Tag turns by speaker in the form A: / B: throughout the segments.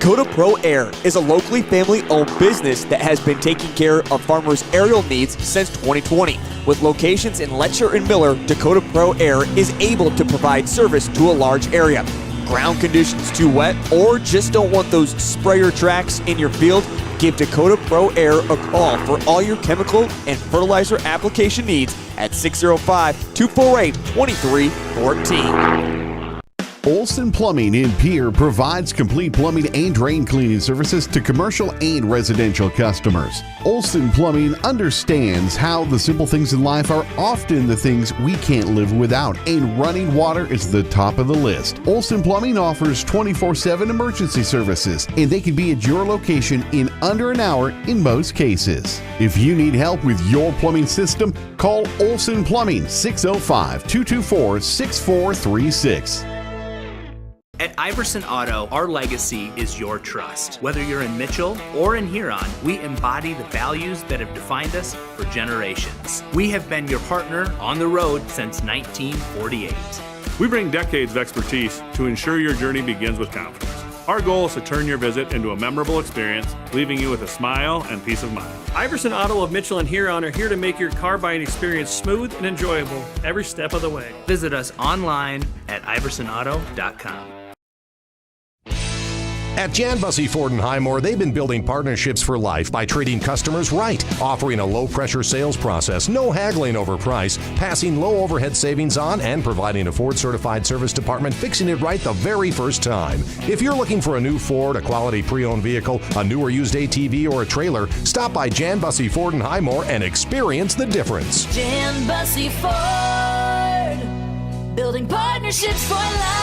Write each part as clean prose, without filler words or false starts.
A: Dakota Pro Air is a locally family-owned business that has been taking care of farmers' aerial needs since 2020. With locations in Letcher and Miller, Dakota Pro Air is able to provide service to a large area. Ground conditions too wet, or just don't want those sprayer tracks in your field? Give Dakota Pro Air a call for all your chemical and fertilizer application needs at 605-248-2314.
B: Olson Plumbing in Pierre provides complete plumbing and drain cleaning services to commercial and residential customers. Olson Plumbing understands how the simple things in life are often the things we can't live without, and running water is the top of the list. Olson Plumbing offers 24/7 emergency services, and they can be at your location in under an hour in most cases. If you need help with your plumbing system, call Olson Plumbing 605-224-6436.
C: At Iverson Auto, our legacy is your trust. Whether you're in Mitchell or in Huron, we embody the values that have defined us for generations. We have been your partner on the road since 1948.
D: We bring decades of expertise to ensure your journey begins with confidence. Our goal is to turn your visit into a memorable experience, leaving you with a smile and peace of mind.
E: Iverson Auto of Mitchell and Huron are here to make your car buying experience smooth and enjoyable every step of the way.
C: Visit us online at iversonauto.com.
F: At Jan Bussey Ford & Highmore, they've been building partnerships for life by treating customers right, offering a low-pressure sales process, no haggling over price, passing low overhead savings on, and providing a Ford-certified service department fixing it right the very first time. If you're looking for a new Ford, a quality pre-owned vehicle, a new or used ATV, or a trailer, stop by Jan Bussey Ford & Highmore and experience the difference.
G: Jan Bussey Ford, building partnerships for life.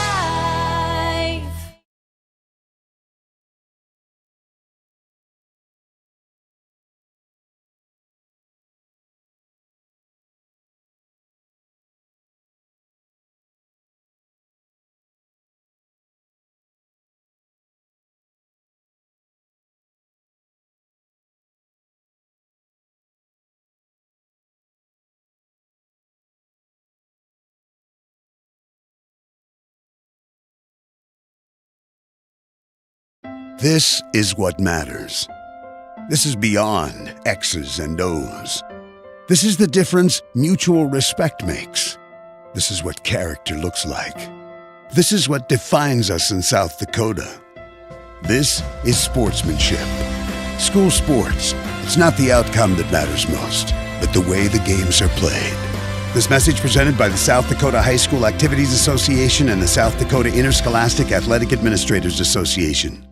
H: This is what matters. This is beyond X's and O's. This is the difference mutual respect makes. This is what character looks like. This is what defines us in South Dakota. This is sportsmanship. School sports, it's not the outcome that matters most, but the way the games are played. This message presented by the South Dakota High School Activities Association and the South Dakota Interscholastic Athletic Administrators Association.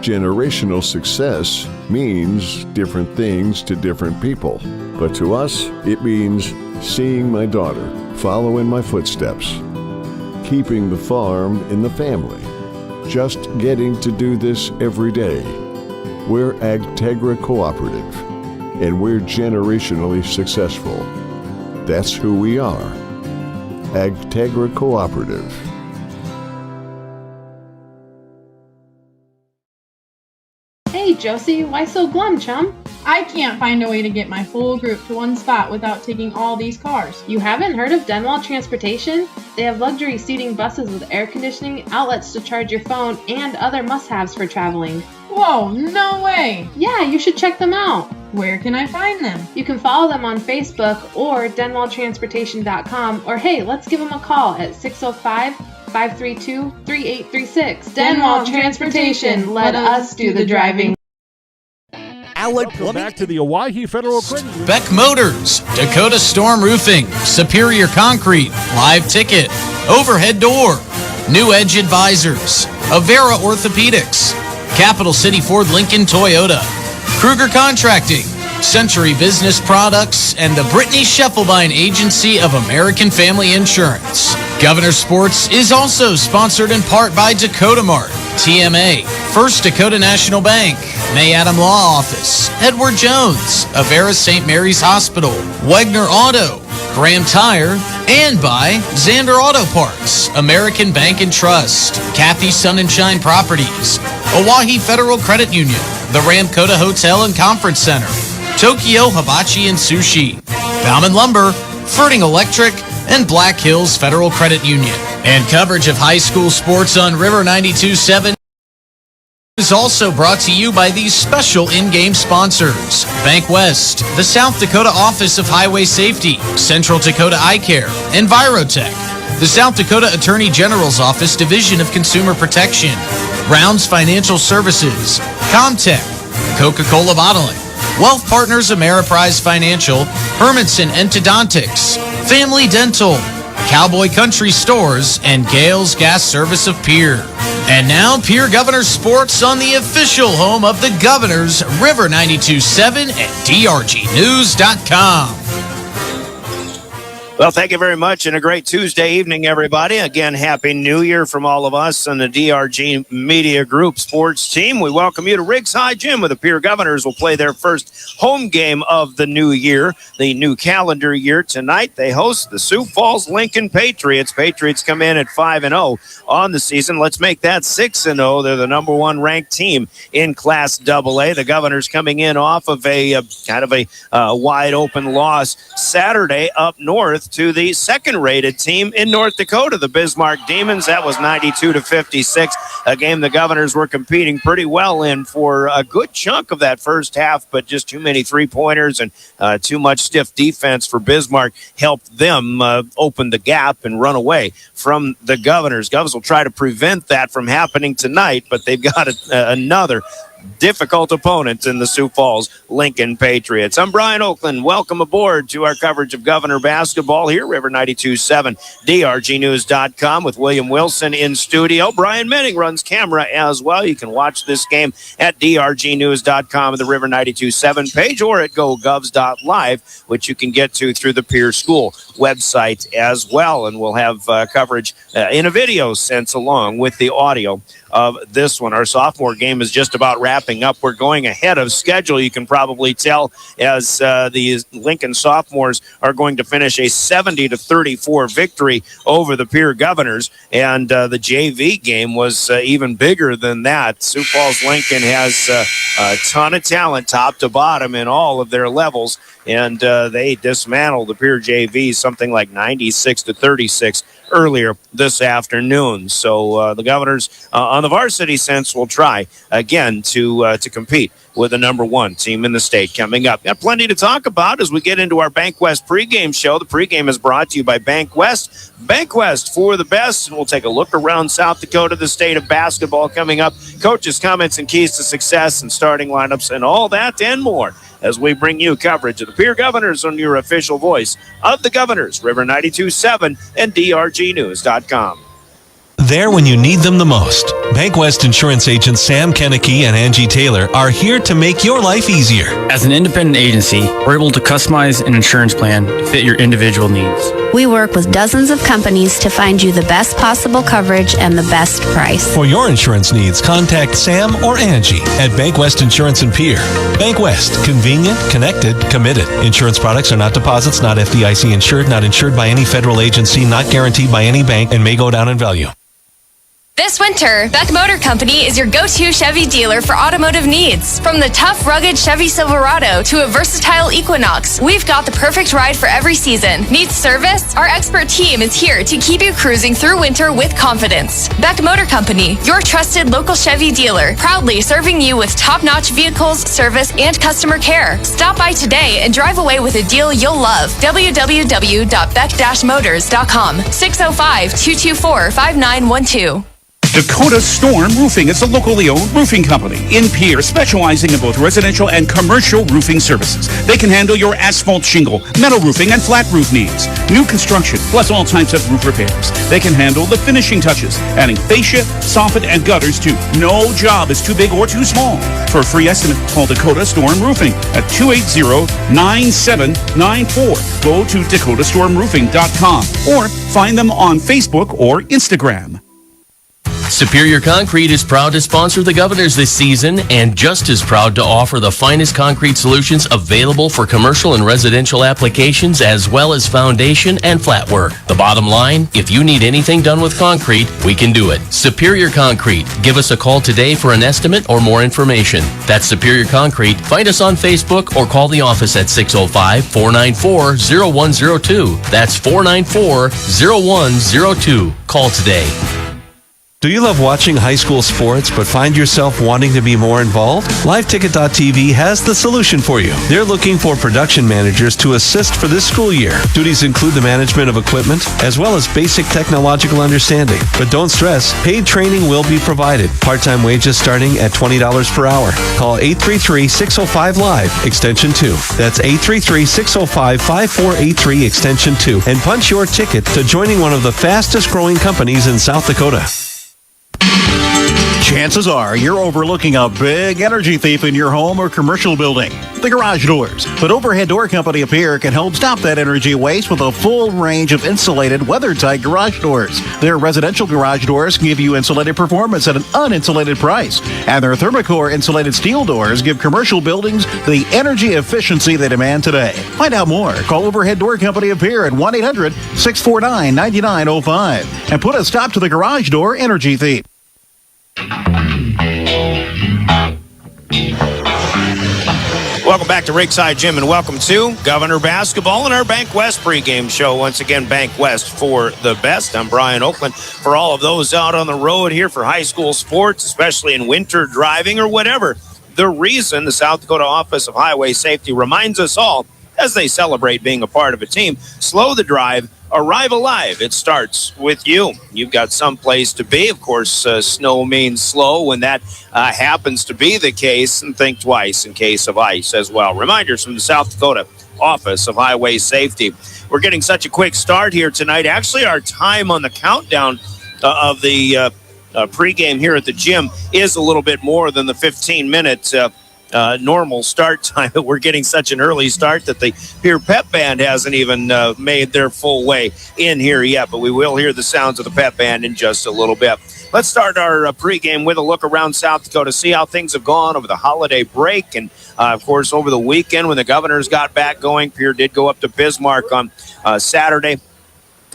I: Generational success means different things to different people. But to us, it means seeing my daughter follow in my footsteps, keeping the farm in the family, just getting to do this every day. We're Agtegra Cooperative, and we're generationally successful. That's who we are. Agtegra Cooperative.
J: Hey Josie, why so glum, chum? I can't find a way to get my whole group to one spot without taking all these cars. You haven't heard of Denwall Transportation? They have luxury seating buses with air conditioning, outlets to charge your phone, and other must-haves for traveling. Whoa, no way! Yeah, you should check them out. Where can I find them? You can follow them on Facebook or denwalltransportation.com, or hey, let's give them a call at 605-532-3836. Denwall Transportation, let us do the driving.
K: Welcome back to the Owyhee Federal Credit Union.
L: Beck Motors, Dakota Storm Roofing, Superior Concrete, Live Ticket, Overhead Door, New Edge Advisors, Avera Orthopedics, Capital City Ford Lincoln Toyota, Kruger Contracting, Century Business Products, and the Brittany Scheffelbein Agency of American Family Insurance. Governor Sports is also sponsored in part by Dakota Mart, TMA, First Dakota National Bank, May Adam Law Office, Edward Jones, Avera St. Mary's Hospital, Wegner Auto, Graham Tire, and by Zander Auto Parts, American Bank and Trust, Kathy Sun and Shine Properties, Owyhee Federal Credit Union, the Ramkota Hotel and Conference Center, Tokyo Hibachi and Sushi, Bauman Lumber, Ferding Electric, and Black Hills Federal Credit Union. And coverage of high school sports on River 92.7 is also brought to you by these special in-game sponsors: Bank West, the South Dakota Office of Highway Safety, Central Dakota Eye Care, Envirotech, the South Dakota Attorney General's Office Division of Consumer Protection, Rounds Financial Services, Comtech, Coca-Cola Bottling, Wealth Partners Ameriprise Financial, Hermanson Endodontics, Family Dental, Cowboy Country Stores, and Gale's Gas Service of Pierre. And now, Pierre Governors Sports on the official home of the Governors, River 92.7 and DRGnews.com.
M: Well, thank you very much, and a great Tuesday evening, everybody. Again, Happy New Year from all of us and the DRG Media Group sports team. We welcome you to Riggs High Gym, where the Pierre Governors will play their first home game of the new year, the new calendar year. Tonight, they host the Sioux Falls Lincoln Patriots. Patriots come in at 5-0 on the season. Let's make that 6-0. They're the number one ranked team in Class AA. The Governors coming in off of a kind of a wide open loss Saturday up north to the second-rated team in North Dakota, the Bismarck Demons. That was 92-56, a game the Governors were competing pretty well in for a good chunk of that first half, but just too many three-pointers and too much stiff defense for Bismarck helped them open the gap and run away from the Governors. Govs will try to prevent that from happening tonight, but they've got another difficult opponents in the Sioux Falls Lincoln Patriots. I'm Brian Oakland. Welcome aboard to our coverage of Governor basketball here, River 92.7, DRGnews.com with William Wilson in studio. Brian Menning runs camera as well. You can watch this game at DRGnews.com, the River 92.7 page, or at GoGovs.live, which you can get to through the Pierre School website as well. And we'll have coverage in a video sense along with the audio of this one. Our sophomore game is just about wrapping up. We're going ahead of schedule, you can probably tell, as the Lincoln sophomores are going to finish a 70-34 victory over the Pierre Governors, and the JV game was even bigger than that. Sioux Falls Lincoln has a ton of talent top to bottom in all of their levels, and they dismantled the Pierre JV something like 96-36 earlier this afternoon. So the Governors on the varsity sense will try again to compete with the number one team in the state coming up. Got plenty to talk about as we get into our Bank West pregame show. The pregame is brought to you by Bank West. Bank West for the best, and we'll take a look around South Dakota, the state of basketball coming up. Coaches' comments and keys to success and starting lineups and all that and more as we bring you coverage of the Pierre Governors on your official voice of the Governors, River 92.7 and DRGnews.com.
N: There when you need them the most. Bank West insurance agents Sam Kennecke and Angie Taylor are here to make your life easier.
O: As an independent agency, we're able to customize an insurance plan to fit your individual needs.
P: We work with dozens of companies to find you the best possible coverage and the best price.
N: For your insurance needs, contact Sam or Angie at Bank West Insurance in Pierre. Bank West, convenient, connected, committed. Insurance products are not deposits, not FDIC insured, not insured by any federal agency, not guaranteed by any bank, and may go down in value.
Q: This winter, Beck Motor Company is your go-to Chevy dealer for automotive needs. From the tough, rugged Chevy Silverado to a versatile Equinox, we've got the perfect ride for every season. Need service? Our expert team is here to keep you cruising through winter with confidence. Beck Motor Company, your trusted local Chevy dealer, proudly serving you with top-notch vehicles, service, and customer care. Stop by today and drive away with a deal you'll love. www.beck-motors.com, 605-224-5912.
R: Dakota Storm Roofing is a locally owned roofing company in Pierre, specializing in both residential and commercial roofing services. They can handle your asphalt shingle, metal roofing, and flat roof needs. New construction, plus all types of roof repairs. They can handle the finishing touches, adding fascia, soffit, and gutters too. No job is too big or too small. For a free estimate, call Dakota Storm Roofing at 280-9794. Go to DakotaStormRoofing.com or find them on Facebook or Instagram.
S: Superior Concrete is proud to sponsor the Governors this season and just as proud to offer the finest concrete solutions available for commercial and residential applications as well as foundation and flat work. The bottom line, if you need anything done with concrete, we can do it. Superior Concrete. Give us a call today for an estimate or more information. That's Superior Concrete. Find us on Facebook or call the office at 605-494-0102. That's 494-0102. Call today.
N: Do you love watching high school sports but find yourself wanting to be more involved? LiveTicket.tv has the solution for you. They're looking for production managers to assist for this school year. Duties include the management of equipment as well as basic technological understanding. But don't stress, paid training will be provided. Part-time wages starting at $20 per hour. Call 833-605-LIVE, extension 2. That's 833-605-5483, extension 2. And punch your ticket to joining one of the fastest growing companies in South Dakota.
T: Chances are you're overlooking a big energy thief in your home or commercial building. The garage doors. But Overhead Door Company of Pierre can help stop that energy waste with a full range of insulated, weather-tight garage doors. Their residential garage doors give you insulated performance at an uninsulated price. And their Thermocore insulated steel doors give commercial buildings the energy efficiency they demand today. Find out more. Call Overhead Door Company of Pierre at 1-800-649-9905 and put a stop to the garage door energy thief.
M: Welcome back to Rigside Gym and welcome to Governor Basketball and our Bank West pregame show. Once again, Bank West for the best. I'm Brian Oakland. For all of those out on the road here for high school sports, especially in winter driving or whatever, the reason the South Dakota Office of Highway Safety reminds us all as they celebrate being a part of a team, slow the drive, arrive alive. It starts with you. You've got some place to be. Of course, snow means slow when that happens to be the case, and think twice in case of ice as well. Reminders from the South Dakota Office of Highway Safety. We're getting such a quick start here tonight. Actually, our time on the countdown of the pregame here at the gym is a little bit more than the 15-minute normal start time. We're getting such an early start that the Pierre Pep Band hasn't even made their full way in here yet, but we will hear the sounds of the Pep Band in just a little bit. Let's start our pregame with a look around South Dakota, see how things have gone over the holiday break, and of course over the weekend when the Governors got back going. Pierre did go up to Bismarck on Saturday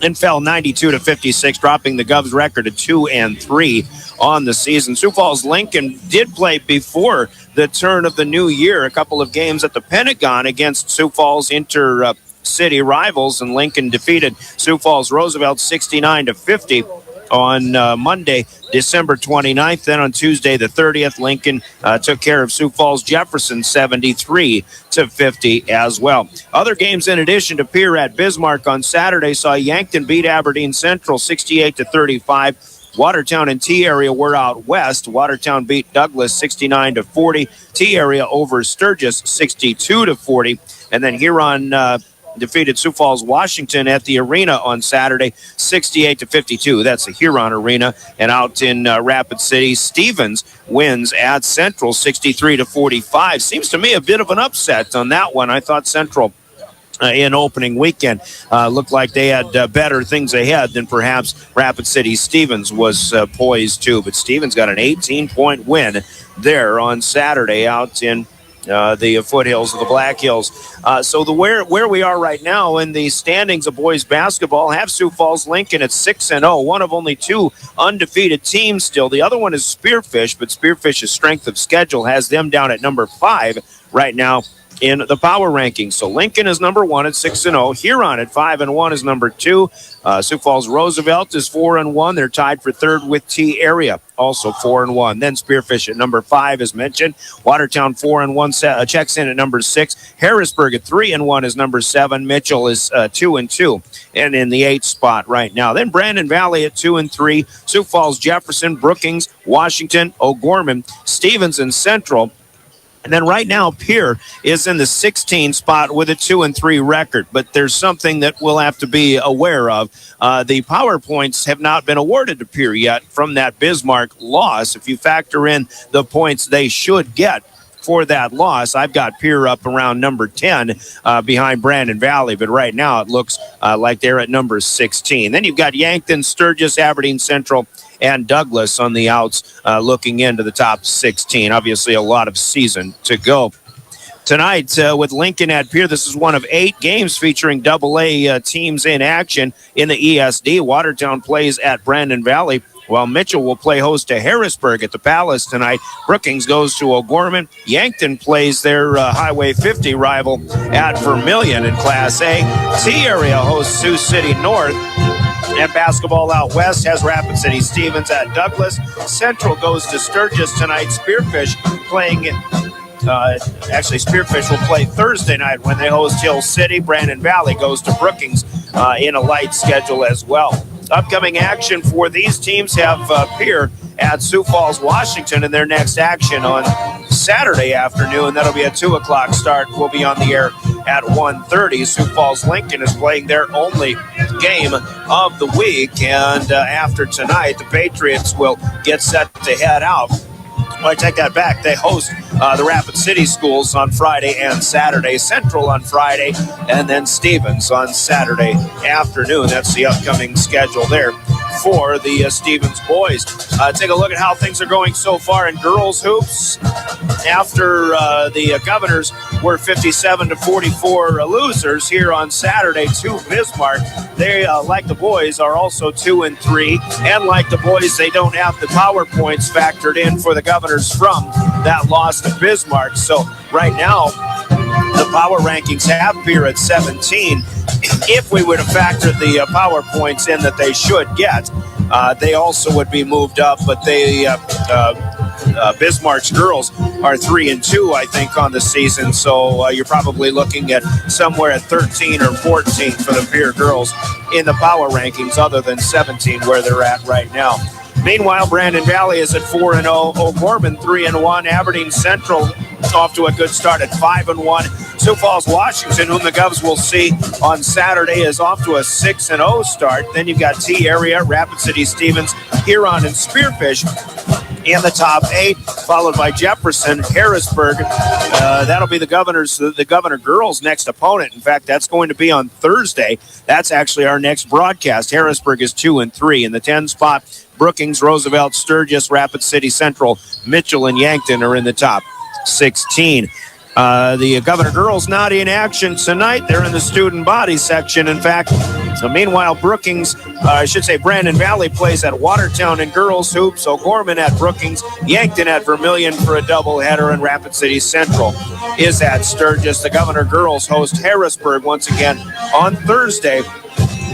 M: and fell 92-56, dropping the Govs record to 2-3 on the season. Sioux Falls Lincoln did play before the turn of the new year, a couple of games at the Pentagon against Sioux Falls inter-city rivals, and Lincoln defeated Sioux Falls Roosevelt 69-50 on Monday, December 29th. Then on Tuesday, the 30th, Lincoln took care of Sioux Falls Jefferson 73-50 as well. Other games in addition to Pierre at Bismarck on Saturday saw Yankton beat Aberdeen Central 68-35. Watertown and T-Area were out west. Watertown beat Douglas 69-40. T-Area over Sturgis 62-40. And then Huron defeated Sioux Falls Washington at the arena on Saturday 68-52. That's the Huron Arena. And out in Rapid City, Stevens wins at Central 63-45. Seems to me a bit of an upset on that one. I thought Central in opening weekend looked like they had better things ahead than perhaps Rapid City Stevens was poised to. But Stevens got an 18-point win there on Saturday out in the foothills of the Black Hills. So where we are right now in the standings of boys basketball have Sioux Falls Lincoln at 6-0, one of only two undefeated teams still. The other one is Spearfish, but Spearfish's strength of schedule has them down at number 5 right now in the power rankings. So Lincoln is number 1 at 6-0. Huron at 5-1 is number 2. Sioux Falls Roosevelt is 4-1. They're tied for third with T-Area, also 4-1. Then Spearfish at number 5, as mentioned. Watertown 4-1 checks in at number 6. Harrisburg at 3-1 is number 7. Mitchell is 2-2 and in the 8th spot right now. Then Brandon Valley at 2-3. Sioux Falls, Jefferson, Brookings, Washington, O'Gorman, Stevens, and Central. And then right now, Pierre is in the 16th spot with a 2-3 record. But there's something that we'll have to be aware of. The power points have not been awarded to Pierre yet from that Bismarck loss. If you factor in the points they should get for that loss. I've got Pierre up around number 10 behind Brandon Valley, but right now it looks like they're at number 16. Then you've got Yankton, Sturgis, Aberdeen Central, and Douglas on the outs looking into the top 16. Obviously, a lot of season to go. Tonight with Lincoln at Pierre, this is one of 8 games featuring AA teams in action in the ESD. Watertown plays at Brandon Valley, while Mitchell will play host to Harrisburg at the Palace tonight. Brookings goes to O'Gorman. Yankton plays their Highway 50 rival at Vermilion in Class A. T-Area hosts Sioux City North. And basketball out west has Rapid City Stevens at Douglas. Central goes to Sturgis tonight. Spearfish playing actually, Spearfish will play Thursday night when they host Hill City. Brandon Valley goes to Brookings in a light schedule as well. Upcoming action for these teams have Pierre at Sioux Falls, Washington in their next action on Saturday afternoon. That'll be a 2 o'clock start. We'll be on the air at 1:30. Sioux Falls Lincoln is playing their only game of the week. And after tonight, the Patriots will get set to head out. Well, I take that back. They host the Rapid City schools on Friday and Saturday. Central on Friday, and then Stevens on Saturday afternoon. That's the upcoming schedule there for the Stevens boys. Take a look at how things are going so far in girls hoops. After the Governors were 57-44 losers here on Saturday to Bismarck, they, like the boys, are also 2-3. And like the boys, they don't have the power points factored in for the Governors from that loss to Bismarck. So right now, the power rankings have Pierre at 17. If we were to factor the power points in that they should get, they also would be moved up. But they Bismarck's girls are 3-2, I think, on the season. So you're probably looking at somewhere at 13 or 14 for the Pierre girls in the power rankings, other than 17 where they're at right now. Meanwhile, Brandon Valley is at 4-0. O'Gorman 3-1. Aberdeen Central off to a good start at 5-1. Sioux Falls, Washington, whom the Govs will see on Saturday, is off to a 6-0 start. Then you've got T-Area, Rapid City Stevens, Huron, and Spearfish in the top 8, followed by Jefferson, Harrisburg. That'll be the Governor girls' next opponent. In fact, that's going to be on Thursday. That's actually our next broadcast. Harrisburg is 2-3 in the 10 spot. Brookings, Roosevelt, Sturgis, Rapid City Central, Mitchell, and Yankton are in the top 16. The Governor girls not in action tonight. They're in the student body section. In fact, so meanwhile, Brandon Valley plays at Watertown in girls hoops. O'Gorman at Brookings, Yankton at Vermilion for a doubleheader, and Rapid City Central is at Sturgis. The Governor girls host Harrisburg once again on Thursday.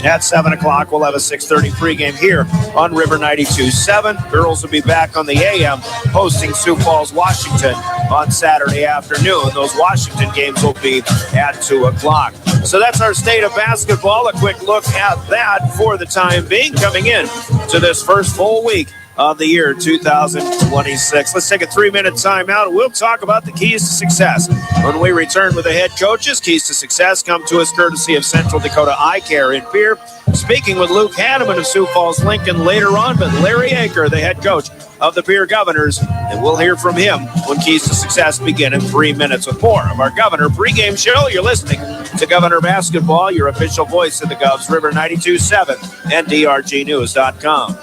M: At 7 o'clock, we'll have a 6:30 pregame here on River 92.7. Girls will be back on the AM hosting Sioux Falls, Washington on Saturday afternoon. Those Washington games will be at 2 o'clock. So that's our state of basketball. A quick look at that for the time being. Coming in to this first full week of the year 2026. Let's take a 3-minute timeout. We'll talk about the keys to success when we return with the head coaches. Keys to success come to us courtesy of Central Dakota Eye Care in Pierre. Speaking with Luke Hanneman of Sioux Falls Lincoln later on, but Larry Aker, the head coach of the Pierre Governors, and we'll hear from him when keys to success begin in 3 minutes with more of our Governor pregame show. You're listening to Governor Basketball, your official voice of the Govs, River 92.7 and DRGnews.com.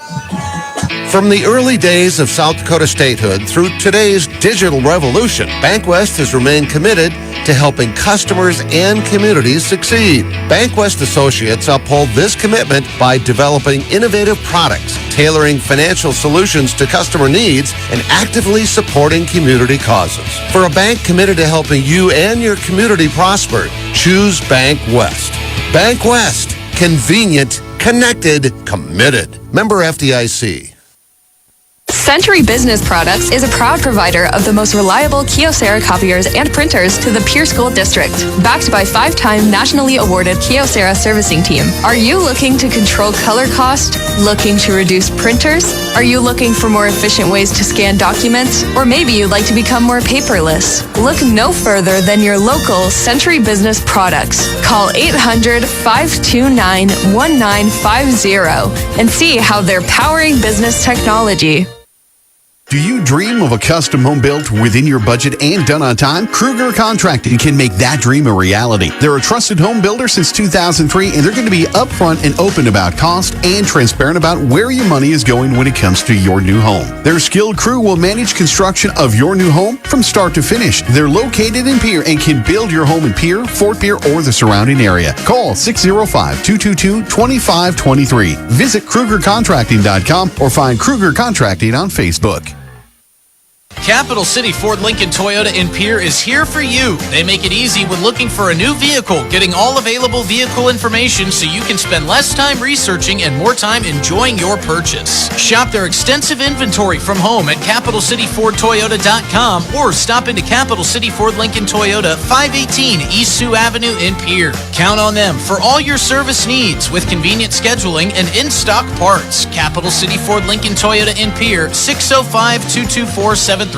U: From the early days of South Dakota statehood through today's digital revolution, BankWest has remained committed to helping customers and communities succeed. BankWest Associates uphold this commitment by developing innovative products, tailoring financial solutions to customer needs, and actively supporting community causes. For a bank committed to helping you and your community prosper, choose BankWest. BankWest. Convenient, connected, committed. Member FDIC.
Q: Century Business Products is a proud provider of the most reliable Kyocera copiers and printers to the Pierre School District. Backed by 5-time nationally awarded Kyocera servicing team. Are you looking to control color cost? Looking to reduce printers? Are you looking for more efficient ways to scan documents? Or maybe you'd like to become more paperless? Look no further than your local Century Business Products. Call 800-529-1950 and see how they're powering business technology.
B: Do you dream of a custom home built within your budget and done on time? Kruger Contracting can make that dream a reality. They're a trusted home builder since 2003, and they're going to be upfront and open about cost and transparent about where your money is going when it comes to your new home. Their skilled crew will manage construction of your new home from start to finish. They're located in Pierre and can build your home in Pierre, Fort Pierre, or the surrounding area. Call 605-222-2523. Visit KrugerContracting.com or find Kruger Contracting on Facebook.
L: Capital City Ford Lincoln Toyota in Pierre is here for you. They make it easy when looking for a new vehicle, getting all available vehicle information so you can spend less time researching and more time enjoying your purchase. Shop their extensive inventory from home at CapitalCityFordToyota.com or stop into Capital City Ford Lincoln Toyota, 518 East Sioux Avenue in Pierre. Count on them for all your service needs with convenient scheduling and in-stock parts. Capital City Ford Lincoln Toyota in Pierre, 605-224-7378.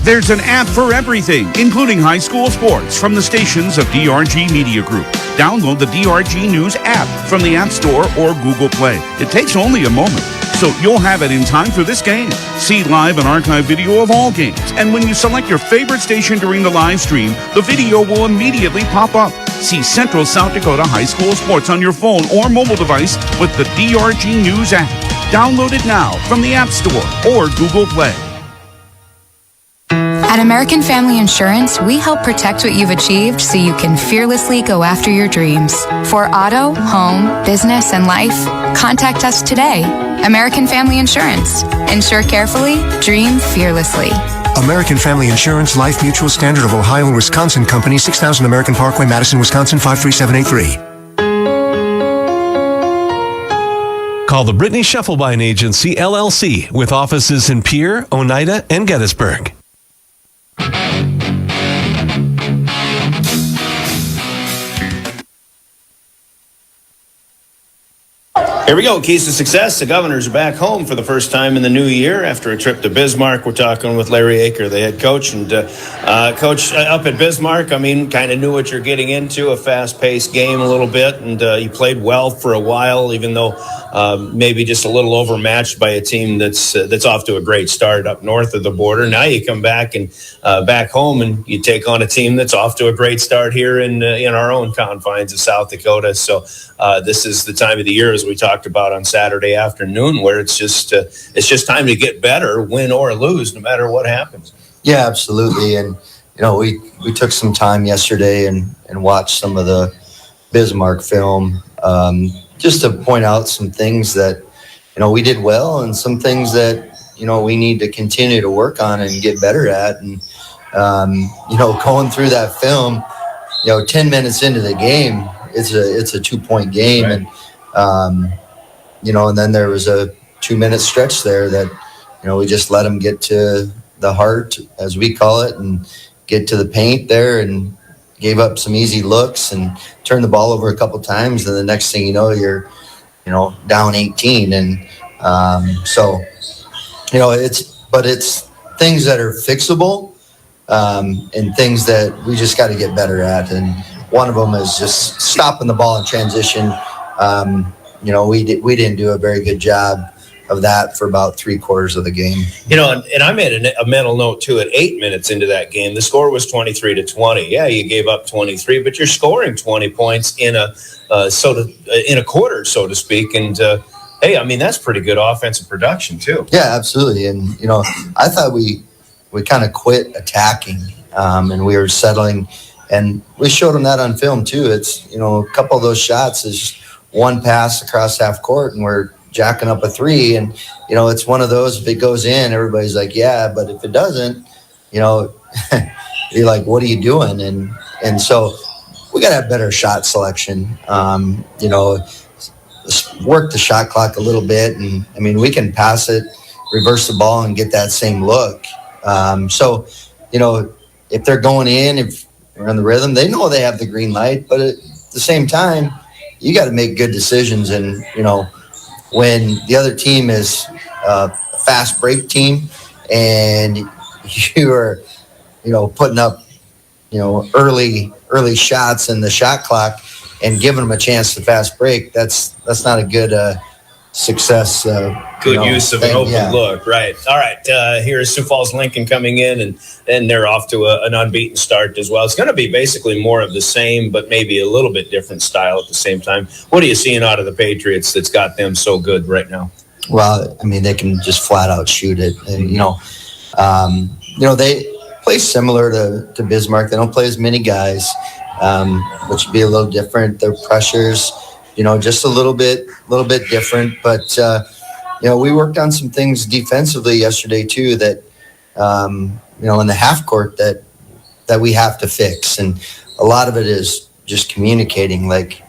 R: There's an app for everything, including high school sports from the stations of DRG Media Group. Download the DRG News app from the App Store or Google Play. It takes only a moment, so you'll have it in time for this game. See live and archive video of all games. And when you select your favorite station during the live stream, the video will immediately pop up. See Central South Dakota High School Sports on your phone or mobile device with the DRG News app. Download it now from the App Store or Google Play.
A: At American Family Insurance, we help protect what you've achieved so you can fearlessly go after your dreams. For auto, home, business, and life, contact us today. American Family Insurance. Insure carefully, dream fearlessly.
V: American Family Insurance, Life Mutual, Standard of Ohio and Wisconsin Company, 6000 American Parkway, Madison, Wisconsin, 53783.
N: Call the Brittany Scheffelbein Agency, LLC, with offices in Pierre, Oneida, and Gettysburg.
M: Here we go. Keys to success. The Governors are back home for the first time in the new year after a trip to Bismarck. We're talking with Larry Aker, the head coach. And Coach, up at Bismarck, I mean, kind of knew what you're getting into, a fast-paced game a little bit. And you played well for a while, even though maybe just a little overmatched by a team that's off to a great start up north of the border. Now you come back and back home and you take on a team that's off to a great start here in our own confines of South Dakota. So this is the time of the year, as we talked about on Saturday afternoon, where it's just time to get better, win or lose, no matter what happens.
W: Yeah, absolutely. And we took some time yesterday and watched some of the Bismarck film, just to point out some things that we did well and some things that we need to continue to work on and get better at. And going through that film, 10 minutes into the game, it's a 2-point game, right. And then there was a 2-minute stretch there that we just let them get to the heart, as we call it, and get to the paint there, and gave up some easy looks and turned the ball over a couple times. And the next thing you know, you're down 18. And it's things that are fixable, and things that we just got to get better at. And one of them is just stopping the ball in transition. We didn't do a very good job of that for about 3/4 of the game.
M: And I made a mental note too. At 8 minutes into that game, the score was 23-20. Yeah, you gave up 23, but you're scoring 20 points in a quarter, so to speak. And hey, I mean, that's pretty good offensive production too.
W: Yeah, absolutely. And I thought we kind of quit attacking, and we were settling. And we showed them that on film too. It's a couple of those shots is just one pass across half court, and we're jacking up a three. And it's one of those, if it goes in, everybody's like, yeah, but if it doesn't, you're like, what are you doing? And so we got to have better shot selection. Work the shot clock a little bit, and I mean, we can pass it, reverse the ball, and get that same look. If they're going in, if they're on the rhythm, they know they have the green light, but at the same time, you got to make good decisions. And when the other team is a fast break team, and you are putting up early shots in the shot clock and giving them a chance to fast break, that's not a good success.
M: Good use of an open look, right? All right, here's Sioux Falls Lincoln coming in, and they're off to an unbeaten start as well. It's going to be basically more of the same, but maybe a little bit different style at the same time. What are you seeing out of the Patriots that's got them so good right now?
W: Well, I mean, they can just flat out shoot it, and they play similar to Bismarck. They don't play as many guys, which would be a little different. Their pressures, just a little bit different. But we worked on some things defensively yesterday too that in the half court that we have to fix, and a lot of it is just communicating. Like,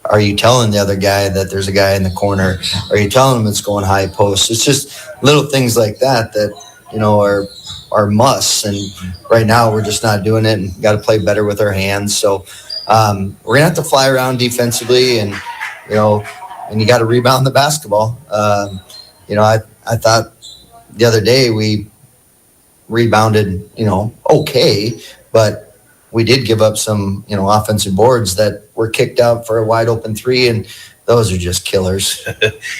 W: are you telling the other guy that there's a guy in the corner? Are you telling him it's going high post? It's just little things like that are musts. And right now we're just not doing it, and got to play better with our hands. So we're gonna have to fly around defensively, and you got to rebound the basketball. I thought the other day we rebounded, okay, but we did give up some, offensive boards that were kicked out for a wide open three, and those are just killers.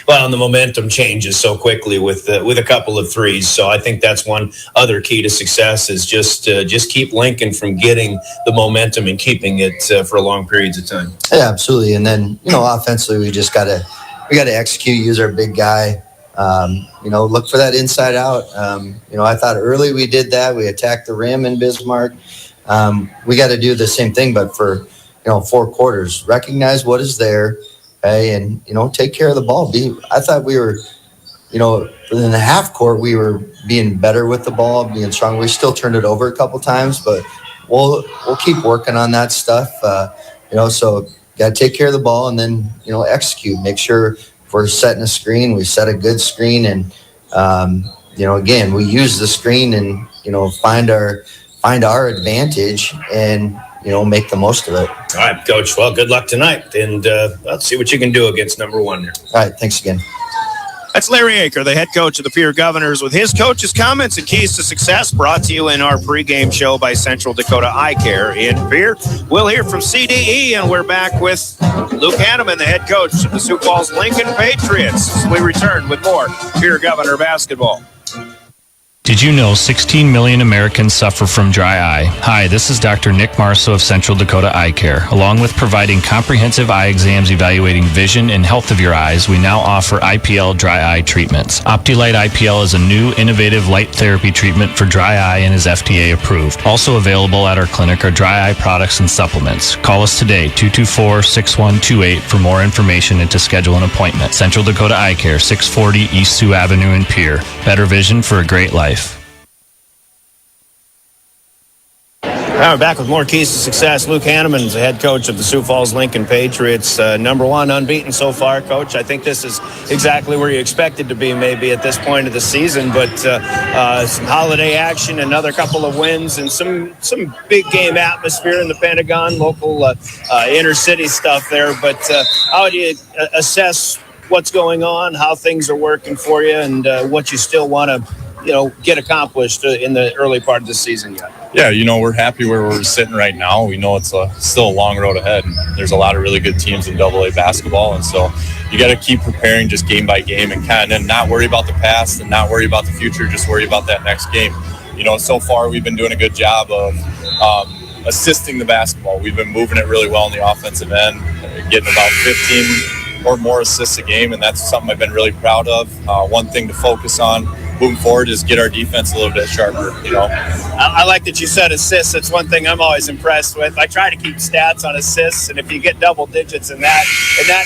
M: Well, and the momentum changes so quickly with a couple of threes. So I think that's one other key to success is just keep Lincoln from getting the momentum and keeping it for long periods of time.
W: Yeah, absolutely. And then, offensively, we got to execute, use our big guy. Look for that inside out. I thought early we did that. We attacked the rim in Bismarck. We got to do the same thing, but for 4 quarters, recognize what is there, okay, and take care of the ball. I thought we were, in the half court, we were being better with the ball, being strong. We still turned it over a couple times, but we'll keep working on that stuff. So got to take care of the ball and then execute. Make sure if we're setting a screen, we set a good screen, and again, we use the screen and find our advantage and make the most of it.
M: All right, Coach. Well, good luck tonight, and let's see what you can do against number 1 here.
W: All right, thanks again.
M: That's Larry Aker, the head coach of the Pierre Governors, with his coach's comments and keys to success, brought to you in our pregame show by Central Dakota Eye Care in Pierre. We'll hear from CDE, and we're back with Luke Hanneman, the head coach of the Sioux Falls Lincoln Patriots. We return with more Pierre Governor basketball.
O: Did you know 16 million Americans suffer from dry eye? Hi, this is Dr. Nick Marso of Central Dakota Eye Care. Along with providing comprehensive eye exams evaluating vision and health of your eyes, we now offer IPL dry eye treatments. OptiLight IPL is a new, innovative light therapy treatment for dry eye and is FDA approved. Also available at our clinic are dry eye products and supplements. Call us today, 224-6128 for more information and to schedule an appointment. Central Dakota Eye Care, 640 East Sioux Avenue in Pierre. Better vision for a great life.
M: All right, back with more keys to success. Luke Hanneman is the head coach of the Sioux Falls Lincoln Patriots. Number 1 unbeaten so far, Coach. I think this is exactly where you expected to be maybe at this point of the season, but some holiday action, another couple of wins, and some big game atmosphere in the Pentagon, local inner city stuff there. But how do you assess what's going on, how things are working for you, and what you still want to get accomplished in the early part of the season yet?
C: Yeah, we're happy where we're sitting right now. We know it's still a long road ahead. There's a lot of really good teams in AA basketball, and so you got to keep preparing just game by game and kind of not worry about the past and not worry about the future, just worry about that next game. So far we've been doing a good job of assisting the basketball. We've been moving it really well on the offensive end, getting about 15 or more assists a game, and that's something I've been really proud of. One thing to focus on moving forward is get our defense a little bit sharper.
M: I like that you said assists. That's one thing I'm always impressed with. I try to keep stats on assists, and if you get double digits in that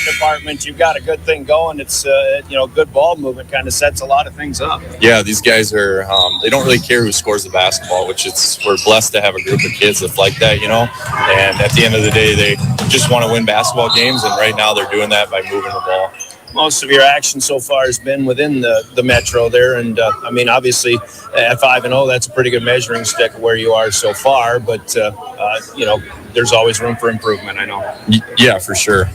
M: department, you've got a good thing going. It's good ball movement kind of sets a lot of things up.
C: Yeah, these guys are they don't really care who scores the basketball, we're blessed to have a group of kids that's like that, and at the end of the day they just want to win basketball games, and right now they're doing that by moving the ball.
M: Most of your action so far has been within the metro there, and obviously at 5-0, that's a pretty good measuring stick of where you are so far. But there's always room for improvement, I know.
C: Yeah, for sure.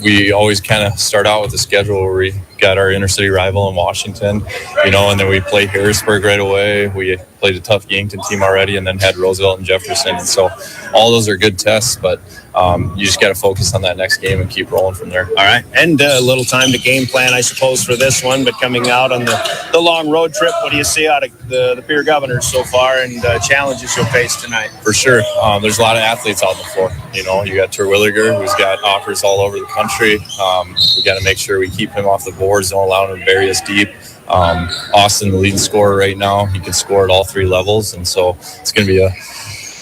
C: We always kind of start out with a schedule where we got our inner-city rival in Washington, and then we play Harrisburg right away. We played a tough Yankton team already and then had Roosevelt and Jefferson. And so all those are good tests, but you just got to focus on that next game and keep rolling from there.
M: All right. And a little time to game plan, I suppose, for this one, but coming out on the long road trip, what do you see out of the Pierre Governors so far and challenges you'll face tonight?
C: For sure. There's a lot of athletes out on the floor. You got Terwilliger, who's got offers all over the country. We got to make sure we keep him off the boards, don't allow him to bury us deep. Austin, the leading scorer right now, he can score at all three levels, and so it's going to be a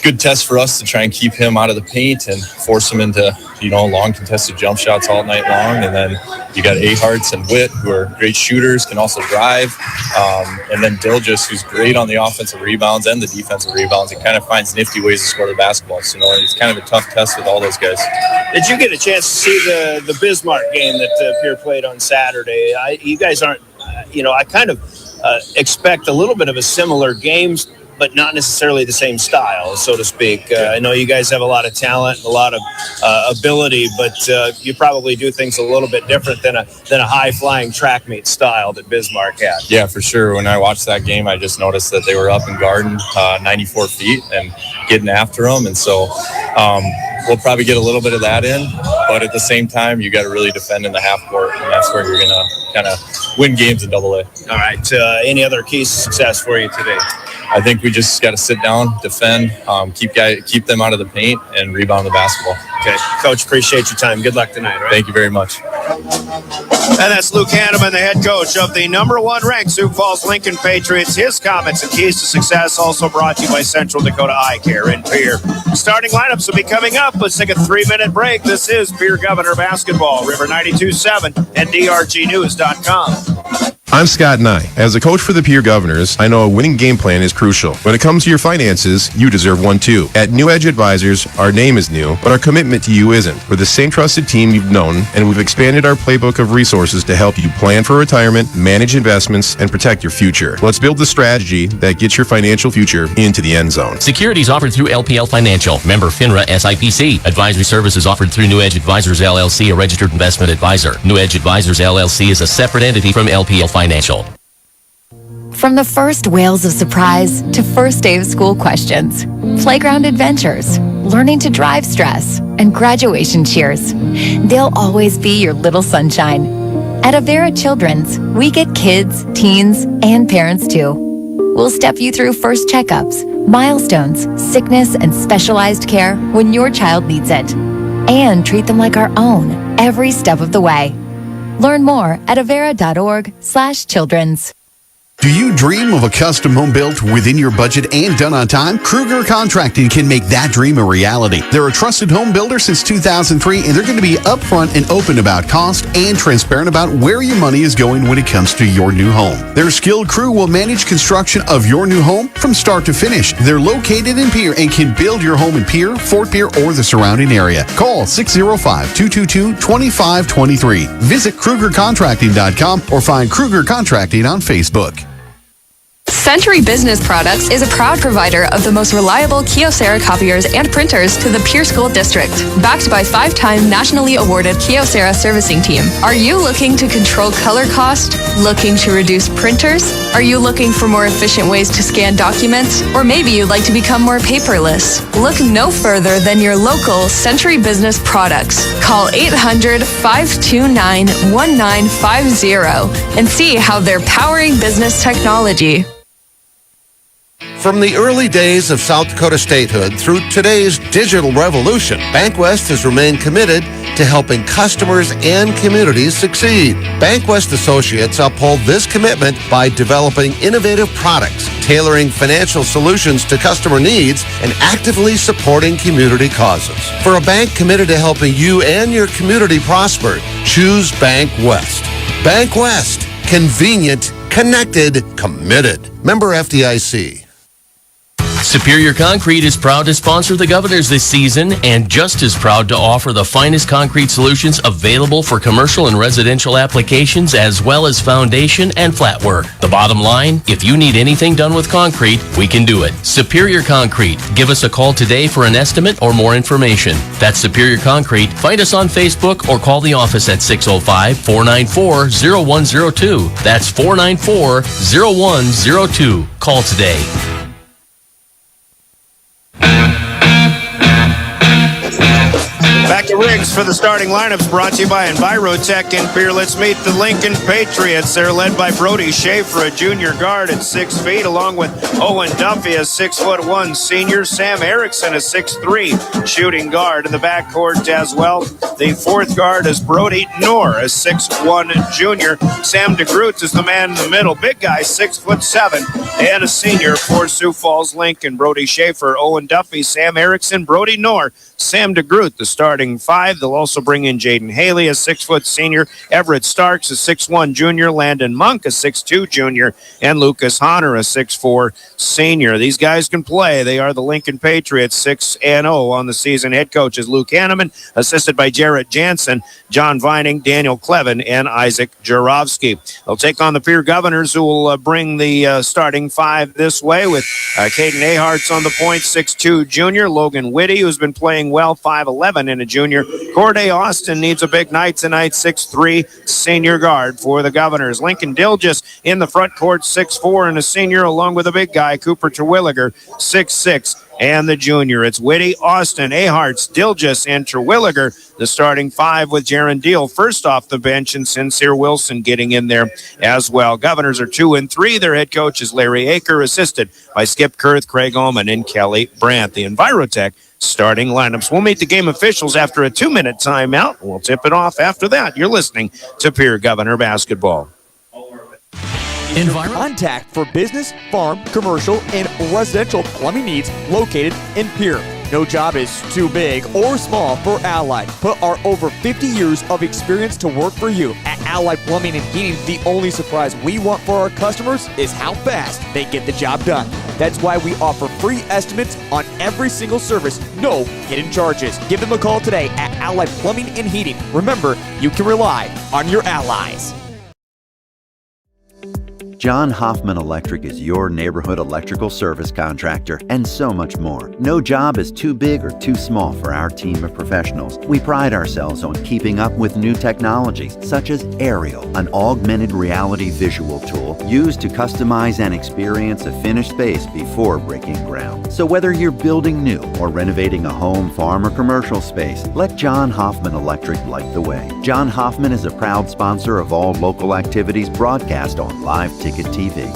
C: good test for us to try and keep him out of the paint and force him into long contested jump shots all night long. And then you got Aharts and Witt, who are great shooters, can also drive, and then Dilgis, who's great on the offensive rebounds and the defensive rebounds, and kind of finds nifty ways to score the basketball. So it's kind of a tough test with all those guys.
M: Did you get a chance to see the Bismarck game that Pierre played on Saturday? You guys aren't I kind of expect a little bit of a similar game, but not necessarily the same style, so to speak. I know you guys have a lot of talent and a lot of ability, but you probably do things a little bit different than a high-flying track meet style that Bismarck had.
C: Yeah, for sure. When I watched that game, I just noticed that they were up and guarding 94 feet and getting after them, and so we'll probably get a little bit of that in, but at the same time, you got to really defend in the half court, and that's where you're going to kind of win games in AA.
M: All right. Any other keys to success for you today?
C: I think we just got to sit down, defend, keep them out of the paint, and rebound the basketball.
M: Okay. Coach, appreciate your time. Good luck tonight. Right?
C: Thank you very much.
M: And that's Luke Hanneman, the head coach of the #1 ranked Sioux Falls Lincoln Patriots. His comments and keys to success also brought to you by Central Dakota Eye Care in Pierre. Starting lineups will be coming up. Let's take a 3-minute break. This is Pierre Governor Basketball, River 92.7 and DRGnews.com.
D: I'm Scott Nye. As a coach for the Pierre Governors, I know a winning game plan is crucial. When it comes to your finances, you deserve one too. At New Edge Advisors, our name is new, but our commitment to you isn't. We're the same trusted team you've known, and we've expanded our playbook of resources to help you plan for retirement, manage investments, and protect your future. Let's build the strategy that gets your financial future into the end zone.
S: Securities offered through LPL Financial. Member FINRA SIPC. Advisory services offered through New Edge Advisors LLC, a registered investment advisor. New Edge Advisors LLC is a separate entity from LPL Financial.
A: From the first wails of surprise to first day of school questions, playground adventures, learning to drive stress, and graduation cheers, they'll always be your little sunshine. At Avera Children's, we get kids, teens, and parents too. We'll step you through first checkups, milestones, sickness, and specialized care when your child needs it, and treat them like our own every step of the way. Learn more at avera.org/children's.
B: Do you dream of a custom home built within your budget and done on time? Kruger Contracting can make that dream a reality. They're a trusted home builder since 2003, and they're going to be upfront and open about cost and transparent about where your money is going when it comes to your new home. Their skilled crew will manage construction of your new home from start to finish. They're located in Pierre and can build your home in Pierre, Fort Pierre, or the surrounding area. Call 605-222-2523. Visit KrugerContracting.com or find Kruger Contracting on Facebook.
Q: Century Business Products is a proud provider of the most reliable Kyocera copiers and printers to the Pierre School District. Backed by 5-time nationally awarded Kyocera servicing team. Are you looking to control color cost? Looking to reduce printers? Are you looking for more efficient ways to scan documents? Or maybe you'd like to become more paperless? Look no further than your local Century Business Products. Call 800-529-1950 and see how they're powering business technology.
U: From the early days of South Dakota statehood through today's digital revolution, BankWest has remained committed to helping customers and communities succeed. BankWest Associates uphold this commitment by developing innovative products, tailoring financial solutions to customer needs, and actively supporting community causes. For a bank committed to helping you and your community prosper, choose BankWest. BankWest. Convenient, connected, committed. Member FDIC.
S: Superior Concrete is proud to sponsor the Governors this season and just as proud to offer the finest concrete solutions available for commercial and residential applications as well as foundation and flat work. The bottom line, if you need anything done with concrete, we can do it. Superior Concrete. Give us a call today for an estimate or more information. That's Superior Concrete. Find us on Facebook or call the office at 605-494-0102. That's 494-0102. Call today.
M: Back to Riggs for the starting lineups, brought to you by Envirotech in Pierre. Let's meet the Lincoln Patriots. They're led by Brody Schaefer, a junior guard at 6 feet, along with Owen Duffy, a 6'1" senior. Sam Erickson, a 6'3" shooting guard in the backcourt as well. The fourth guard is Brody Knorr, a 6'1" junior. Sam DeGroot is the man in the middle. Big guy, 6'7", and a senior for Sioux Falls Lincoln. Brody Schaefer, Owen Duffy, Sam Erickson, Brody Knorr, Sam DeGroot, the starting five. They'll also bring in Jaden Haley, a 6' senior, Everett Starks, a 6'1" junior, Landon Monk, a 6'2" junior, and Lucas Honor, a 6'4" senior. These guys can play. They are the Lincoln Patriots, 6-0 on the season. Head coach is Luke Hanneman, assisted by Jarrett Jansen, John Vining, Daniel Clevin, and Isaac Jurovsky. They'll take on the Pierre Governors, who will bring the starting five this way with Caden Ahart's on the point, 6'2" junior, Logan Whitty, who's been playing well, 5'11", and a junior. Corday Austin needs a big night tonight, 6'3", senior guard for the Governors. Lincoln Dilgis in the front court, 6'4", and a senior, along with a big guy, Cooper Terwilliger, 6'6", and the junior. It's Whitty, Austin, Aharts, Dilgis, and Terwilliger, the starting five, with Jaron Deal first off the bench and Sincere Wilson getting in there as well. Governors are 2-3. Their head coach is Larry Aker, assisted by Skip Kurth, Craig Ullman, and Kelly Brandt. The Envirotech starting lineups. We'll meet the game officials after a 2-minute timeout. We'll tip it off after that. You're listening to Pierre Governor Basketball.
E: Contact for business, farm, commercial, and residential plumbing needs located in Pierre. No job is too big or small for Allied. Put our over 50 years of experience to work for you. At Allied Plumbing and Heating, the only surprise we want for our customers is how fast they get the job done. That's why we offer free estimates on every single service, no hidden charges. Give them a call today at Allied Plumbing and Heating. Remember, you can rely on your allies.
F: John Hoffman Electric is your neighborhood electrical service contractor, and so much more. No job is too big or too small for our team of professionals. We pride ourselves on keeping up with new technologies, such as Aerial, an augmented reality visual tool used to customize and experience a finished space before breaking ground. So whether you're building new or renovating a home, farm, or commercial space, let John Hoffman Electric light the way. John Hoffman is a proud sponsor of all local activities broadcast on Live Ticket TV.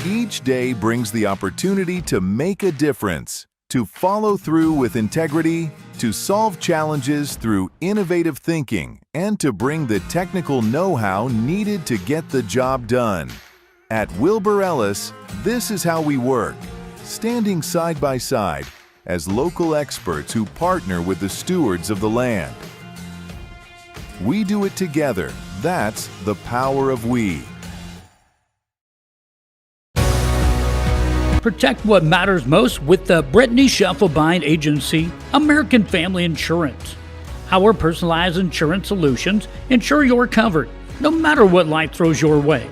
G: Each day brings the opportunity to make a difference, to follow through with integrity, to solve challenges through innovative thinking, and to bring the technical know-how needed to get the job done. At Wilbur Ellis, this is how we work, standing side by side as local experts who partner with the stewards of the land. We do it together. That's the power of we.
X: Protect what matters most with the Brittany Scheffelbein Agency, American Family Insurance. Our personalized insurance solutions ensure you're covered, no matter what life throws your way.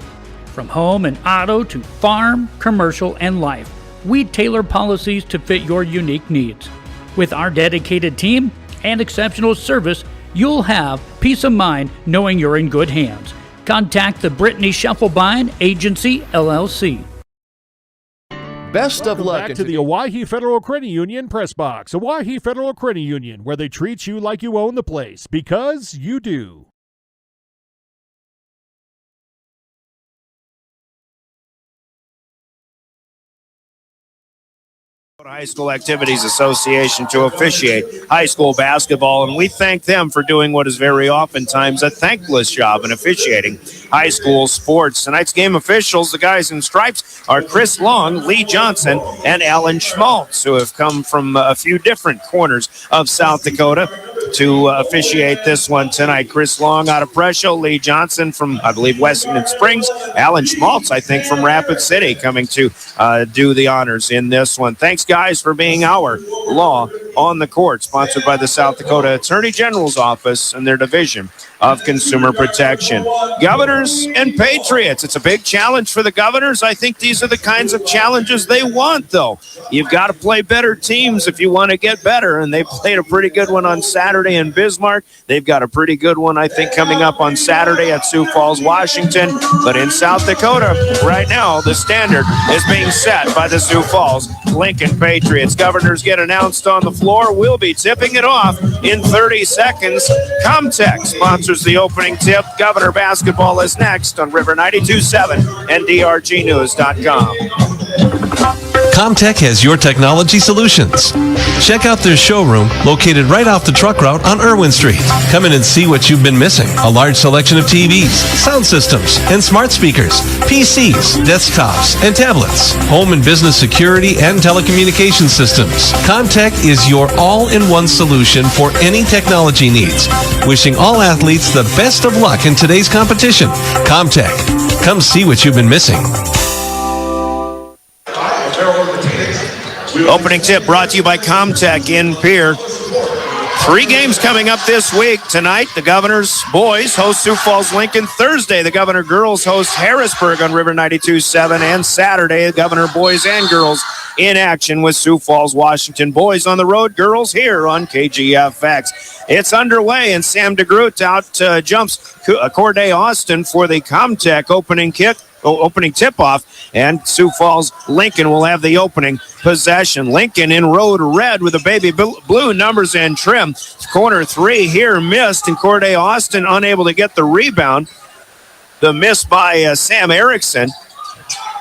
X: From home and auto to farm, commercial, and life, we tailor policies to fit your unique needs. With our dedicated team and exceptional service, you'll have peace of mind knowing you're in good hands. Contact the Brittany Scheffelbein Agency, LLC.
K: Best of luck. Back to the Owyhee Federal Credit Union press box. Owyhee Federal Credit Union, where they treat you like you own the place, because you do.
M: High School Activities Association to officiate high school basketball, and we thank them for doing what is very oftentimes a thankless job in officiating high school sports. Tonight's game officials, the guys in stripes, are Chris Long, Lee Johnson, and Alan Schmaltz, who have come from a few different corners of South Dakota to officiate this one tonight. Chris Long out of Presho, Lee Johnson from, I believe, Wessington Springs, Alan Schmaltz, I think, from Rapid City, coming to do the honors in this one. Thanks, guys, for being our Law on the Court, sponsored by the South Dakota Attorney General's Office and their Division of Consumer Protection. Governors and Patriots. It's a big challenge for the Governors. I think these are the kinds of challenges they want, though. You've got to play better teams if you want to get better, and they played a pretty good one on Saturday in Bismarck. They've got a pretty good one, I think, coming up on Saturday at Sioux Falls, Washington. But in South Dakota, right now, the standard is being set by the Sioux Falls Lincoln Patriots. Governors get announced on the floor. We'll be tipping it off in 30 seconds. Comtech sponsors the opening tip. Governor basketball is next on River 92.7 and drgnews.com.
N: Comtech has your technology solutions. Check out their showroom located right off the truck route on Irwin Street. Come in and see what you've been missing. A large selection of TVs, sound systems, and smart speakers, PCs, desktops, and tablets, home and business security and telecommunication systems. Comtech is your all-in-one solution for any technology needs. Wishing all athletes the best of luck in today's competition. Comtech. Come see what you've been missing.
M: Opening tip brought to you by Comtech in Pierre. 3 games coming up this week. Tonight, the Governors boys host Sioux Falls Lincoln. Thursday, the Governor girls host Harrisburg on River 92.7. And Saturday, the Governor boys and girls in action with Sioux Falls, Washington. Boys on the road, girls here on KGFX. It's underway, and Sam DeGroot out jumps Corday Austin for the Comtech opening tip-off, and Sioux Falls Lincoln will have the opening possession. Lincoln in road red with the baby blue numbers and trim. Corner 3 here missed, and Corday Austin unable to get the rebound. The miss by Sam Erickson.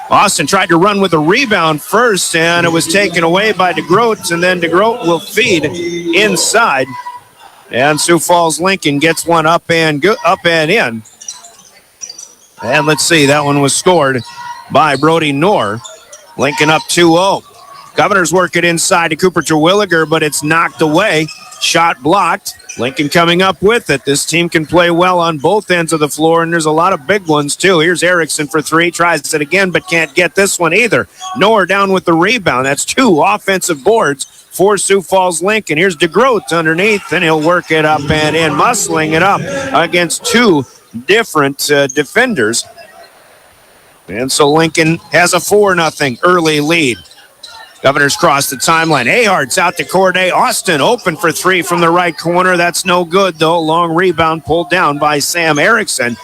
M: Austin tried to run with the rebound first, and it was taken away by DeGroat, and then DeGroat will feed inside. And Sioux Falls Lincoln gets one up and in. And let's see, that one was scored by Brody Knorr. Lincoln up 2-0. Governors work it inside to Cooper Terwilliger, but it's knocked away. Shot blocked. Lincoln coming up with it. This team can play well on both ends of the floor, and there's a lot of big ones, too. Here's Erickson for 3. Tries it again, but can't get this one either. Knorr down with the rebound. That's 2 offensive boards for Sioux Falls Lincoln. Here's DeGroat underneath, and he'll work it up and in, muscling it up against 2 different defenders. And so Lincoln has a 4-0 early lead. Governors cross the timeline. Ahart's out to Corday. Austin open for 3 from the right corner. That's no good, though. Long rebound pulled down by Sam Erickson.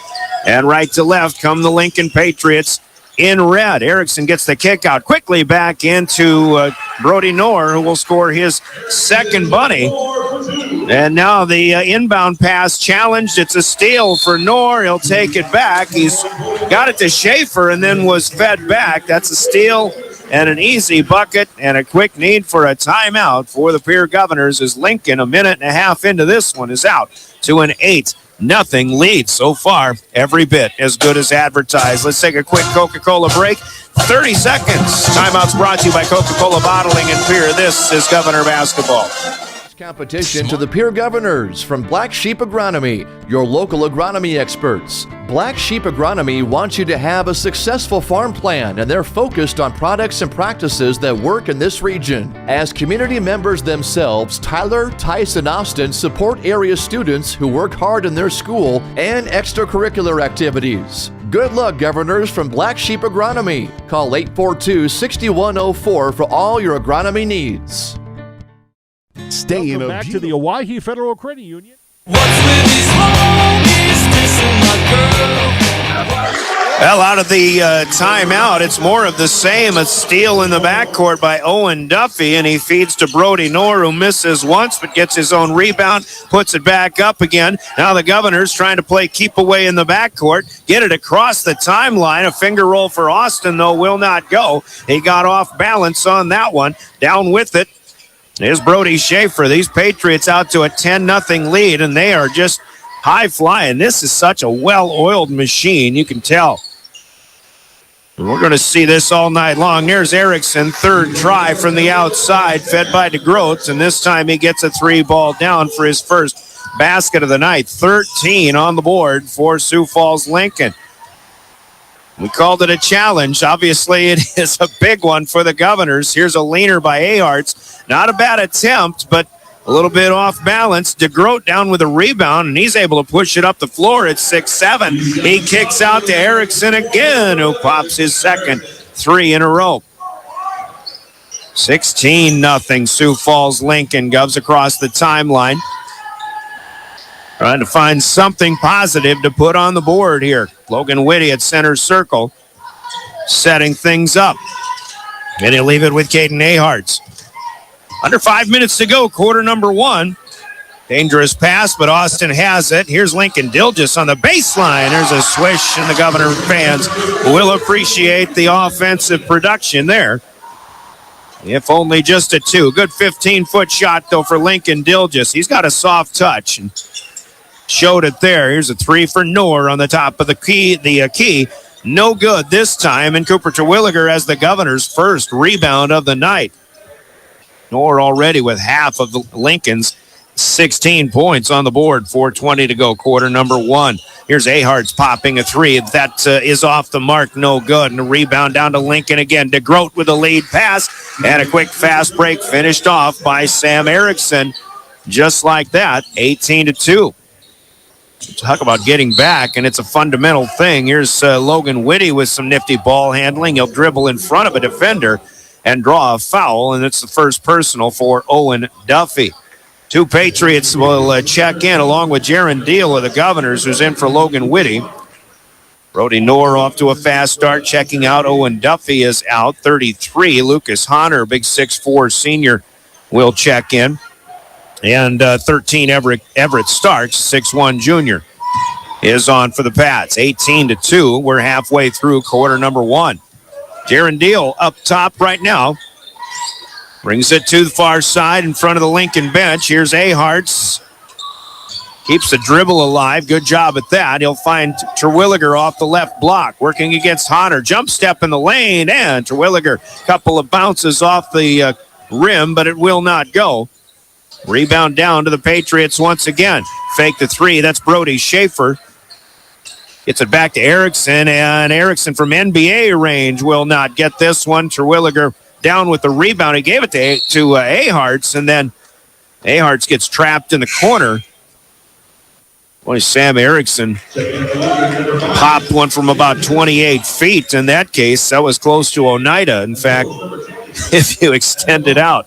M: And right to left come the Lincoln Patriots in red. Erickson gets the kick out quickly back into Brody Knorr, who will score his second bunny. And now the inbound pass challenged. It's a steal for Knorr. He'll take it back. He's got it to Schaefer and then was fed back. That's a steal and an easy bucket and a quick need for a timeout for the Pierre Governors as Lincoln, a minute and a half into this one, is out to an 8-0 lead. So far, every bit as good as advertised. Let's take a quick Coca-Cola break. 30 seconds. Timeout's brought to you by Coca-Cola Bottling in Pierre. This is Governor Basketball.
H: Competition to the Pierre Governors from Black Sheep Agronomy, your local agronomy experts. Black Sheep Agronomy wants you to have a successful farm plan, and they're focused on products and practices that work in this region. As community members themselves, Tyler, Tice, and Austin support area students who work hard in their school and extracurricular activities. Good luck, Governors, from Black Sheep Agronomy. Call 842-6104 for all your agronomy needs.
K: Welcome back to the Owyhee Federal Credit Union.
M: Well, out of the timeout, it's more of the same. A steal in the backcourt by Owen Duffy, and he feeds to Brody Knorr, who misses once but gets his own rebound, puts it back up again. Now the Governors trying to play keep away in the backcourt, get it across the timeline. A finger roll for Austin, though, will not go. He got off balance on that one. Down with it is Brody Schaefer. These Patriots out to a 10-0 lead, and they are just high-flying. This is such a well-oiled machine, you can tell. We're going to see this all night long. There's Erickson, third try from the outside, fed by DeGroat, and this time he gets a 3-ball down for his first basket of the night. 13 on the board for Sioux Falls Lincoln. We called it a challenge. Obviously, it is a big one for the Governors. Here's a leaner by Aharts. Not a bad attempt, but a little bit off balance. DeGroat down with a rebound, and he's able to push it up the floor at 6-7. He kicks out to Erickson again, who pops his second 3 in a row. 16-0 Sioux Falls Lincoln. Govs across the timeline. Trying to find something positive to put on the board here. Logan Whitty at center circle, setting things up. And he'll leave it with Caden Aharts. Under 5 minutes to go, quarter number 1. Dangerous pass, but Austin has it. Here's Lincoln Dilgis on the baseline. There's a swish, and the Governor fans will appreciate the offensive production there. If only just a 2. Good 15-foot shot, though, for Lincoln Dilgis. He's got a soft touch and showed it there. Here's a 3 for Knorr on the top of the key. No good this time, and Cooper Terwilliger has the Governor's first rebound of the night. Knorr already with half of the Lincoln's 16 points on the board. 4:20 to go, quarter number 1. Here's Aharts popping a 3. That is off the mark, no good. And a rebound down to Lincoln again. DeGroat with a lead pass and a quick fast break finished off by Sam Erickson. Just like that, 18-2. Talk about getting back, and it's a fundamental thing. Here's Logan Whitty with some nifty ball handling. He'll dribble in front of a defender and draw a foul, and it's the first personal for Owen Duffy. 2 Patriots will check in along with Jaron Deal of the Governors, who's in for Logan Whitty. Brody Knorr off to a fast start, checking out. Owen Duffy is out, 33. Lucas Honor, big 6'4 senior, will check in. And 13, Everett Starks, 6'1 junior, is on for the Pats. 18-2. We're halfway through quarter number 1. Jaron Deal up top right now. Brings it to the far side in front of the Lincoln bench. Here's Aharts. Keeps the dribble alive. Good job at that. He'll find Terwilliger off the left block. Working against Honor. Jump step in the lane. And Terwilliger, couple of bounces off the rim, but it will not go. Rebound down to the Patriots once again. Fake the 3. That's Brody Schaefer. Gets it back to Erickson, and Erickson from NBA range will not get this one. Terwilliger down with the rebound. He gave it to Aharts, and then Aharts gets trapped in the corner. Boy, Sam Erickson popped one from about 28 feet. In that case, that was close to Oneida. In fact, if you extend it out.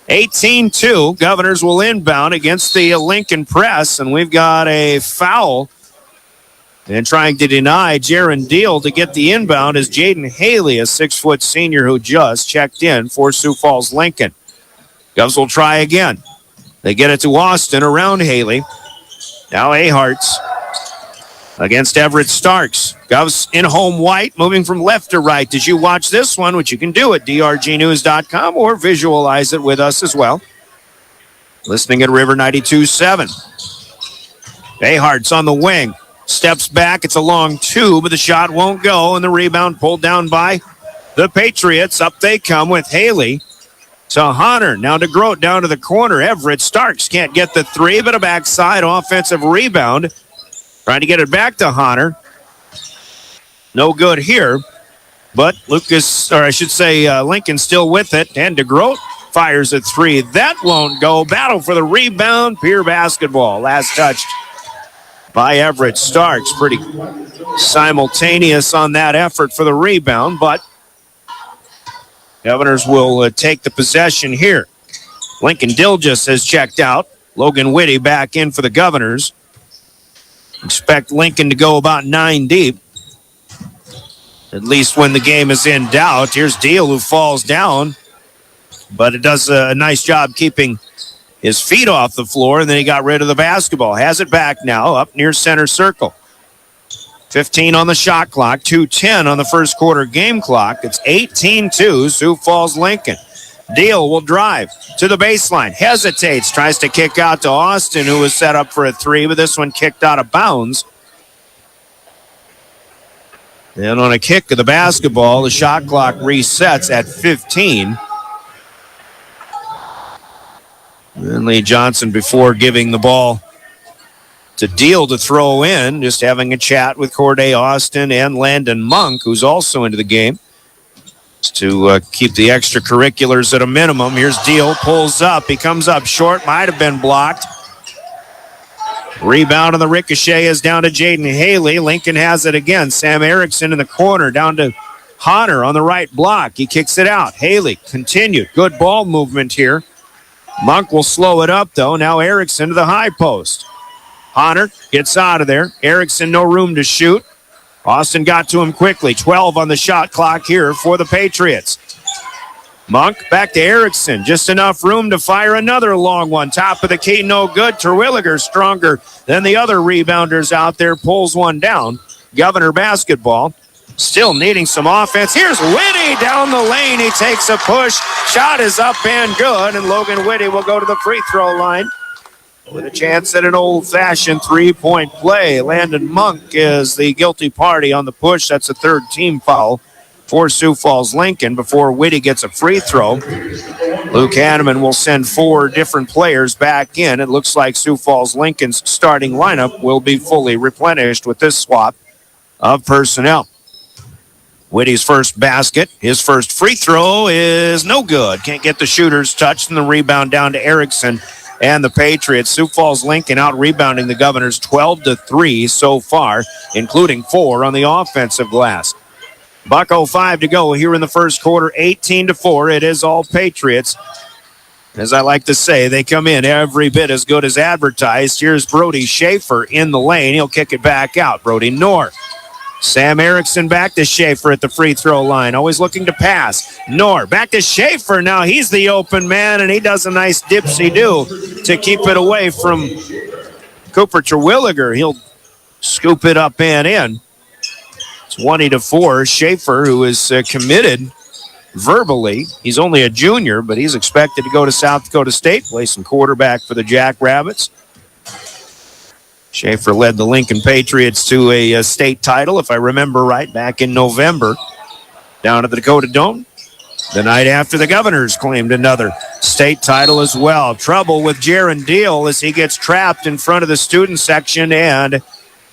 M: 18-2. Governors will inbound against the Lincoln press, and we've got a foul. And trying to deny Jaron Deal to get the inbound is Jaden Haley, a 6-foot senior who just checked in for Sioux Falls Lincoln. Govs will try again. They get it to Austin around Haley. Now Aharts against Everett Starks. Govs in home white, moving from left to right. Did you watch this one, which you can do at drgnews.com or visualize it with us as well? Listening at River 92.7. Aharts on the wing. Steps back. It's a long 2, but the shot won't go, and the rebound pulled down by the Patriots. Up they come with Haley to Hunter. Now DeGroat down to the corner. Everett Starks can't get the 3, but a backside offensive rebound. Trying to get it back to Hunter. No good here, but Lincoln still with it, and DeGroat fires a 3. That won't go. Battle for the rebound. Pierre basketball. Last touched by Everett Starks. Pretty simultaneous on that effort for the rebound, but Governors will take the possession here. Lincoln Dilgis has checked out. Logan Whitty back in for the Governors. Expect Lincoln to go about 9 deep, at least when the game is in doubt. Here's Deal, who falls down, but it does a nice job keeping his feet off the floor, and then he got rid of the basketball. Has it back now, up near center circle. 15 on the shot clock, 2:10 on the first quarter game clock. It's 18-2, Sioux Falls Lincoln. Deal will drive to the baseline, hesitates, tries to kick out to Austin, who was set up for a 3, but this one kicked out of bounds. And on a kick of the basketball, the shot clock resets at 15. And Lee Johnson, before giving the ball to Deal to throw in, just having a chat with Corday Austin and Landon Monk, who's also into the game, to keep the extracurriculars at a minimum. Here's Deal, pulls up. He comes up short, might have been blocked. Rebound on the ricochet is down to Jaden Haley. Lincoln has it again. Sam Erickson in the corner, down to Hunter on the right block. He kicks it out. Haley continued. Good ball movement here. Monk will slow it up, though. Now Erickson to the high post. Hunter gets out of there. Erickson, no room to shoot. Austin got to him quickly. 12 on the shot clock here for the Patriots. Monk back to Erickson. Just enough room to fire another long one. Top of the key, no good. Terwilliger stronger than the other rebounders out there. Pulls one down. Governor basketball. Still needing some offense. Here's Whitty down the lane. He takes a push. Shot is up and good. And Logan Whitty will go to the free throw line with a chance at an old-fashioned three-point play. Landon Monk is the guilty party on the push. That's a third team foul for Sioux Falls Lincoln before Whitty gets a free throw. Luke Hanneman will send 4 different players back in. It looks like Sioux Falls Lincoln's starting lineup will be fully replenished with this swap of personnel. Whitty's first basket, his first free throw is no good. Can't get the shooter's touch, and the rebound down to Erickson and the Patriots. Sioux Falls Lincoln out rebounding the Governors 12-3 so far, including 4 on the offensive glass. $1:05 to go here in the first quarter, 18-4. It is all Patriots. As I like to say, they come in every bit as good as advertised. Here's Brody Schaefer in the lane. He'll kick it back out. Brody Knorr. Sam Erickson back to Schaefer at the free throw line. Always looking to pass. Knorr back to Schaefer. Now he's the open man, and he does a nice dipsy-do to keep it away from Cooper Terwilliger. He'll scoop it up and in. 20-4. Schaefer, who is committed verbally. He's only a junior, but he's expected to go to South Dakota State, play some quarterback for the Jackrabbits. Schaefer led the Lincoln Patriots to a state title, if I remember right, back in November down at the Dakota Dome. The night after, the Governors claimed another state title as well. Trouble with Jaron Deal as he gets trapped in front of the student section, and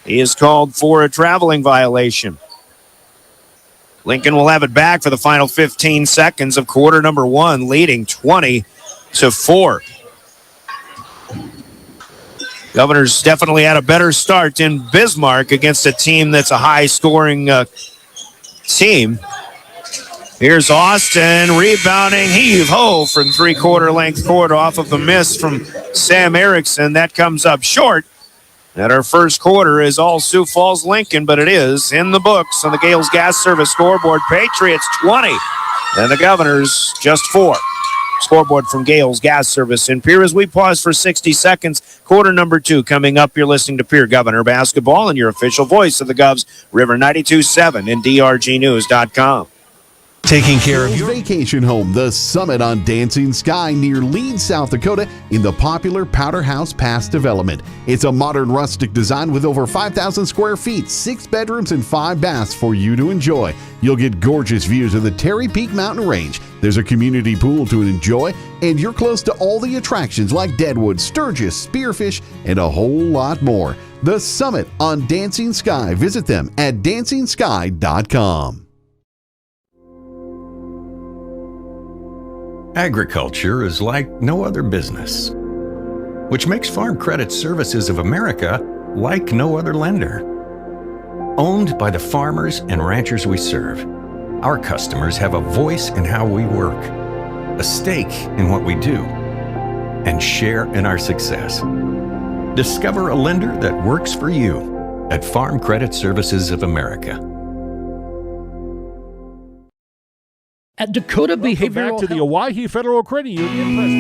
M: he is called for a traveling violation. Lincoln will have it back for the final 15 seconds of quarter number 1, leading 20-4. Governors definitely had a better start in Bismarck against a team that's a high-scoring team. Here's Austin rebounding, heave-ho from three-quarter length court off of the miss from Sam Erickson. That comes up short. And our first quarter is all Sioux Falls Lincoln, but it is in the books on the Gales Gas Service scoreboard. Patriots 20, and the Governors just 4. Scoreboard from Gales Gas Service in Pierre as we pause for 60 seconds. Quarter number 2 coming up. You're listening to Pierre Governor Basketball and your official voice of the Govs, River 92.7 and DRGnews.com.
B: Taking care of your vacation home, the Summit on Dancing Sky near Leeds, South Dakota, in the popular Powder House Pass development. It's a modern rustic design with over 5,000 square feet, 6 bedrooms, and 5 baths for you to enjoy. You'll get gorgeous views of the Terry Peak Mountain Range. There's a community pool to enjoy, and you're close to all the attractions like Deadwood, Sturgis, Spearfish, and a whole lot more. The Summit on Dancing Sky. Visit them at DancingSky.com.
I: Agriculture is like no other business, which makes Farm Credit Services of America like no other lender. Owned by the farmers and ranchers we serve, our customers have a voice in how we work, a stake in what we do, and share in our success. Discover a lender that works for you at Farm Credit Services of America.
X: At Dakota Behavioral
K: Back to the Owyhee Federal Credit Union press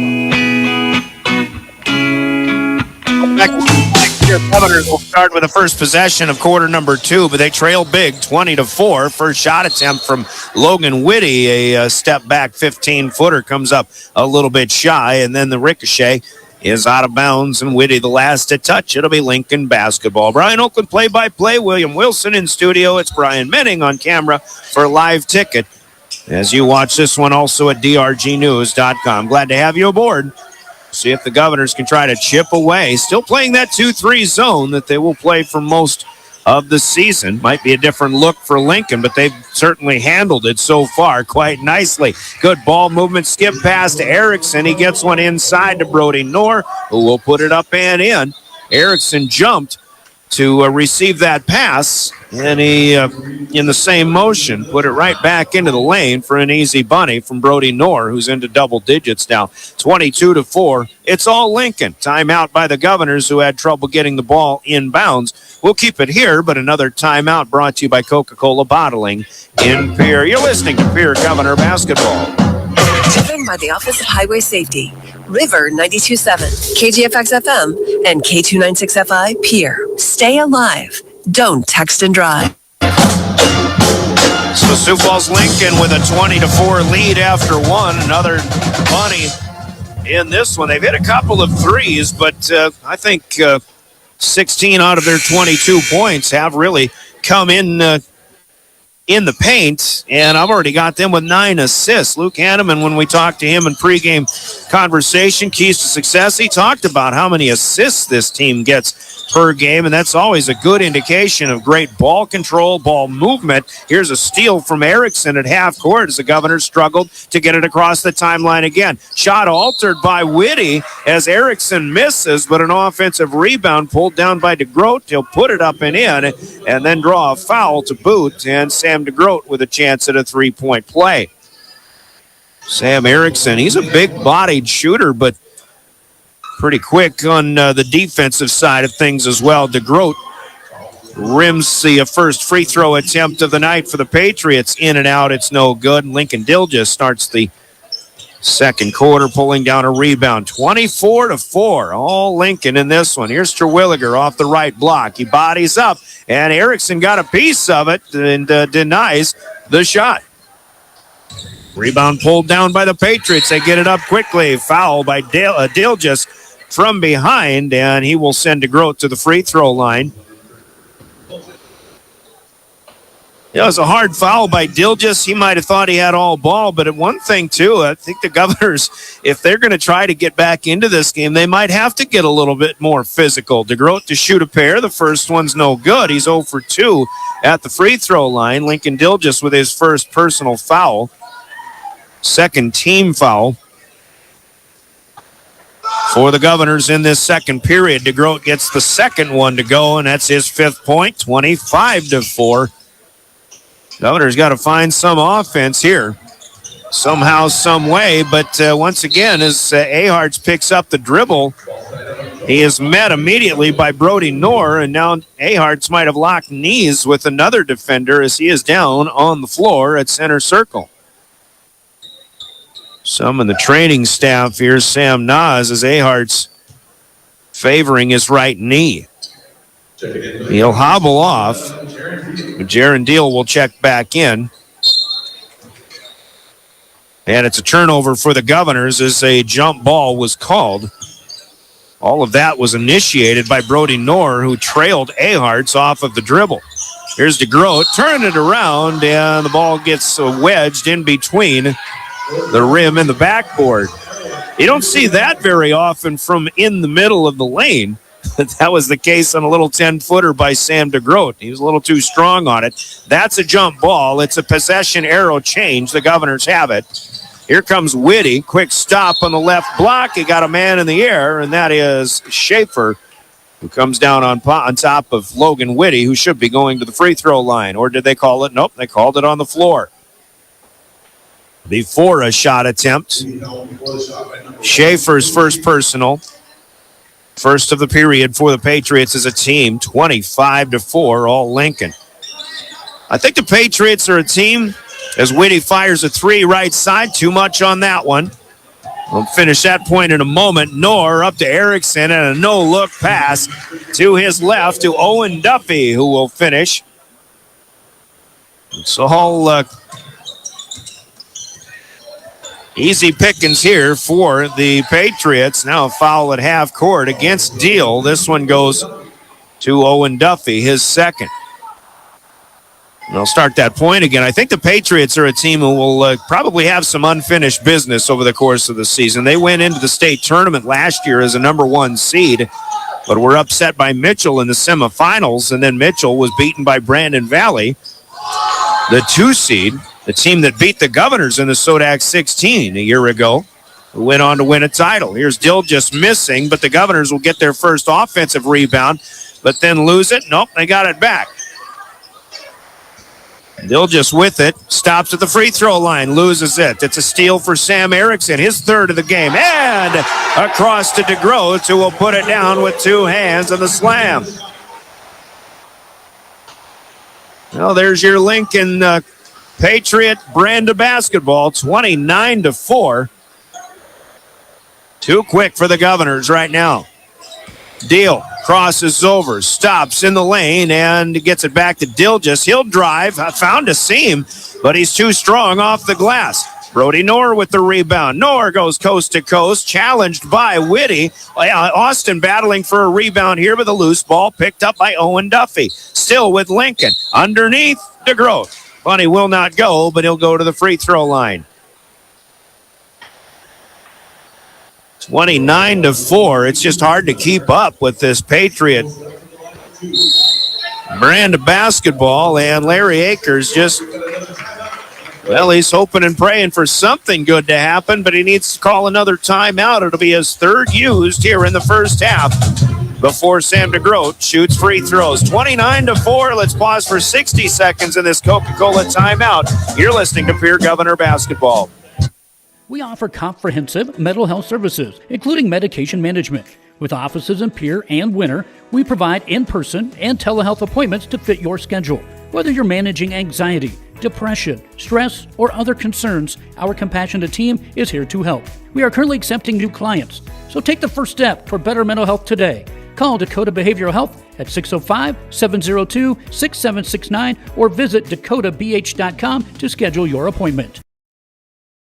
K: box.
M: Your Governors will start with the first possession of quarter number 2, but they trail big 20-4. First shot attempt from Logan Whitty. A step back 15-footer comes up a little bit shy, and then the ricochet is out of bounds, and Whitty the last to touch. It'll be Lincoln basketball. Brian Oakland play-by-play, William Wilson in studio. It's Brian Menning on camera for Live Ticket as you watch this one also at drgnews.com. Glad to have you aboard. See if the Governors can try to chip away. Still playing that 2-3 zone that they will play for most of the season. Might be a different look for Lincoln, but they've certainly handled it so far quite nicely. Good ball movement, skip pass to Erickson. He gets one inside to Brody Knorr, who will put it up and in. Erickson jumped to receive that pass, and he, in the same motion, put it right back into the lane for an easy bunny from Brody Knorr, who's into double digits now. 22-4. It's all Lincoln. Timeout by the Governors, who had trouble getting the ball inbounds. We'll keep it here, but another timeout brought to you by Coca-Cola Bottling in Pierre. You're listening to Pierre Governor Basketball.
J: Driven by the Office of Highway Safety. River 92.7, KGFX FM, and K296FI Pierre. Stay alive. Don't text and drive.
M: So Sioux Falls Lincoln with a 20-4 lead after one. Another bunny in this one. They've hit a couple of threes, but I think 16 out of their 22 points have really come in the paint, and I've already got them with 9 assists. Luke Hanneman, when we talked to him in pregame conversation, keys to success, he talked about how many assists this team gets per game, and that's always a good indication of great ball control, ball movement. Here's a steal from Erickson at half court as the Governors struggled to get it across the timeline again. Shot altered by Whitty as Erickson misses, but an offensive rebound pulled down by DeGroat. He'll put it up and in, and then draw a foul to boot, and Sam DeGroat with a chance at a three-point play. Sam Erickson, he's a big-bodied shooter, but pretty quick on the defensive side of things as well. DeGroat rims the first free throw attempt of the night for the Patriots. In and out, it's no good. Lincoln Dilges starts the second quarter, pulling down a rebound. 24-4, all Lincoln in this one. Here's Terwilliger off the right block. He bodies up, and Erickson got a piece of it and denies the shot. Rebound pulled down by the Patriots. They get it up quickly. Foul by Dilges from behind, and he will send DeGroat to the free throw line. It was a hard foul by Dilges. He might have thought he had all ball, but one thing, too, I think the Governors, if they're going to try to get back into this game, they might have to get a little bit more physical. DeGroat to shoot a pair. The first one's no good. He's 0 for 2 at the free throw line. Lincoln Dilges with his first personal foul. Second team foul for the Governors in this second period. DeGroat gets the second one to go, and that's his 5th point, 25-4. Governors got to find some offense here somehow, some way, but once again, as Aharts picks up the dribble, he is met immediately by Brody Knorr, and now Aharts might have locked knees with another defender as he is down on the floor at center circle. Some of the training staff here, Sam Nas, as Ahart's favoring his right knee. He'll hobble off. Jaron Deal will check back in. And it's a turnover for the Governors as a jump ball was called. All of that was initiated by Brody Knorr, who trailed Aharts off of the dribble. Here's DeGroat, turn it around, and the ball gets wedged in between the rim and the backboard. You don't see that very often from in the middle of the lane. That was the case on a little 10-footer by Sam DeGroat. He was a little too strong on it. That's a jump ball. It's a possession arrow change. The Governors have it. Here comes Whitty. Quick stop on the left block. He got a man in the air, and that is Schaefer, who comes down on top of Logan Whitty, who should be going to the free throw line. Or did they call it? Nope, they called it on the floor. Before a shot attempt. Schaefer's first personal. First of the period for the Patriots as a team, 25-4, all Lincoln. I think the Patriots are a team, as Whitty fires a three right side, too much on that one. We'll finish that point in a moment. Knorr up to Erickson and a no-look pass to his left to Owen Duffy, who will finish. So Easy pickings here for the Patriots. Now a foul at half court against Deal. This one goes to Owen Duffy, his second. And I'll start that point again. I think the Patriots are a team who will probably have some unfinished business over the course of the season. They went into the state tournament last year as a number 1 seed, but were upset by Mitchell in the semifinals, and then Mitchell was beaten by Brandon Valley, the 2 seed, the team that beat the Governors in the Sodak 16 a year ago, who went on to win a title. Here's Dill just missing, but the Governors will get their first offensive rebound, but then lose it. Nope, they got it back. Dill just with it, stops at the free throw line, loses it. It's a steal for Sam Erickson, his third of the game. And across to DeGroat, who will put it down with 2 hands on the slam. Well, there's your Lincoln Patriot brand of basketball, 29-4. Too quick for the Governors right now. Deal crosses over, stops in the lane, and gets it back to Dilgis. He'll drive, found a seam, but he's too strong off the glass. Brody Knorr with the rebound. Knorr goes coast to coast, challenged by Whitty. Austin battling for a rebound here with a loose ball, picked up by Owen Duffy. Still with Lincoln. Underneath, DeGroat. Bunny will not go, but he'll go to the free throw line. 29-4. It's just hard to keep up with this Patriot brand of basketball, and Larry Akers just, well, he's hoping and praying for something good to happen, but he needs to call another timeout. It'll be his third used here in the first half before Sam DeGroat shoots free throws. 29-4. Let's pause for 60 seconds in this Coca-Cola timeout. You're listening to Pierre Governor Basketball.
X: We offer comprehensive mental health services, including medication management. With offices in Pierre and Winter, we provide in-person and telehealth appointments to fit your schedule. Whether you're managing anxiety, depression, stress, or other concerns, our compassionate team is here to help. We are currently accepting new clients, so take the first step toward better mental health today. Call Dakota Behavioral Health at 605-702-6769 or visit dakotabh.com to schedule your appointment.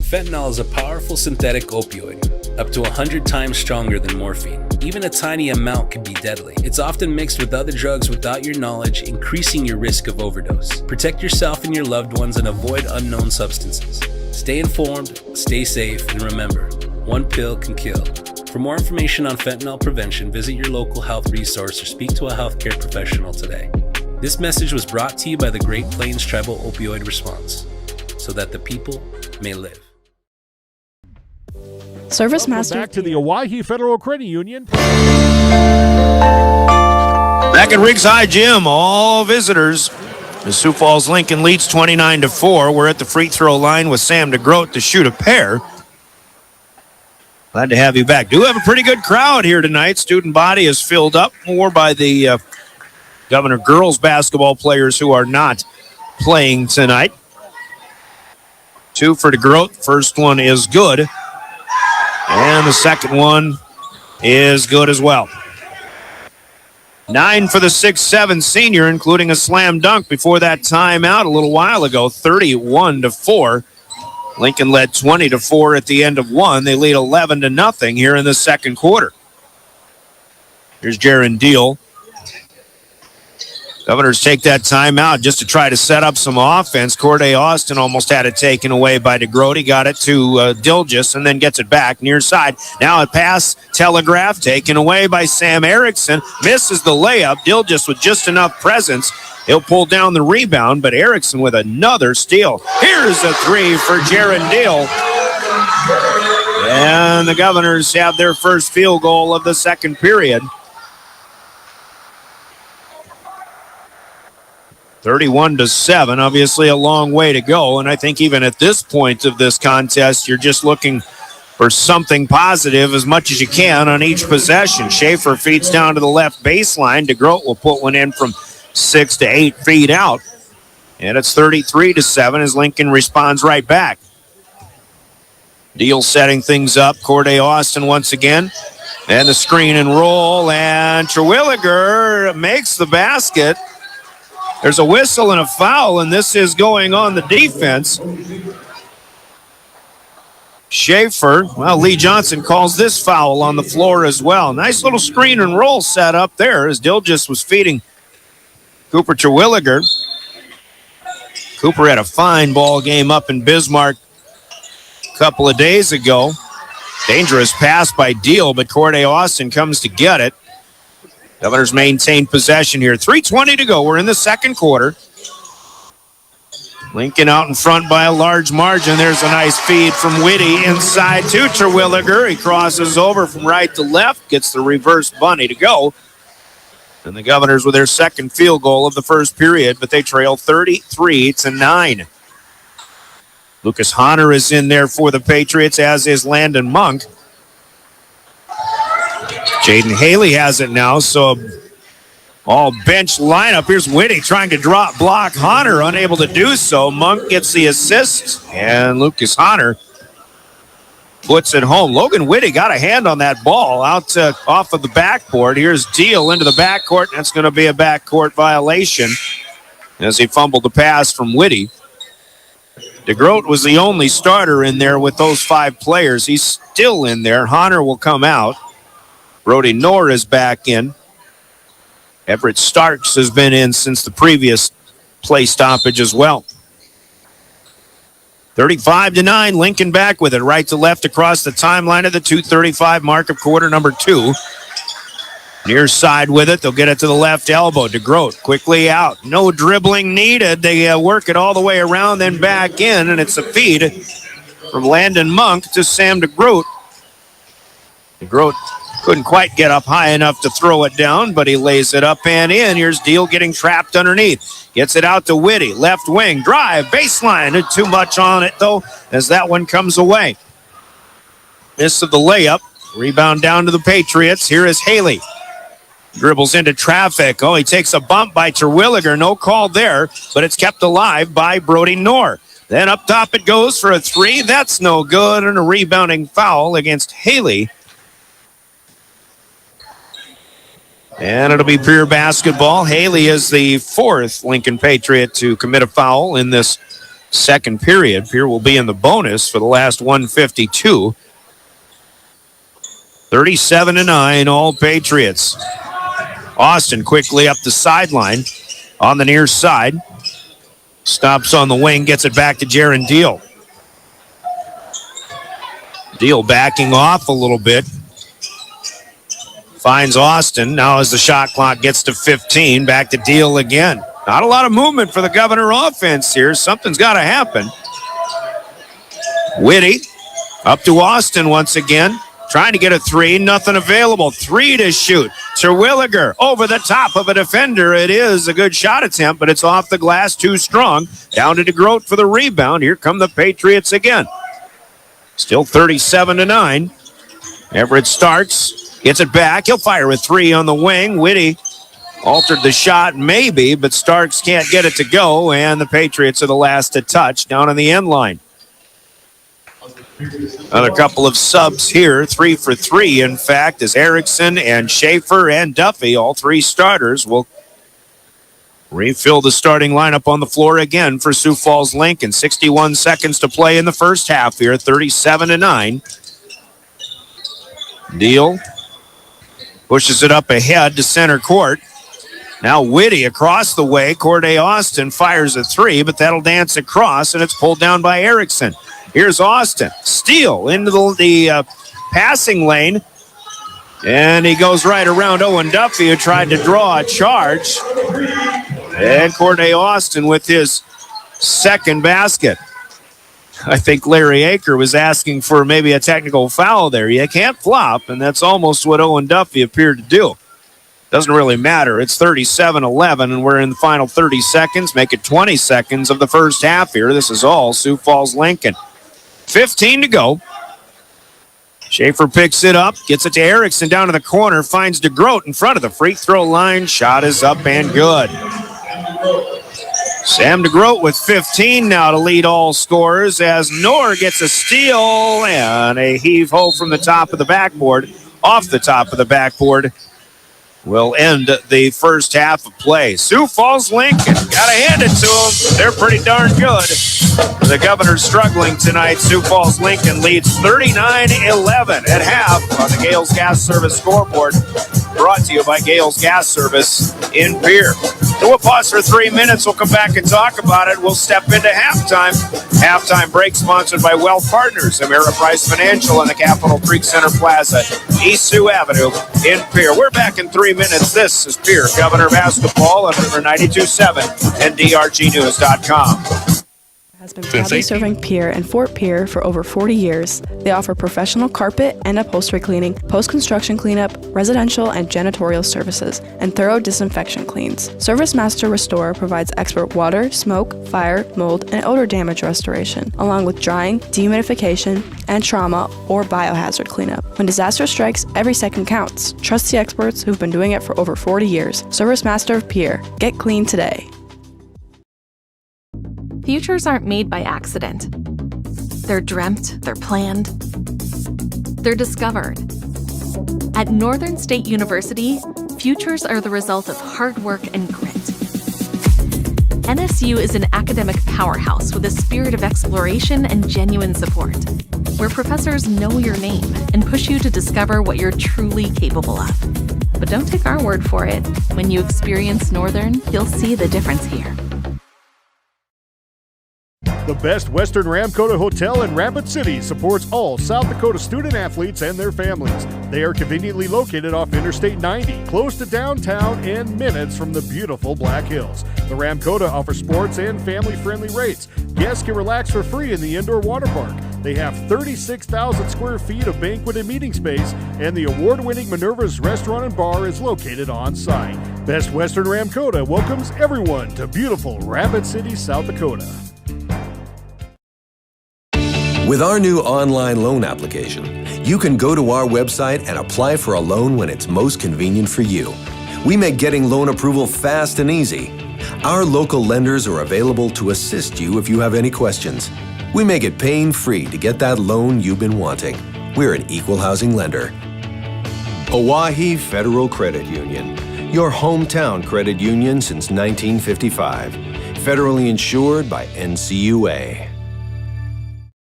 L: Fentanyl is a powerful synthetic opioid, up to 100 times stronger than morphine. Even a tiny amount can be deadly. It's often mixed with other drugs without your knowledge, increasing your risk of overdose. Protect yourself and your loved ones and avoid unknown substances. Stay informed, stay safe, and remember, one pill can kill. For more information on fentanyl prevention, visit your local health resource or speak to a healthcare professional today. This message was brought to you by the Great Plains Tribal Opioid Response, so that the people may live.
K: Welcome back to the Owyhee Federal Credit Union.
M: Back at Riggs High Gym, all visitors. The Sioux Falls Lincoln leads 29-4. We're at the free throw line with Sam DeGroat to shoot a pair. Glad to have you back. Do have a pretty good crowd here tonight. Student body is filled up more by the Governor girls basketball players who are not playing tonight. 2 for DeGroat. First one is good. And the second one is good as well. 9 for the 6'7" senior, including a slam dunk before that timeout a little while ago, 31-4. Lincoln led 20-4 at the end of one. They lead 11-0 here in the second quarter. Here's Jaron Deal. Governors take that timeout just to try to set up some offense. Corday Austin almost had it taken away by DeGroat. He got it to Dilgis and then gets it back near side. Now a pass telegraph taken away by Sam Erickson. Misses the layup. Dilgis with just enough presence. He'll pull down the rebound, but Erickson with another steal. Here's a 3 for Jaron Deal. And the Governors have their first field goal of the second period. 31-7, obviously a long way to go. And I think even at this point of this contest, you're just looking for something positive as much as you can on each possession. Schaefer feeds down to the left baseline. DeGroat will put one in from 6 to 8 feet out. And it's 33-7 as Lincoln responds right back. Deal setting things up. Corday Austin once again. And the screen and roll. And Terwilliger makes the basket. There's a whistle and a foul, and this is going on the defense. Schaefer, well, Lee Johnson calls this foul on the floor as well. Nice little screen and roll set up there as Dilgis was feeding Cooper Terwilliger. Cooper had a fine ball game up in Bismarck a couple of days ago. Dangerous pass by Deal, but Corday Austin comes to get it. Governors maintain possession here. 3:20 to go. We're in the second quarter. Lincoln out in front by a large margin. There's a nice feed from Whitty inside to Terwilliger. He crosses over from right to left, gets the reverse bunny to go. And the Governors with their second field goal of the first period, but they trail 33-9. Lucas Honor is in there for the Patriots, as is Landon Monk. Jaden Haley has it now, so all bench lineup. Here's Whitty trying to drop block Honor, unable to do so. Monk gets the assist, and Lucas Honor puts it home. Logan Whitty got a hand on that ball out off of the backboard. Here's Deal into the backcourt, and that's going to be a backcourt violation as he fumbled the pass from Whitty. DeGroat was the only starter in there with those 5 players. He's still in there. Honor will come out. Brody Knorr is back in. Everett Starks has been in since the previous play stoppage as well. 35-9, Lincoln back with it. Right to left across the timeline of the 2:35 mark of quarter number 2. Near side with it. They'll get it to the left elbow. DeGroat quickly out. No dribbling needed. They work it all the way around, then back in, and it's a feed from Landon Monk to Sam DeGroat. DeGroat couldn't quite get up high enough to throw it down, but he lays it up and in. Here's Deal getting trapped underneath. Gets it out to Whitty. Left wing. Drive. Baseline. Too much on it, though, as that one comes away. Miss of the layup. Rebound down to the Patriots. Here is Haley. Dribbles into traffic. Oh, he takes a bump by Terwilliger. No call there, but it's kept alive by Brody Knorr. Then up top it goes for a 3. That's no good, and a rebounding foul against Haley. And it'll be Pierre basketball. Haley is the 4th Lincoln Patriot to commit a foul in this second period. Pierre will be in the bonus for the last 152. 37-9, all Patriots. Austin quickly up the sideline on the near side. Stops on the wing, gets it back to Jaron Deal. Deal backing off a little bit. Finds Austin. Now as the shot clock gets to 15, back to Deal again. Not a lot of movement for the Governor offense here. Something's got to happen. Whitty up to Austin once again. Trying to get a 3. Nothing available. 3 to shoot. Terwilliger over the top of a defender. It is a good shot attempt, but it's off the glass, too strong. Down to DeGroat for the rebound. Here come the Patriots again. Still 37-9. Everett starts. Gets it back. He'll fire a 3 on the wing. Whitty altered the shot, maybe, but Starks can't get it to go, and the Patriots are the last to touch down on the end line. Another couple of subs here, 3 for 3, in fact, as Erickson and Schaefer and Duffy, all 3 starters, will refill the starting lineup on the floor again for Sioux Falls Lincoln. 61 seconds to play in the first half here, 37-9. Deal pushes it up ahead to center court. Now Whitty across the way. Corday Austin fires a 3, but that'll dance across, and it's pulled down by Erickson. Here's Austin. Steal into the passing lane. And he goes right around Owen Duffy, who tried to draw a charge. And Corday Austin with his second basket. I think Larry Aker was asking for maybe a technical foul there. You can't flop, and that's almost what Owen Duffy appeared to do. Doesn't really matter. It's 37-11, and we're in the final 30 seconds. Make it 20 seconds of the first half here. This is all Sioux Falls Lincoln. 15 to go. Schaefer picks it up, gets it to Erickson down to the corner, finds DeGroat in front of the free throw line. Shot is up and good. Sam DeGroat with 15 now to lead all scorers as Knorr gets a steal and a heave-ho from the top of the backboard. Off the top of the backboard will end the first half of play. Sioux Falls Lincoln, got to hand it to them. They're pretty darn good. The Governors struggling tonight. Sioux Falls Lincoln leads 39-11 at half on the Gales Gas Service scoreboard. Brought to you by Gales Gas Service in Pierre. So we'll pause for 3 minutes. We'll come back and talk about it. We'll step into halftime. Halftime break sponsored by Wealth Partners, Ameriprise Financial, and the Capitol Creek Center Plaza, East Sioux Avenue in Pierre. We're back in 3 minutes. This is Pierre Governor Basketball on River 92.7 and drgnews.com.
P: Has been proudly serving Pierre and Fort Pierre for over 40 years. They offer professional carpet and upholstery cleaning, post-construction cleanup, residential and janitorial services, and thorough disinfection cleans. Service Master Restorer provides expert water, smoke, fire, mold, and odor damage restoration, along with drying, dehumidification, and trauma or biohazard cleanup. When disaster strikes, every second counts. Trust the experts who've been doing it for over 40 years. Service Master of Pierre. Get clean today.
R: Futures aren't made by accident. They're dreamt, they're planned, they're discovered. At Northern State University, futures are the result of hard work and grit. NSU is an academic powerhouse with a spirit of exploration and genuine support, where professors know your name and push you to discover what you're truly capable of. But don't take our word for it. When you experience Northern, you'll see the difference here.
K: The Best Western Ramkota Hotel in Rapid City supports all South Dakota student athletes and their families. They are conveniently located off Interstate 90, close to downtown and minutes from the beautiful Black Hills. The Ramkota offers sports and family-friendly rates. Guests can relax for free in the indoor water park. They have 36,000 square feet of banquet and meeting space, and the award-winning Minerva's Restaurant and Bar is located on site. Best Western Ramkota welcomes everyone to beautiful Rapid City, South Dakota.
T: With our new online loan application, you can go to our website and apply for a loan when it's most convenient for you. We make getting loan approval fast and easy. Our local lenders are available to assist you if you have any questions. We make it pain-free to get that loan you've been wanting. We're an equal housing lender. Oahe Federal Credit Union, your hometown credit union since 1955. Federally insured by NCUA.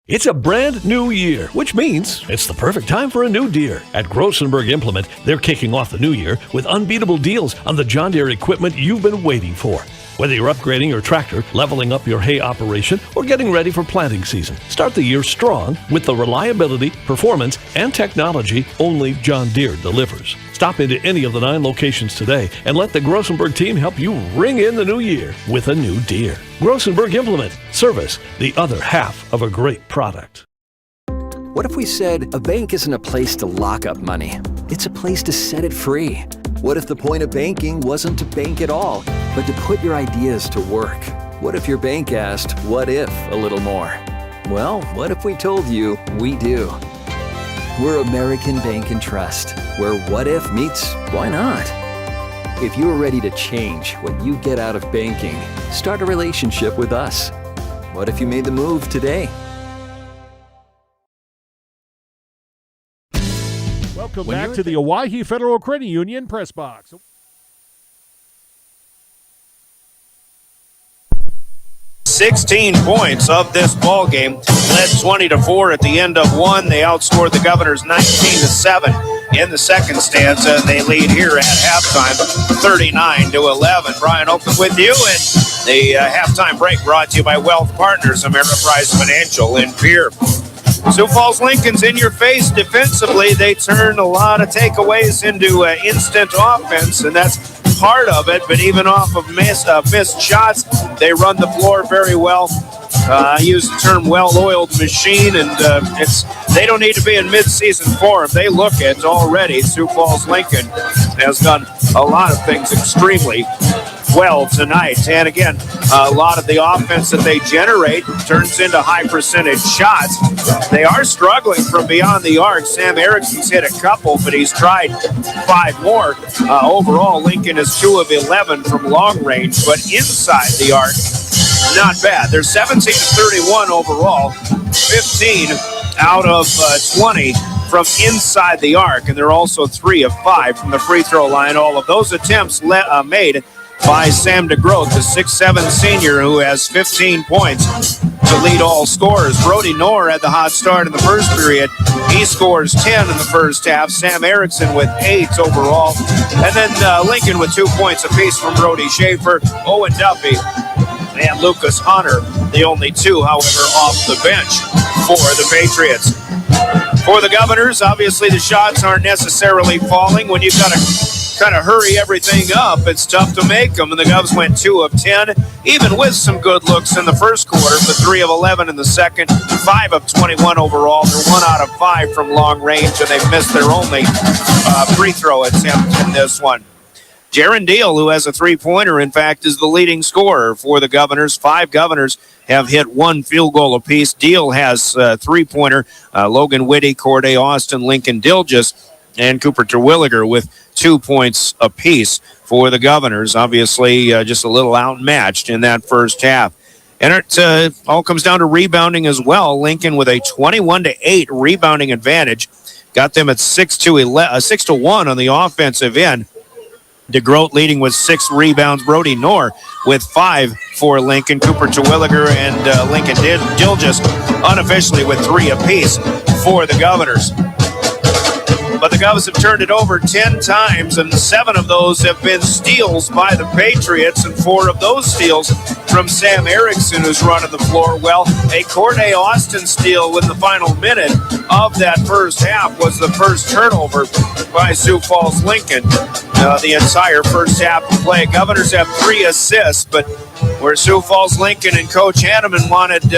V: It's a brand new year, which means it's the perfect time for a new Deere. At Grossenberg Implement, they're kicking off the new year with unbeatable deals on the John Deere equipment you've been waiting for. Whether you're upgrading your tractor, leveling up your hay operation, or getting ready for planting season, start the year strong with the reliability, performance, and technology only John Deere delivers. Stop into any of the 9 locations today and let the Grossenberg team help you ring in the new year with a new Deere. Grossenberg Implement. Service, the other half of a great product.
Y: What if we said a bank isn't a place to lock up money? It's a place to set it free. What if the point of banking wasn't to bank at all, but to put your ideas to work? What if your bank asked, what if, a little more? Well, what if we told you we do? We're American Bank and Trust, where what if meets why not? If you're ready to change what you get out of banking, start a relationship with us. What if you made the move today?
K: Welcome back to the Oahe Federal Credit Union Press Box.
M: 16 points of this ball game, led 20-4 at the end of one. They outscored the Governors 19-7 in the second stanza, and they lead here at halftime 39-11. Brian Oakland with you, and the halftime break brought to you by Wealth Partners, Ameriprise Financial in Pierre. Sioux Falls Lincoln's in your face defensively. They turn a lot of takeaways into instant offense, and that's part of it. But even off of missed shots, they run the floor very well. I use the term well-oiled machine, and they don't need to be in mid-season form. They look it already. Sioux Falls Lincoln has done a lot of things extremely well tonight. And again, a lot of the offense that they generate turns into high percentage shots. They are struggling from beyond the arc. Sam Erickson's hit a couple, but he's tried 5 more. Overall, Lincoln is 2 of 11 from long range, but inside the arc, not bad. They're 17-31 overall, 15 out of 20 from inside the arc, and they're also 3 of 5 from the free throw line. All of those attempts made by Sam DeGroat, the 6'7 senior who has 15 points to lead all scorers. Brody Knorr had the hot start in the first period. He scores 10 in the first half. Sam Erickson with 8 overall. And then Lincoln with 2 points apiece from Brody Schaefer, Owen Duffy, and Lucas Hunter, the only 2, however, off the bench for the Patriots. For the Governors, obviously the shots aren't necessarily falling. When you've got to kind of hurry everything up, it's tough to make them. And the Govs went 2 of 10, even with some good looks in the first quarter, but 3 of 11 in the second, 5 of 21 overall. They're 1 out of 5 from long range, and they've missed their only free throw attempt in this one. Jaron Deal, who has a three-pointer, in fact, is the leading scorer for the Governors. 5 Governors have hit 1 field goal apiece. Deal has a three-pointer. Logan Whitty, Corday Austin, Lincoln Dilgis, and Cooper Terwilliger with 2 points apiece for the Governors. Obviously, just a little outmatched in that first half. And it all comes down to rebounding as well. Lincoln with a 21-8 rebounding advantage. Got them at 6 to 1 on the offensive end. DeGroat leading with 6 rebounds. Brody Knorr with 5 for Lincoln. Cooper Terwilliger and Lincoln Dilgis unofficially with 3 apiece for the Governors. But the Govs have turned it over 10 times, and 7 of those have been steals by the Patriots, and 4 of those steals from Sam Erickson, who's running the floor well. A Corday Austin steal in the final minute of that first half was the first turnover by Sioux Falls Lincoln. The entire first half of play. Governors have 3 assists, but where Sioux Falls Lincoln and Coach Hanneman wanted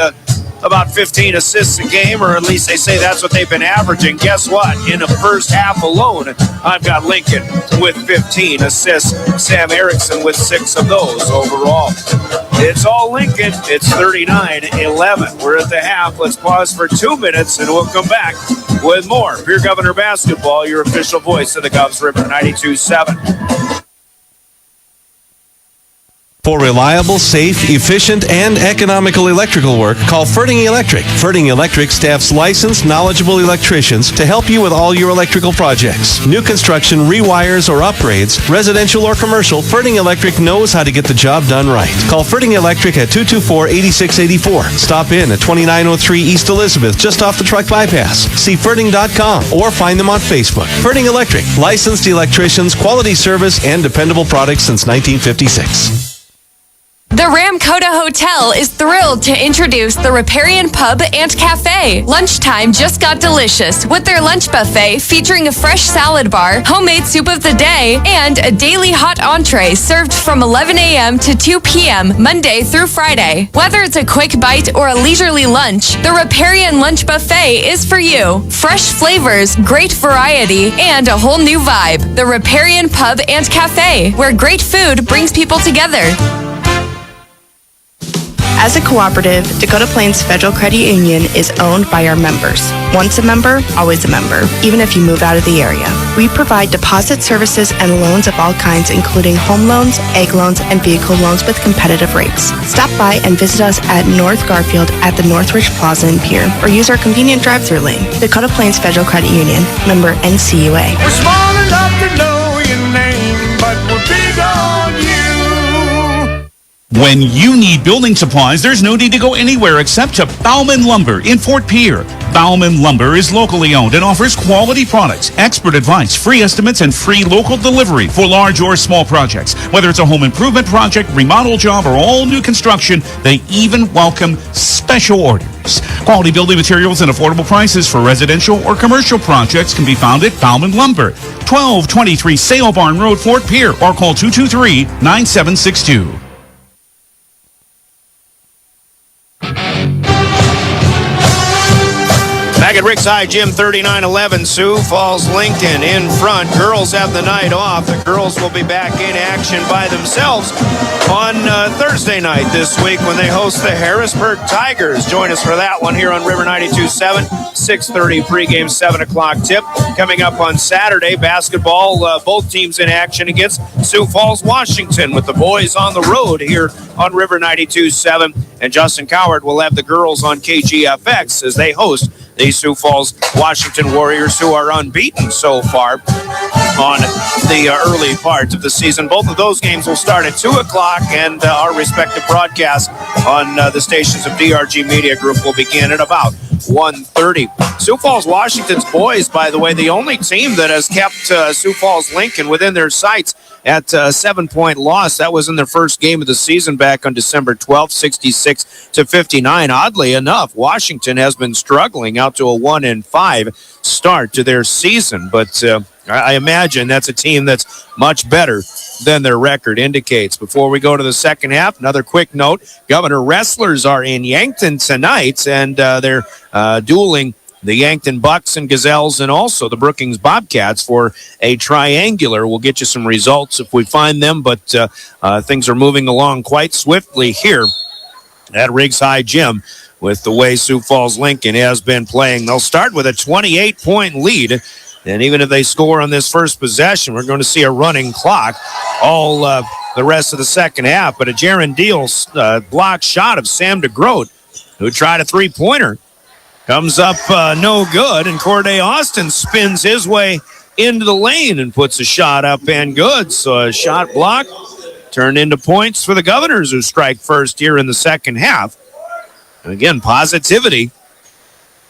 M: about 15 assists a game, or at least they say that's what they've been averaging. Guess what? In the first half alone, I've got Lincoln with 15 assists. Sam Erickson with 6 of those overall. It's all Lincoln. It's 39-11. We're at the half. Let's pause for 2 minutes, and we'll come back with more Pierre Governor Basketball, your official voice of the Govs River 92.7.
N: For reliable, safe, efficient, and economical electrical work, call Ferding Electric. Ferding Electric staffs licensed, knowledgeable electricians to help you with all your electrical projects. New construction, rewires, or upgrades, residential or commercial, Ferding Electric knows how to get the job done right. Call Ferding Electric at 224-8684. Stop in at 2903 East Elizabeth, just off the truck bypass. See Ferding.com or find them on Facebook. Ferding Electric, licensed electricians, quality service, and dependable products since 1956.
Q: The Ramkota Hotel is thrilled to introduce the Riparian Pub and Cafe. Lunchtime just got delicious with their lunch buffet featuring a fresh salad bar, homemade soup of the day, and a daily hot entree served from 11 a.m. to 2 p.m. Monday through Friday. Whether it's a quick bite or a leisurely lunch, the Riparian Lunch Buffet is for you. Fresh flavors, great variety, and a whole new vibe. The Riparian Pub and Cafe, where great food brings people together.
P: As a cooperative, Dakota Plains Federal Credit Union is owned by our members. Once a member, always a member, even if you move out of the area. We provide deposit services and loans of all kinds, including home loans, egg loans, and vehicle loans with competitive rates. Stop by and visit us at North Garfield at the Northridge Plaza in Pierre, or use our convenient drive-through lane. Dakota Plains Federal Credit Union, member NCUA.
A: We're small enough to know your name, but we're big on you.
C: When you need building supplies, there's no need to go anywhere except to Bauman Lumber in Fort Pierre. Bauman Lumber is locally owned and offers quality products, expert advice, free estimates, and free local delivery for large or small projects. Whether it's a home improvement project, remodel job, or all new construction, they even welcome special orders. Quality building materials and affordable prices for residential or commercial projects can be found at Bauman Lumber, 1223 Sale Barn Road, Fort Pierre, or call 223-9762.
M: Back at Ricks High Gym, 39-11, Sioux Falls Lincoln in front. Girls have the night off. The girls will be back in action by themselves on Thursday night this week when they host the Harrisburg Tigers. Join us for that one here on River 92.7, 6:30 pregame, 7 o'clock tip. Coming up on Saturday, basketball, both teams in action against Sioux Falls, Washington, with the boys on the road here on River 92.7. And Justin Coward will have the girls on KGFX as they host the Sioux Falls Washington Warriors, who are unbeaten so far on the early part of the season. Both of those games will start at 2 o'clock, and our respective broadcasts on the stations of DRG Media Group will begin at about 1:30. Sioux Falls Washington's boys, by the way, the only team that has kept Sioux Falls Lincoln within their sights at a 7-point loss. That was in their first game of the season back on December 12th, 66-59. Oddly enough, Washington has been struggling out to a 1-5 start to their season, but I imagine that's a team that's much better than their record indicates. Before we go to the second half, another quick note. Governor Wrestlers are in Yankton tonight, and they're dueling the Yankton Bucks and Gazelles and also the Brookings Bobcats for a triangular. We'll get you some results if we find them, but things are moving along quite swiftly here at Riggs High Gym with the way Sioux Falls Lincoln has been playing. They'll start with a 28-point lead, and even if they score on this first possession, we're going to see a running clock all the rest of the second half. But a Jaron Deal's block shot of Sam DeGroat, who tried a three-pointer, comes up no good, and Corday Austin spins his way into the lane and puts a shot up and good. So a shot block turned into points for the Governors, who strike first here in the second half. And again, positivity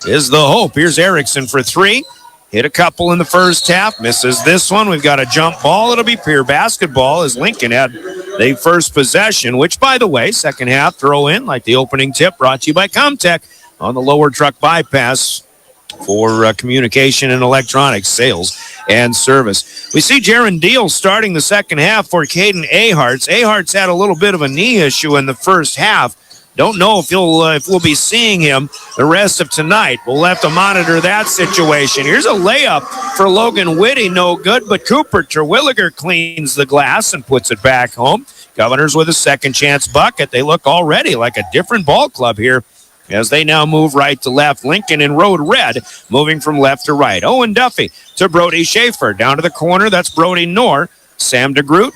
M: is the hope. Here's Erickson for three. Hit a couple in the first half, misses this one. We've got a jump ball. It'll be Pierre basketball as Lincoln had the first possession, which, by the way, second half throw in, like the opening tip, brought to you by Comtech on the lower truck bypass for communication and electronics, sales, and service. We see Jaron Deal starting the second half for Caden Aharts. Aharts had a little bit of a knee issue in the first half. Don't know if we'll be seeing him the rest of tonight. We'll have to monitor that situation. Here's a layup for Logan Whitty, no good, but Cooper Terwilliger cleans the glass and puts it back home. Governors with a second chance bucket. They look already like a different ball club here as they now move right to left. Lincoln in road red, moving from left to right. Owen Duffy to Brody Schaefer. Down to the corner, that's Brody Knorr. Sam DeGroat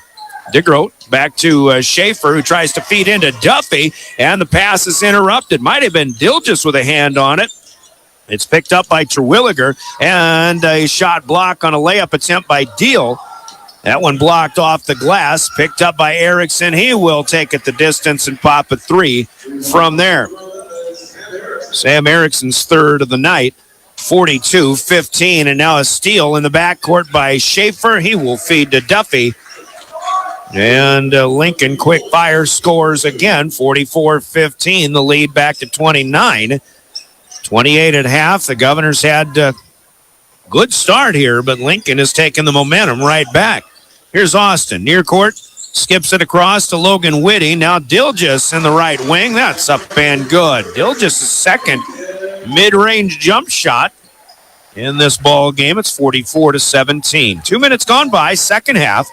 M: back to Schaefer, who tries to feed into Duffy, and the pass is interrupted. Might have been Dilgis with a hand on it. It's picked up by Terwilliger, and a shot block on a layup attempt by Deal. That one blocked off the glass, picked up by Erickson. He will take it the distance and pop a three from there. Sam Erickson's third of the night, 42-15, and now a steal in the backcourt by Schaefer. He will feed to Duffy. And Lincoln quick fire scores again, 44-15, the lead back to 29. 28 at half. The Governors had a good start here, but Lincoln has taken the momentum right back. Here's Austin, near court, skips it across to Logan Whitty. Now Dilgis in the right wing. That's up and good. Dilgis' second mid-range jump shot in this ball game. It's 44-17. 2 minutes gone by, second half.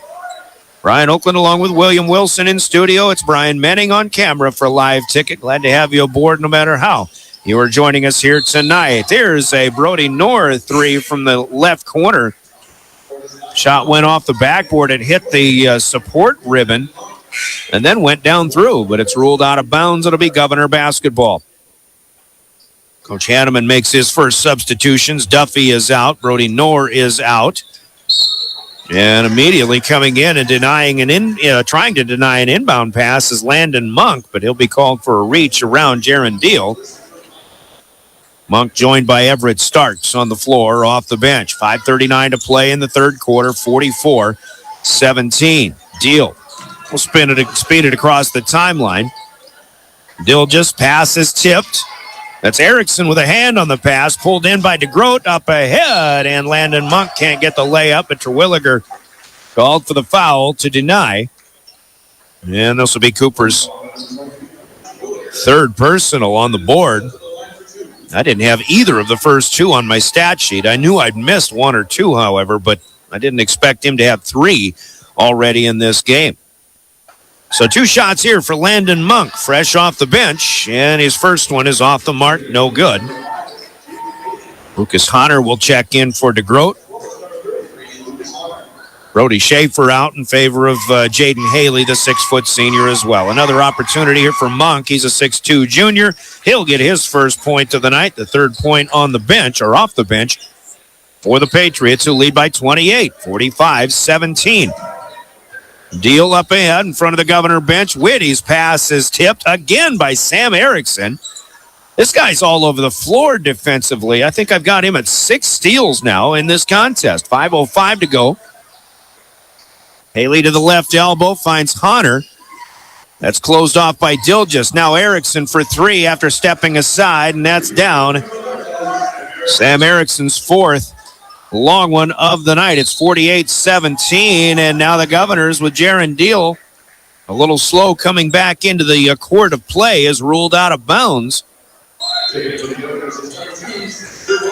M: Brian Oakland along with William Wilson in studio. It's Brian Menning on camera for Live Ticket. Glad to have you aboard no matter how you are joining us here tonight. There's a Brody Knorr three from the left corner. Shot went off the backboard. It hit the support ribbon and then went down through, but it's ruled out of bounds. It'll be Governor basketball. Coach Hanneman makes his first substitutions. Duffy is out. Brody Knorr is out. And immediately coming in and trying to deny an inbound pass is Landon Monk, but he'll be called for a reach around Jaron Deal. Monk joined by Everett Starks on the floor off the bench. 5:39 to play in the third quarter, 44-17. Deal will speed it across the timeline. Deal just passes tipped. That's Erickson with a hand on the pass, pulled in by DeGroat, up ahead, and Landon Monk can't get the layup, but Terwilliger called for the foul to deny. And this will be Cooper's third personal on the board. I didn't have either of the first two on my stat sheet. I knew I'd missed one or two, however, but I didn't expect him to have three already in this game. So two shots here for Landon Monk, fresh off the bench, and his first one is off the mark, no good. Lucas Hunter will check in for DeGroat. Brody Schaefer out in favor of Jaden Haley, the 6-foot senior as well. Another opportunity here for Monk. He's a 6'2 junior. He'll get his first point of the night, the third point on the bench or off the bench for the Patriots, who lead by 28, 45-17. Deal up ahead in front of the Governor bench. Whitty's pass is tipped again by Sam Erickson. This guy's all over the floor defensively. I think I've got him at 6 steals now in this contest. 5:05 to go. Haley to the left elbow, finds Hunter. That's closed off by Dilgis. Now Erickson for 3 after stepping aside, and that's down. Sam Erickson's fourth long one of the night. It's 48-17, and now the Governors with Jaron Deal a little slow coming back into the court of play is ruled out of bounds.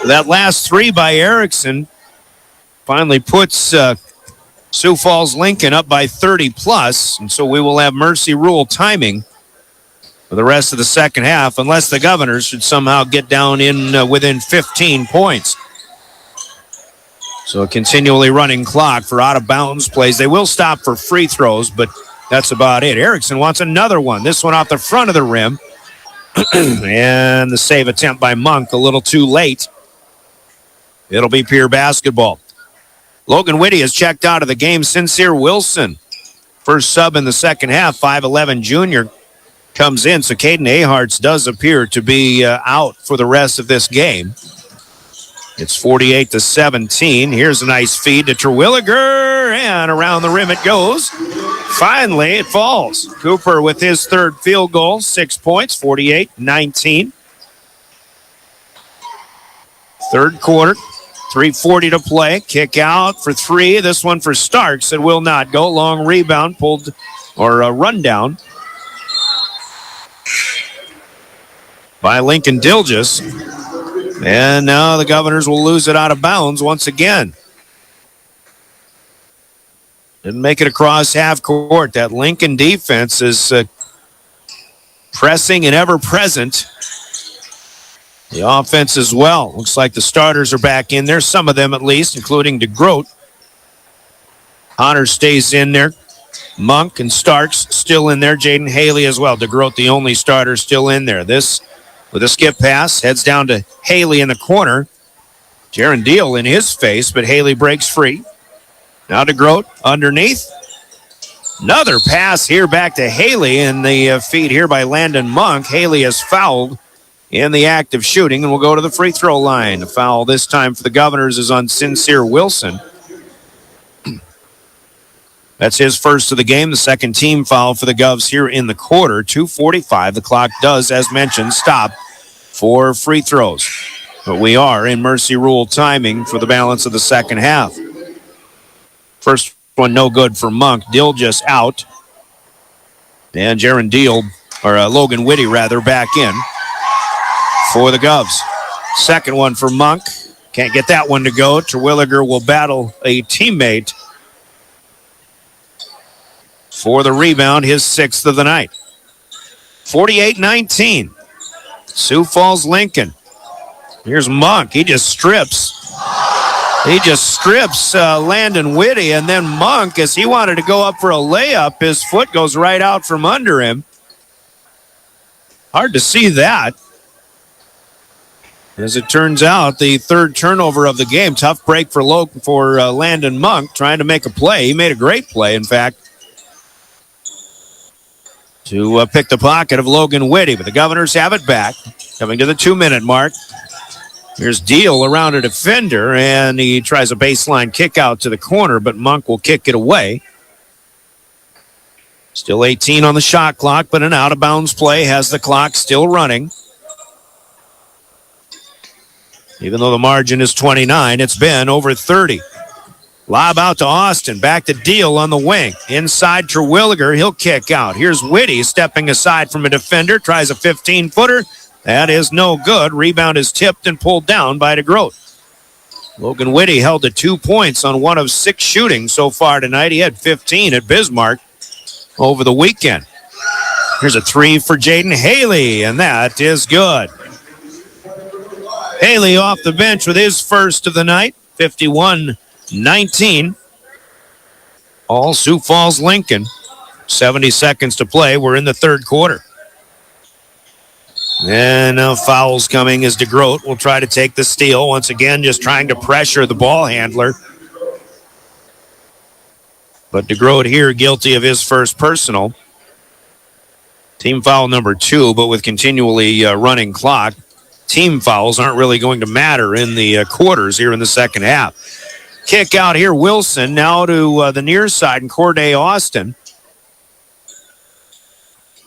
M: That last 3 by Erickson finally puts Sioux Falls Lincoln up by 30+, and so we will have mercy rule timing for the rest of the second half, unless the Governors should somehow get down in within 15 points. So a continually running clock for out-of-bounds plays. They will stop for free throws, but that's about it. Erickson wants another one. This one off the front of the rim. And the save attempt by Monk a little too late. It'll be Pierre basketball. Logan Whitty has checked out of the game. Sincere Wilson, first sub in the second half, 5'11 junior, comes in. So Caden Aharts does appear to be out for the rest of this game. It's 48-17. Here's a nice feed to Terwilliger, and around the rim it goes. Finally, it falls. Cooper with his third field goal, 6 points, 48-19. Third quarter, 3:40 to play. Kick out for 3. This one for Starks. It will not go. Long rebound pulled, or a rundown by Lincoln Dilgis. And now the Governors will lose it out of bounds once again. Didn't make it across half court. That Lincoln defense is pressing and ever present. The offense as well. Looks like the starters are back in there, some of them at least, including DeGroat. Hunter stays in there. Monk and Starks still in there. Jaden Haley as well. DeGroat, the only starter, still in there. This with a skip pass, heads down to Haley in the corner. Jaron Deal in his face, but Haley breaks free. Now DeGroat underneath. Another pass here back to Haley, and the feed here by Landon Monk. Haley is fouled in the act of shooting, and will go to the free throw line. The foul this time for the Governors is on Sincere Wilson. That's his first of the game, the second team foul for the Govs here in the quarter. 2:45. The clock does, as mentioned, stop for free throws. But we are in mercy rule timing for the balance of the second half. First one no good for Monk. Dilgis out. And Jaron Deal, or Logan Whitty rather, back in for the Govs. Second one for Monk. Can't get that one to go. Terwilliger will battle a teammate for the rebound, his 6th of the night. 48-19. Sioux Falls Lincoln. Here's Monk. He just strips. Landon Whitty, and then Monk, as he wanted to go up for a layup, his foot goes right out from under him. Hard to see that. As it turns out, the third turnover of the game. Tough break for Landon Monk, trying to make a play. He made a great play, in fact, to pick the pocket of Logan Whitty. But the Governors have it back, coming to the 2-minute mark. Here's Deal around a defender, and he tries a baseline kick out to the corner, but Monk will kick it away. Still 18 on the shot clock, but an out-of-bounds play has the clock still running. Even though the margin is 29, it's been over 30. Lob out to Austin. Back to Deal on the wing. Inside Terwilliger. He'll kick out. Here's Whitty stepping aside from a defender. Tries a 15-footer. That is no good. Rebound is tipped and pulled down by DeGroat. Logan Whitty held to 2 points on 1 of 6 shooting so far tonight. He had 15 at Bismarck over the weekend. Here's a 3 for Jaden Haley, and that is good. Haley off the bench with his first of the night, 51-19. All Sioux Falls Lincoln. 70 seconds to play. We're in the third quarter. And now fouls coming as DeGroat will try to take the steal. Once again, just trying to pressure the ball handler. But DeGroat here guilty of his first personal. Team foul number 2, but with continually running clock, team fouls aren't really going to matter in the quarters here in the second half. Kick out here, Wilson, now to the near side, and Corday Austin.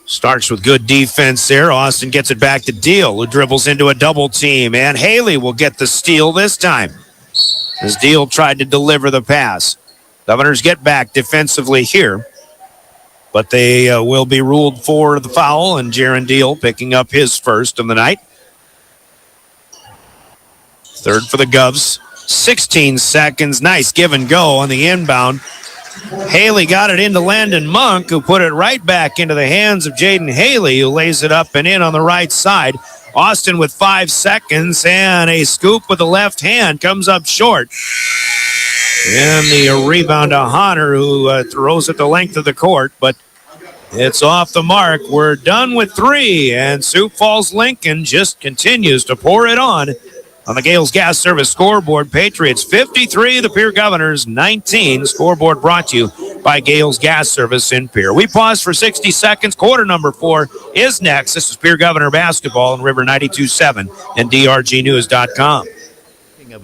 M: Starks with good defense there. Austin gets it back to Deal, who dribbles into a double team, and Haley will get the steal this time as Deal tried to deliver the pass. Governors get back defensively here, but they will be ruled for the foul, and Jaron Deal picking up his first of the night. Third for the Govs. 16 seconds. Nice give and go on the inbound. Haley got it into Landon Monk, who put it right back into the hands of Jaden Haley, who lays it up and in on the right side. Austin with 5 seconds, and a scoop with the left hand comes up short. And the rebound to Honor, who throws it the length of the court, but it's off the mark. We're done with 3, and Sioux Falls Lincoln just continues to pour it on the Gales Gas Service scoreboard. Patriots 53, the Pierre Governors 19. Scoreboard brought to you by Gales Gas Service in Pierre. We pause for 60 seconds. Quarter number 4 is next. This is Pierre Governor Basketball on River 92.7 and DRGnews.com.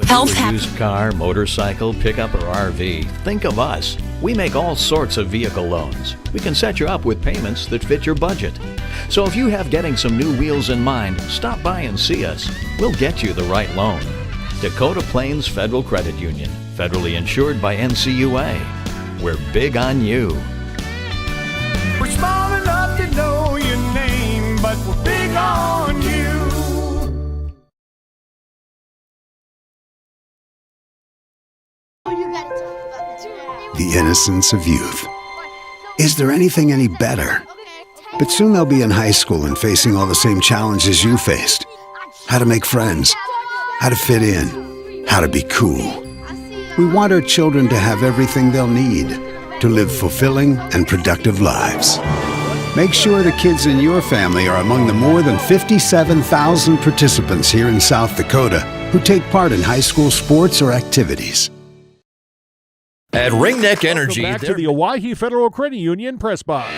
V: Health used car, motorcycle, pickup, or RV, think of us. We make all sorts of vehicle loans. We can set you up with payments that fit your budget. So if you have getting some new wheels in mind, stop by and see us. We'll get you the right loan. Dakota Plains Federal Credit Union, federally insured by NCUA. We're big on you.
A: We're small enough to know your name, but we're big on you.
D: The innocence of youth. Is there anything any better? But soon they'll be in high school and facing all the same challenges you faced. How to make friends, how to fit in, how to be cool. We want our children to have everything they'll need to live fulfilling and productive lives. Make sure the kids in your family are among the more than 57,000 participants here in South Dakota who take part in high school sports or activities.
V: At Ringneck Energy,
K: back to the Owyhee Federal Credit Union press box.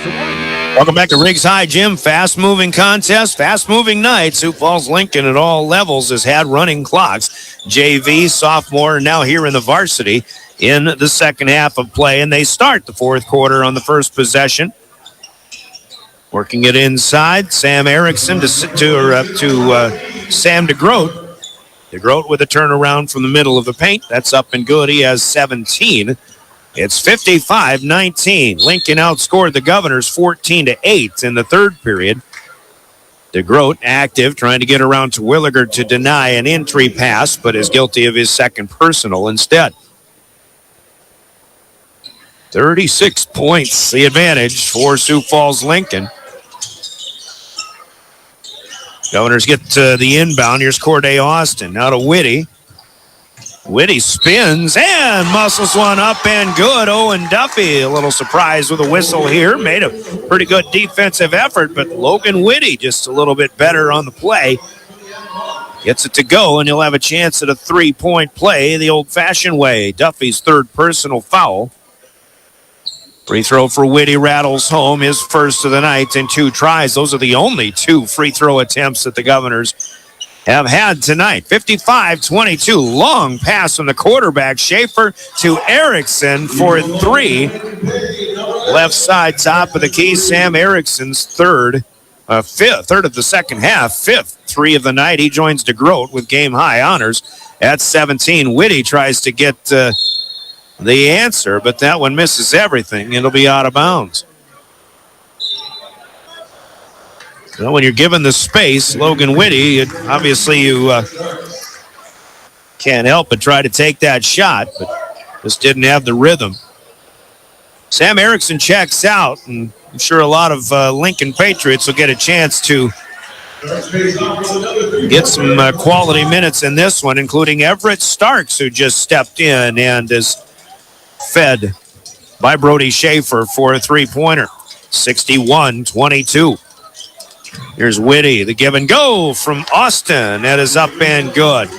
M: Welcome back to Riggs High Gym. Fast-moving contest, fast-moving night. Sioux Falls Lincoln at all levels has had running clocks. JV, sophomore, and now here in the varsity in the second half of play, and they start the fourth quarter on the first possession. Working it inside, Sam Erickson to Sam DeGroat. DeGroat with a turnaround from the middle of the paint. That's up and good. He has 17. It's 55-19. Lincoln outscored the Governors 14-8 in the third period. DeGroat active, trying to get around to Williger to deny an entry pass, but is guilty of his second personal instead. 36 points, the advantage for Sioux Falls Lincoln. Governors get the inbound. Here's Corday Austin. Now to Whitty. Whitty spins and muscles one up and good. Owen Duffy, a little surprised with a whistle here. Made a pretty good defensive effort, but Logan Whitty just a little bit better on the play. Gets it to go, and he'll have a chance at a three-point play the old-fashioned way. Duffy's third personal foul. Free throw for Whitty rattles home, his first of the night in 2 tries. Those are the only 2 free throw attempts that the Governors have had tonight. 55-22, long pass from the quarterback, Schaefer to Erickson for 3. Left side, top of the key, Sam Erickson's third of the second half, 5th 3 of the night. He joins DeGroat with game-high honors at 17. Whitty tries to get the answer, but that one misses everything. It'll be out of bounds. Well, when you're given the space, Logan Whitty, obviously you can't help but try to take that shot, but just didn't have the rhythm. Sam Erickson checks out, and I'm sure a lot of Lincoln Patriots will get a chance to get some quality minutes in this one, including Everett Starks, who just stepped in and is fed by Brody Schaefer for a three-pointer. 61-22. Here's Whitty, the give and go from Austin. That is up and good.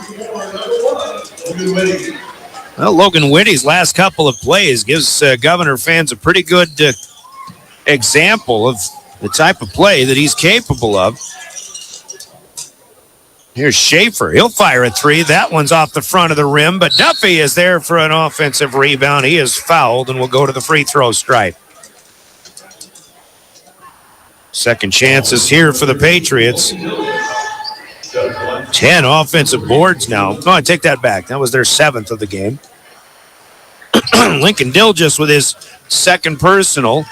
M: Well, Logan Whitty's last couple of plays gives Governor fans a pretty good example of the type of play that he's capable of. Here's Schaefer. He'll fire a three. That one's off the front of the rim, but Duffy is there for an offensive rebound. He is fouled and will go to the free throw stripe. Second chances here for the Patriots. 10 offensive boards now. No, I take that back. That was their 7th of the game. Lincoln Dilgis with his second personal.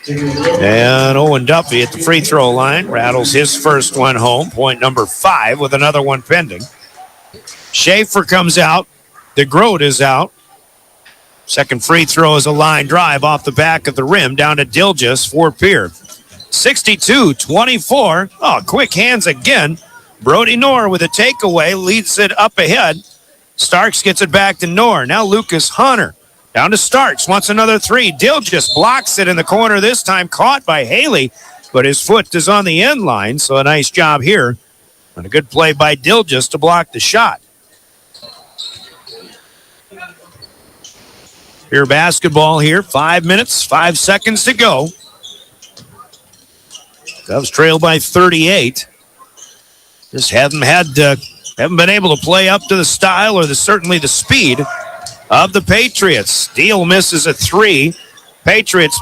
M: And Owen Duffy at the free throw line rattles his first one home. Point number 5 with another one pending. Schaefer comes out. DeGroat is out. Second free throw is a line drive off the back of the rim down to Dilgis for Pierre. 62-24. Oh, quick hands again. Brody Knorr with a takeaway leads it up ahead. Starks gets it back to Knorr. Now Lucas Hunter. Down to Starks, wants another three. Dilgis blocks it in the corner this time, caught by Haley, but his foot is on the end line, so a nice job here. And a good play by Dilgis to block the shot. Here basketball here, 5 minutes, 5 seconds to go. Cubs trail by 38. Just haven't been able to play up to the style or certainly the speed of the Patriots. Steele misses a three. Patriots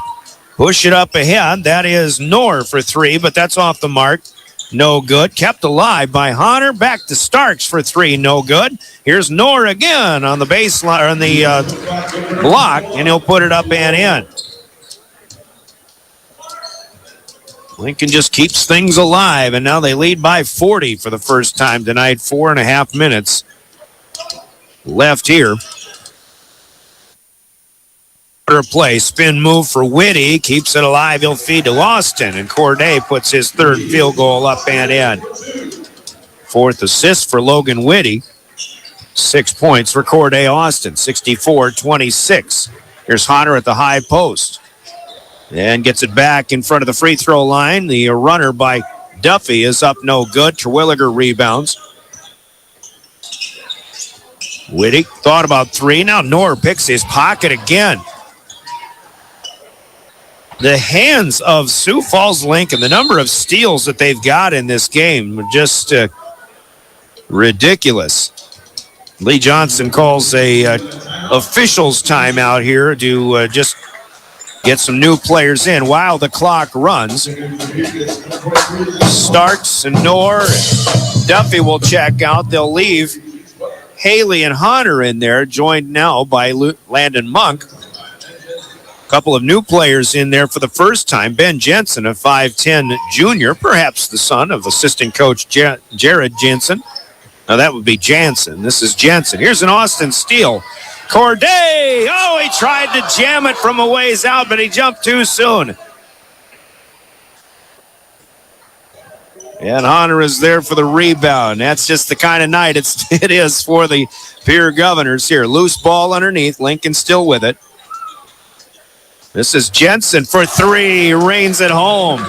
M: push it up ahead. That is Knorr for three, but that's off the mark. No good. Kept alive by Hunter. Back to Starks for three. No good. Here's Knorr again on the baseline, on the block, and he'll put it up and in. Lincoln just keeps things alive, and now they lead by 40 for the first time tonight. 4.5 minutes left here. Play, spin move for Whitty, keeps it alive. He'll feed to Austin, and Corday puts his third field goal up and in. Fourth assist for Logan Whitty. 6 points for Corday Austin. 64-26. Here's Hunter at the high post. And gets it back in front of the free throw line. The runner by Duffy is up no good. Terwilliger rebounds. Whitty thought about three. Now Knorr picks his pocket again. The hands of Sioux Falls Lincoln, the number of steals that they've got in this game, are just ridiculous. Lee Johnson calls a officials timeout here to just get some new players in while the clock runs. Starks and Knorr and Duffy will check out. They'll leave Haley and Hunter in there, joined now by Landon Monk. A couple of new players in there for the first time. Ben Jensen, a 5'10 junior, perhaps the son of assistant coach Jared Jensen. Now that would be Jansen. This is Jensen. Here's an Austin steal. Corday! Oh, he tried to jam it from a ways out, but he jumped too soon. And Hunter is there for the rebound. That's just the kind of night it is for the Pierre Governors here. Loose ball underneath. Lincoln still with it. This is Jensen for three. Rains it home.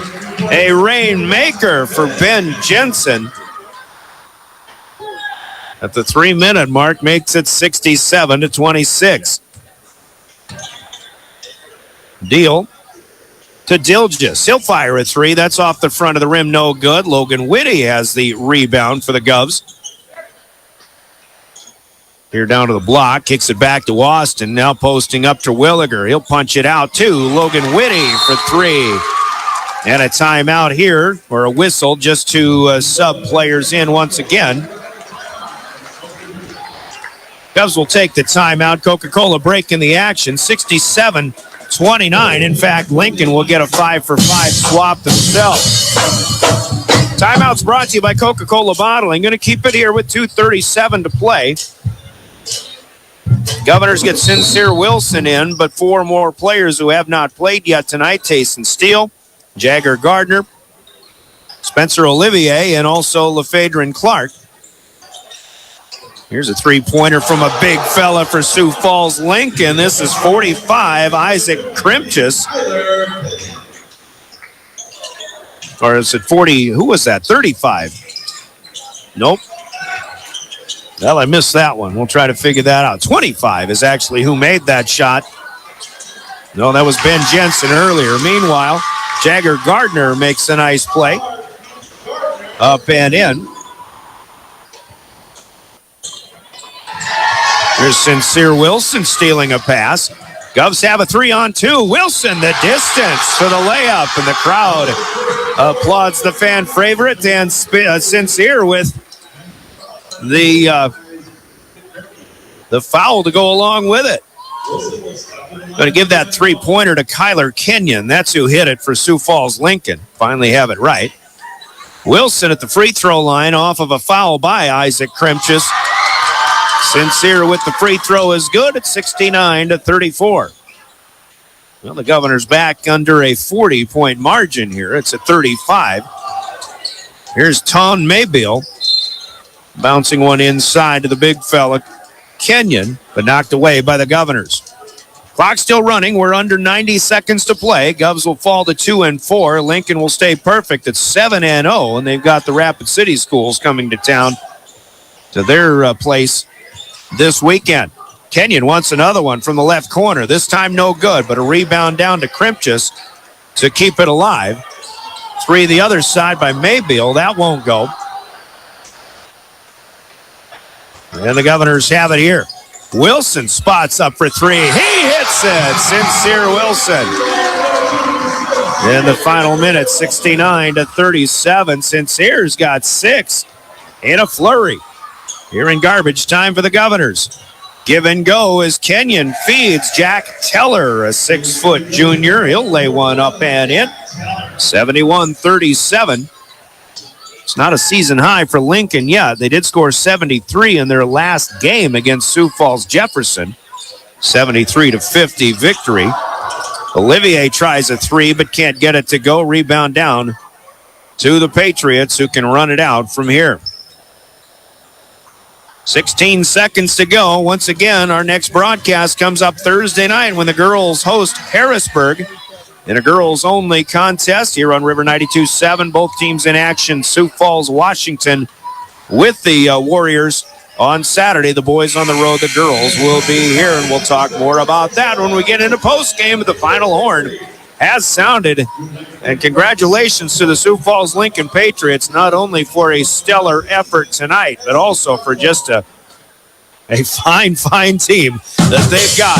M: A rainmaker for Ben Jensen. At the 3-minute mark, makes it 67-26. Deal to Dilgis. He'll fire a three. That's off the front of the rim. No good. Logan Whitty has the rebound for the Govs. Here down to the block. Kicks it back to Austin. Now posting up to Williger. He'll punch it out to Logan Whitty for three. And a timeout here, or a whistle, just to sub players in once again. Cubs will take the timeout. Coca-Cola breaking the action. 67-29. In fact, Lincoln will get a 5-for-5 swap themselves. Timeout's brought to you by Coca-Cola Bottling. Going to keep it here with 2:37 to play. Governors get Sincere Wilson in, but four more players who have not played yet tonight. Tayson Steele, Jagger Gardner, Spencer Olivier, and also LaFadrin Clark. Here's a three-pointer from a big fella for Sioux Falls Lincoln. This is 45, Isaac Krimchus. Or is it 40? Who was that? 35. Nope. Well, I missed that one. We'll try to figure that out. 25 is actually who made that shot. No, that was Ben Jensen earlier. Meanwhile, Jagger Gardner makes a nice play. Up and in. Here's Sincere Wilson stealing a pass. Govs have a 3-on-2. Wilson, the distance for the layup, and the crowd applauds the fan favorite, and Sincere with the foul to go along with it. Going to give that three-pointer to Kyler Kenyon. That's who hit it for Sioux Falls Lincoln. Finally have it right. Wilson at the free throw line off of a foul by Isaac Krimchus. Sincere with the free throw is good at 69-34. Well, the Governor's back under a 40-point margin here. It's at 35. Here's Tom Maybill bouncing one inside to the big fella, Kenyon, but knocked away by the Governors. Clock still running. We're under 90 seconds to play. Govs will fall to 2-4. Lincoln will stay perfect at 7-0, and they've got the Rapid City schools coming to town to their place this weekend. Kenyon wants another one from the left corner. This time no good, but a rebound down to Krimchus to keep it alive. Three the other side by Maybill. That won't go. And the Governors have it here. Wilson spots up for three. He hits it. Sincere Wilson. In the final minute, 69-37. Sincere's got 6 in a flurry. Here in garbage time for the Governors. Give and go as Kenyon feeds Jack Teller, a 6-foot junior. He'll lay one up and in. 71-37. It's not a season high for Lincoln yet. They did score 73 in their last game against Sioux Falls Jefferson. 73-50 victory. Olivier tries a three but can't get it to go. Rebound down to the Patriots, who can run it out from here. 16 seconds to go. Once again, our next broadcast comes up Thursday night when the girls host Harrisburg in a girls-only contest here on River 92.7. Both teams in action. Sioux Falls, Washington with the Warriors on Saturday. The boys on the road, the girls will be here, and we'll talk more about that when we get into postgame. The final horn has sounded, and congratulations to the Sioux Falls Lincoln Patriots, not only for a stellar effort tonight, but also for just a fine team that they've got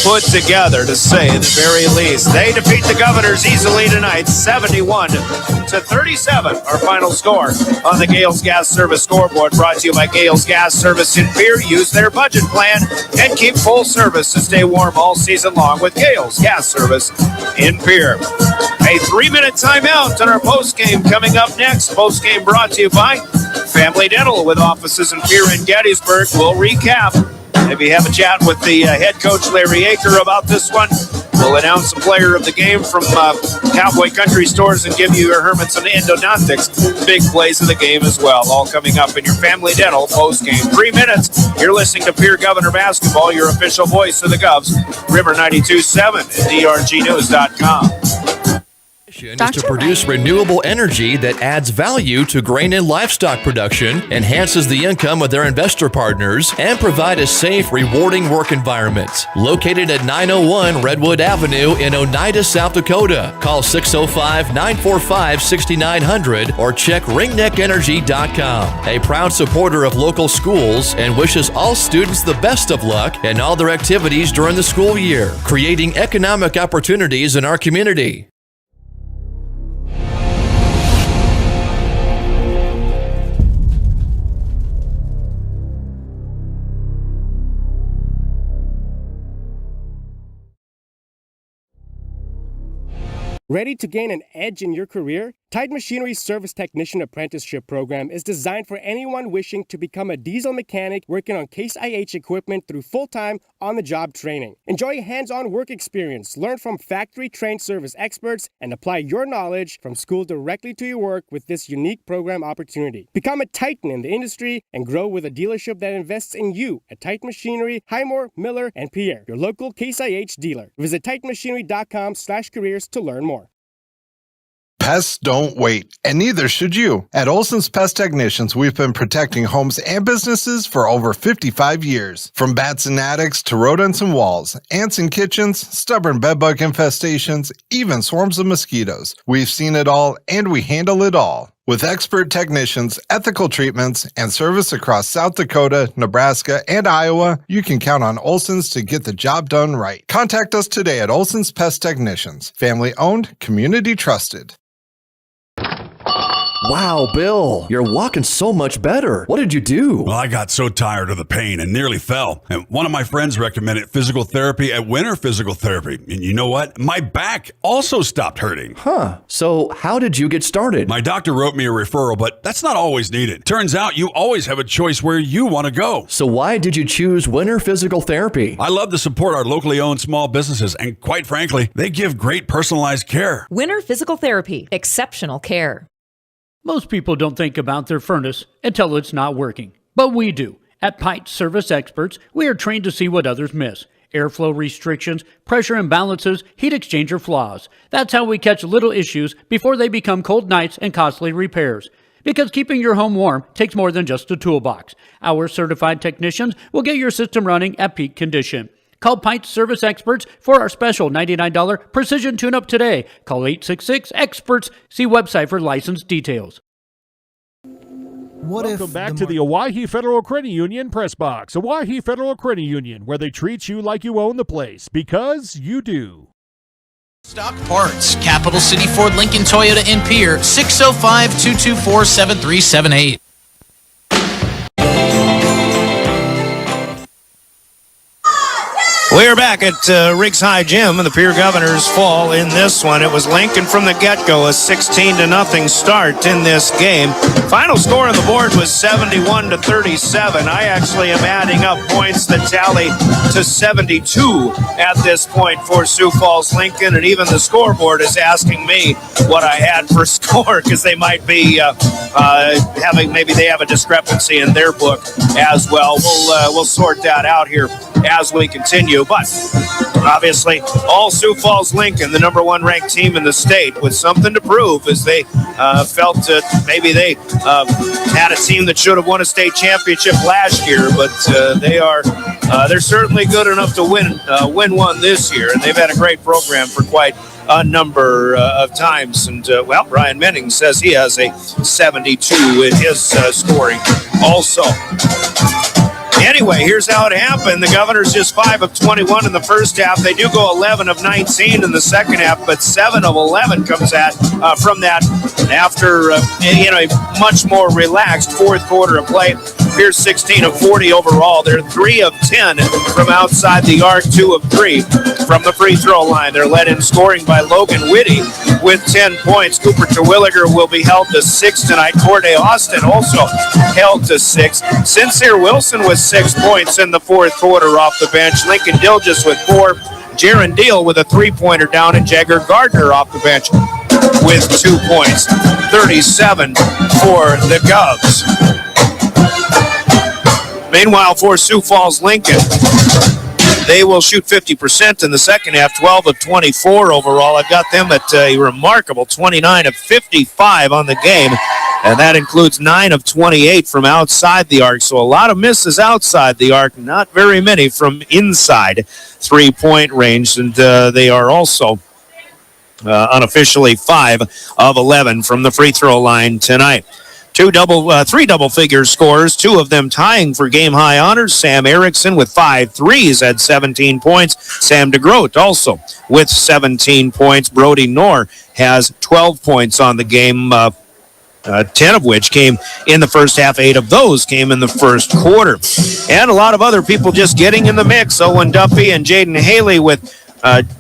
M: put together, to say the very least. They defeat the Governors easily tonight, 71-37. Our final score on the Gales Gas Service scoreboard, brought to you by Gales Gas Service in Pierre. Use their budget plan and keep full service to stay warm all season long with Gales Gas Service in Pierre. A 3-minute timeout on our postgame coming up next. Postgame brought to you by Family Dental with offices in Pierre and Gettysburg. We'll recap. Maybe have a chat with the head coach, Larry Aker, about this one. We'll announce the player of the game from Cowboy Country Stores and give you your Hermits and Endodontics big plays of the game as well. All coming up in your Family Dental postgame. 3 minutes. You're listening to Pierre Governor Basketball, your official voice of the Govs. River 92.7 at drgnews.com.
H: Is to produce renewable energy that adds value to grain and livestock production, enhances the income of their investor partners, and provide a safe, rewarding work environment. Located at 901 Redwood Avenue in Oneida, South Dakota. Call 605-945-6900 or check ringneckenergy.com. A proud supporter of local schools and wishes all students the best of luck in all their activities during the school year, creating economic opportunities in our community.
E: Ready to gain an edge in your career? Tide Machinery's Service Technician Apprenticeship Program is designed for anyone wishing to become a diesel mechanic working on Case IH equipment through full-time, on-the-job training. Enjoy hands-on work experience, learn from factory-trained service experts, and apply your knowledge from school directly to your work with this unique program opportunity. Become a titan in the industry and grow with a dealership that invests in you at Tide Machinery, Highmore, Miller, and Pierre, your local Case IH dealer. Visit TitanMachinery.com/careers to learn more.
O: Pests don't wait, and neither should you. At Olson's Pest Technicians, we've been protecting homes and businesses for over 55 years. From bats and attics to rodents and walls, ants in kitchens, stubborn bedbug infestations, even swarms of mosquitoes. We've seen it all, and we handle it all. With expert technicians, ethical treatments, and service across South Dakota, Nebraska, and Iowa, you can count on Olson's to get the job done right. Contact us today at Olson's Pest Technicians. Family owned, community trusted.
H: Wow, Bill, you're walking so much better. What did you do?
S: Well, I got so tired of the pain and nearly fell. And one of my friends recommended physical therapy at Winter Physical Therapy. And you know what? My back also stopped hurting.
H: Huh. So how did you get started?
S: My doctor wrote me a referral, but that's not always needed. Turns out you always have a choice where you want to go.
H: So why did you choose Winter Physical Therapy?
S: I love to support our locally owned small businesses, and quite frankly, they give great personalized care.
U: Winter Physical Therapy. Exceptional care.
X: Most people don't think about their furnace until it's not working, but we do. At Pipe Service Experts, we are trained to see what others miss. Airflow restrictions, pressure imbalances, heat exchanger flaws. That's how we catch little issues before they become cold nights and costly repairs. Because keeping your home warm takes more than just a toolbox. Our certified technicians will get your system running at peak condition. Call Pite Service Experts for our special $99 precision tune-up today. Call 866-EXPERTS. See website for license details.
K: Welcome back to the Owyhee Federal Credit Union Press Box. Owyhee Federal Credit Union, where they treat you like you own the place, because you do.
W: Stock Parts, Capital City Ford, Lincoln, Toyota, and Pierre, 605-224-7378.
M: We're back at Riggs High Gym, and the Pierre Governors fall in this one. It was Lincoln from the get-go, a 16-0 start in this game. Final score on the board was 71-37. I actually am adding up points that tally to 72 at this point for Sioux Falls Lincoln, and even the scoreboard is asking me what I had for score, because they might be maybe they have a discrepancy in their book as well. We'll sort that out here as we continue. But obviously, all Sioux Falls Lincoln, the number one ranked team in the state, with something to prove, as they felt that maybe they had a team that should have won a state championship last year, but they're certainly good enough to win one this year, and they've had a great program for quite a number of times. And Ryan Menning says he has a 72 in his scoring also. Anyway, here's how it happened. The Governors just 5 of 21 in the first half. They do go 11 of 19 in the second half, but 7 of 11 comes from that after a much more relaxed fourth quarter of play. Pierce 16 of 40 overall. They're 3 of 10 from outside the arc, 2 of 3 from the free throw line. They're led in scoring by Logan Whitty with 10 points. Cooper Terwilliger will be held to 6 tonight. Corday Austin also held to 6. Sincere Wilson with 6 points in the fourth quarter off the bench. Lincoln Dilges with 4. Jaron Deal with a 3-pointer down, and Jagger Gardner off the bench with 2 points. 37 for the Govs. Meanwhile, for Sioux Falls Lincoln, they will shoot 50% in the second half, 12 of 24 overall. I've got them at a remarkable 29 of 55 on the game, and that includes 9 of 28 from outside the arc. So a lot of misses outside the arc, not very many from inside three-point range, and they are also unofficially 5 of 11 from the free throw line tonight. Three double-figure scores, 2 of them tying for game-high honors. Sam Erickson with 5 threes had 17 points. Sam DeGroat also with 17 points. Brody Knorr has 12 points on the game, 10 of which came in the first half. 8 of those came in the first quarter. And a lot of other people just getting in the mix. Owen Duffy and Jaden Haley with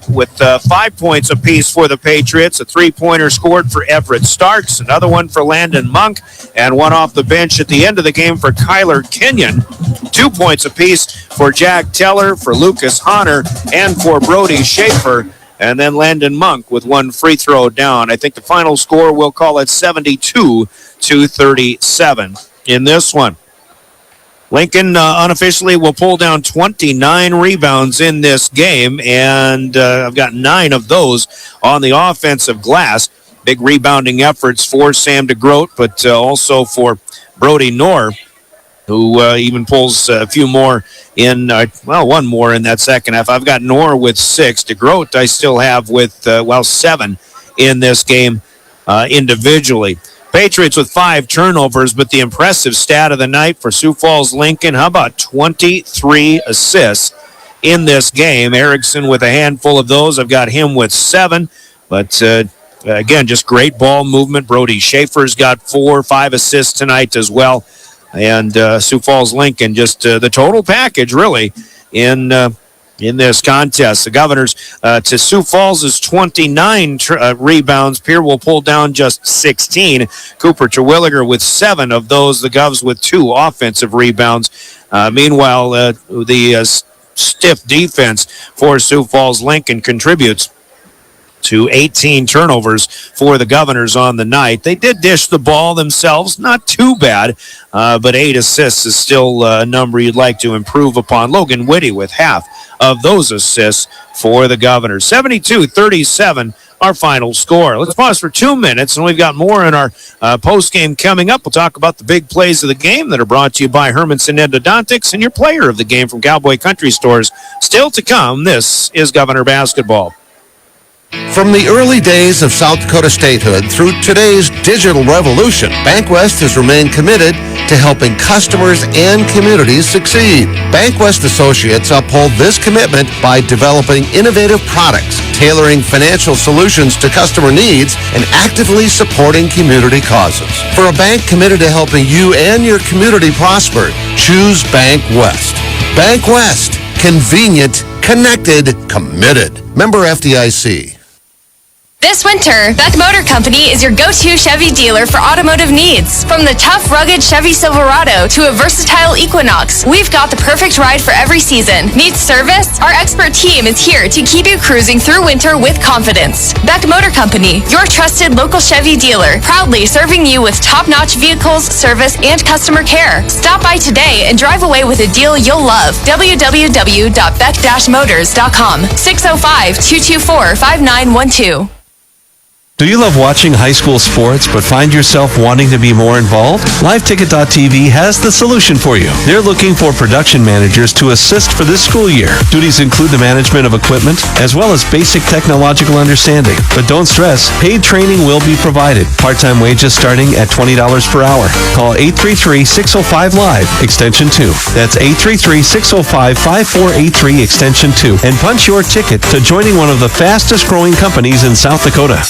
M: with 5 points apiece for the Patriots. A 3-pointer scored for Everett Starks, another one for Landon Monk, and one off the bench at the end of the game for Kyler Kenyon. 2 points apiece for Jack Teller, for Lucas Honor, and for Brody Schaefer. And then Landon Monk with one free throw down. I think the final score, we'll call it 72-37 in this one. Lincoln unofficially will pull down 29 rebounds in this game, and I've got 9 of those on the offensive glass. Big rebounding efforts for Sam DeGroat, but also for Brody Knorr, who even pulls a few more in, one more in that second half. I've got Knorr with 6. DeGroat I still have with, 7 in this game individually. Patriots with 5 turnovers, but the impressive stat of the night for Sioux Falls Lincoln, how about 23 assists in this game? Erickson with a handful of those. I've got him with 7, but again, just great ball movement. Brody Schaefer's got 4, 5 assists tonight as well. And Sioux Falls Lincoln, just the total package really in this contest. The Governors to Sioux Falls is 29 rebounds. Pierre will pull down just 16. Cooper Terwilliger with 7 of those. The Govs with 2 offensive rebounds. Meanwhile, the stiff defense for Sioux Falls Lincoln contributes to 18 turnovers for the Governors on the night. They did dish the ball themselves, not too bad, but 8 assists is still a number you'd like to improve upon. Logan Whitty with half of those assists for the Governors. 72-37, our final score. Let's pause for 2 minutes, and we've got more in our postgame coming up. We'll talk about the big plays of the game that are brought to you by Hermanson Endodontics and your player of the game from Cowboy Country Stores. Still to come, this is Governor Basketball.
B: From the early days of South Dakota statehood through today's digital revolution, BankWest has remained committed to helping customers and communities succeed. BankWest Associates uphold this commitment by developing innovative products, tailoring financial solutions to customer needs, and actively supporting community causes. For a bank committed to helping you and your community prosper, choose BankWest. BankWest. Convenient, connected, committed. Member FDIC.
Q: This winter, Beck Motor Company is your go-to Chevy dealer for automotive needs. From the tough, rugged Chevy Silverado to a versatile Equinox, we've got the perfect ride for every season. Need service? Our expert team is here to keep you cruising through winter with confidence. Beck Motor Company, your trusted local Chevy dealer, proudly serving you with top-notch vehicles, service, and customer care. Stop by today and drive away with a deal you'll love. www.beck-motors.com. 605-224-5912.
N: Do you love watching high school sports but find yourself wanting to be more involved? LiveTicket.tv has the solution for you. They're looking for production managers to assist for this school year. Duties include the management of equipment as well as basic technological understanding. But don't stress, paid training will be provided. Part-time wages starting at $20 per hour. Call 833-605-LIVE, extension 2. That's 833-605-5483, extension 2. And punch your ticket to joining one of the fastest growing companies in South Dakota.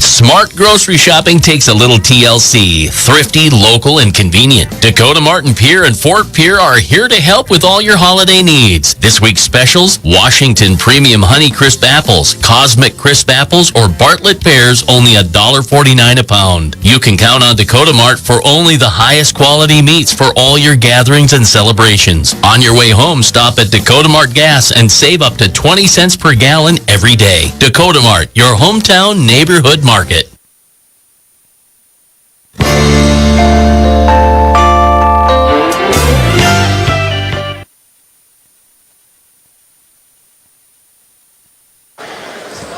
F: Smart grocery shopping takes a little TLC. Thrifty, local, and convenient. Dakota Martin Pierre and Fort Pierre are here to help with all your holiday needs. This week's specials: Washington Premium Honey Crisp Apples, Cosmic Crisp Apples, or Bartlett Pears, only $1.49 a pound. You can count on Dakota Mart for only the highest quality meats for all your gatherings and celebrations. On your way home, stop at Dakota Mart Gas and save up to 20 cents per gallon every day. Dakota Mart, your hometown neighborhood market.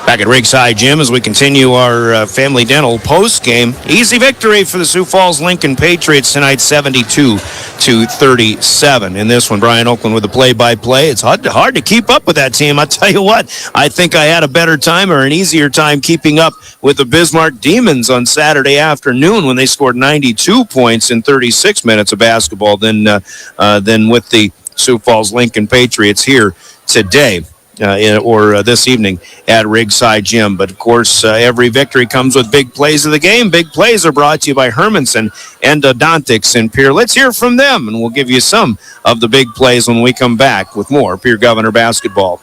M: Back at Rigside Gym as we continue our Family Dental post-game. Easy victory for the Sioux Falls Lincoln Patriots tonight, 72-37. In this one, Brian Oakland with the play-by-play. It's hard to keep up with that team. I'll tell you what, I think I had a better time or an easier time keeping up with the Bismarck Demons on Saturday afternoon when they scored 92 points in 36 minutes of basketball than with the Sioux Falls Lincoln Patriots here today. This evening at Rigside Gym. But, of course, every victory comes with big plays of the game. Big plays are brought to you by Hermanson Endodontics in Pierre. Let's hear from them, and we'll give you some of the big plays when we come back with more Pierre Governor Basketball.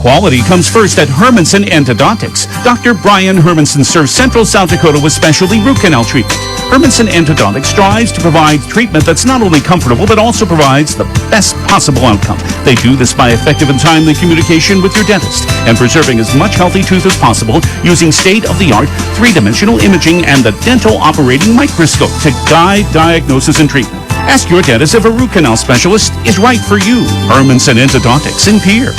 C: Quality comes first at Hermanson Endodontics. Dr. Brian Hermanson serves Central South Dakota with specialty root canal treatment. Hermanson Endodontics strives to provide treatment that's not only comfortable, but also provides the best possible outcome. They do this by effective and timely communication with your dentist and preserving as much healthy tooth as possible using state-of-the-art three-dimensional imaging and the dental operating microscope to guide diagnosis and treatment. Ask your dentist if a root canal specialist is right for you. Hermanson Endodontics in Pierre.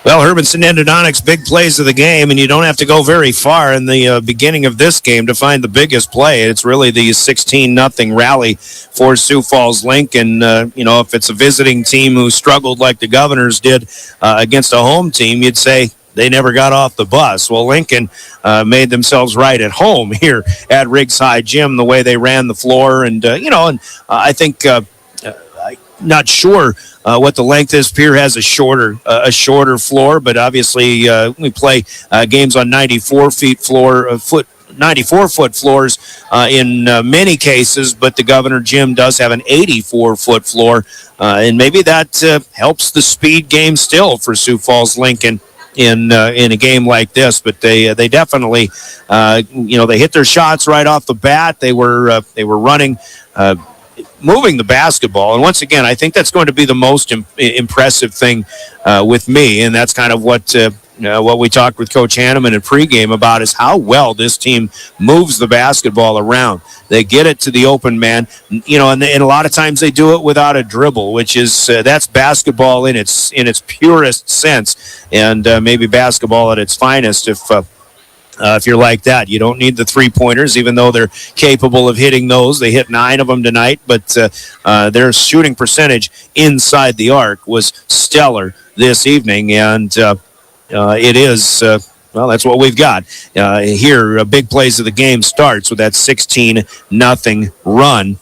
M: Well, Hermanson Endodontics, big plays of the game, and you don't have to go very far in the beginning of this game to find the biggest play. It's really the 16-0 rally for Sioux Falls Lincoln. If it's a visiting team who struggled like the Governors did against a home team, you'd say they never got off the bus. Well, Lincoln made themselves right at home here at Riggs High Gym, the way they ran the floor. And, I think not sure what the length is. Pierre has a shorter floor, but obviously we play games on 94-foot floors in many cases, but the Governor Gym does have an 84-foot floor, and maybe that helps the speed game still for Sioux Falls Lincoln in a game like this. But they definitely they hit their shots right off the bat. They were running. Moving the basketball, and once again, I think that's going to be the most impressive thing with me, and that's kind of what we talked with Coach Hanneman at pregame about, is how well this team moves the basketball around. They get it to the open man, and a lot of times they do it without a dribble, which is that's basketball in its purest sense, and maybe basketball at its finest if you're like that. You don't need the three-pointers, even though they're capable of hitting those. They hit 9 of them tonight, but their shooting percentage inside the arc was stellar this evening, and it is that's what we've got here. Big plays of the game starts with that 16-0 run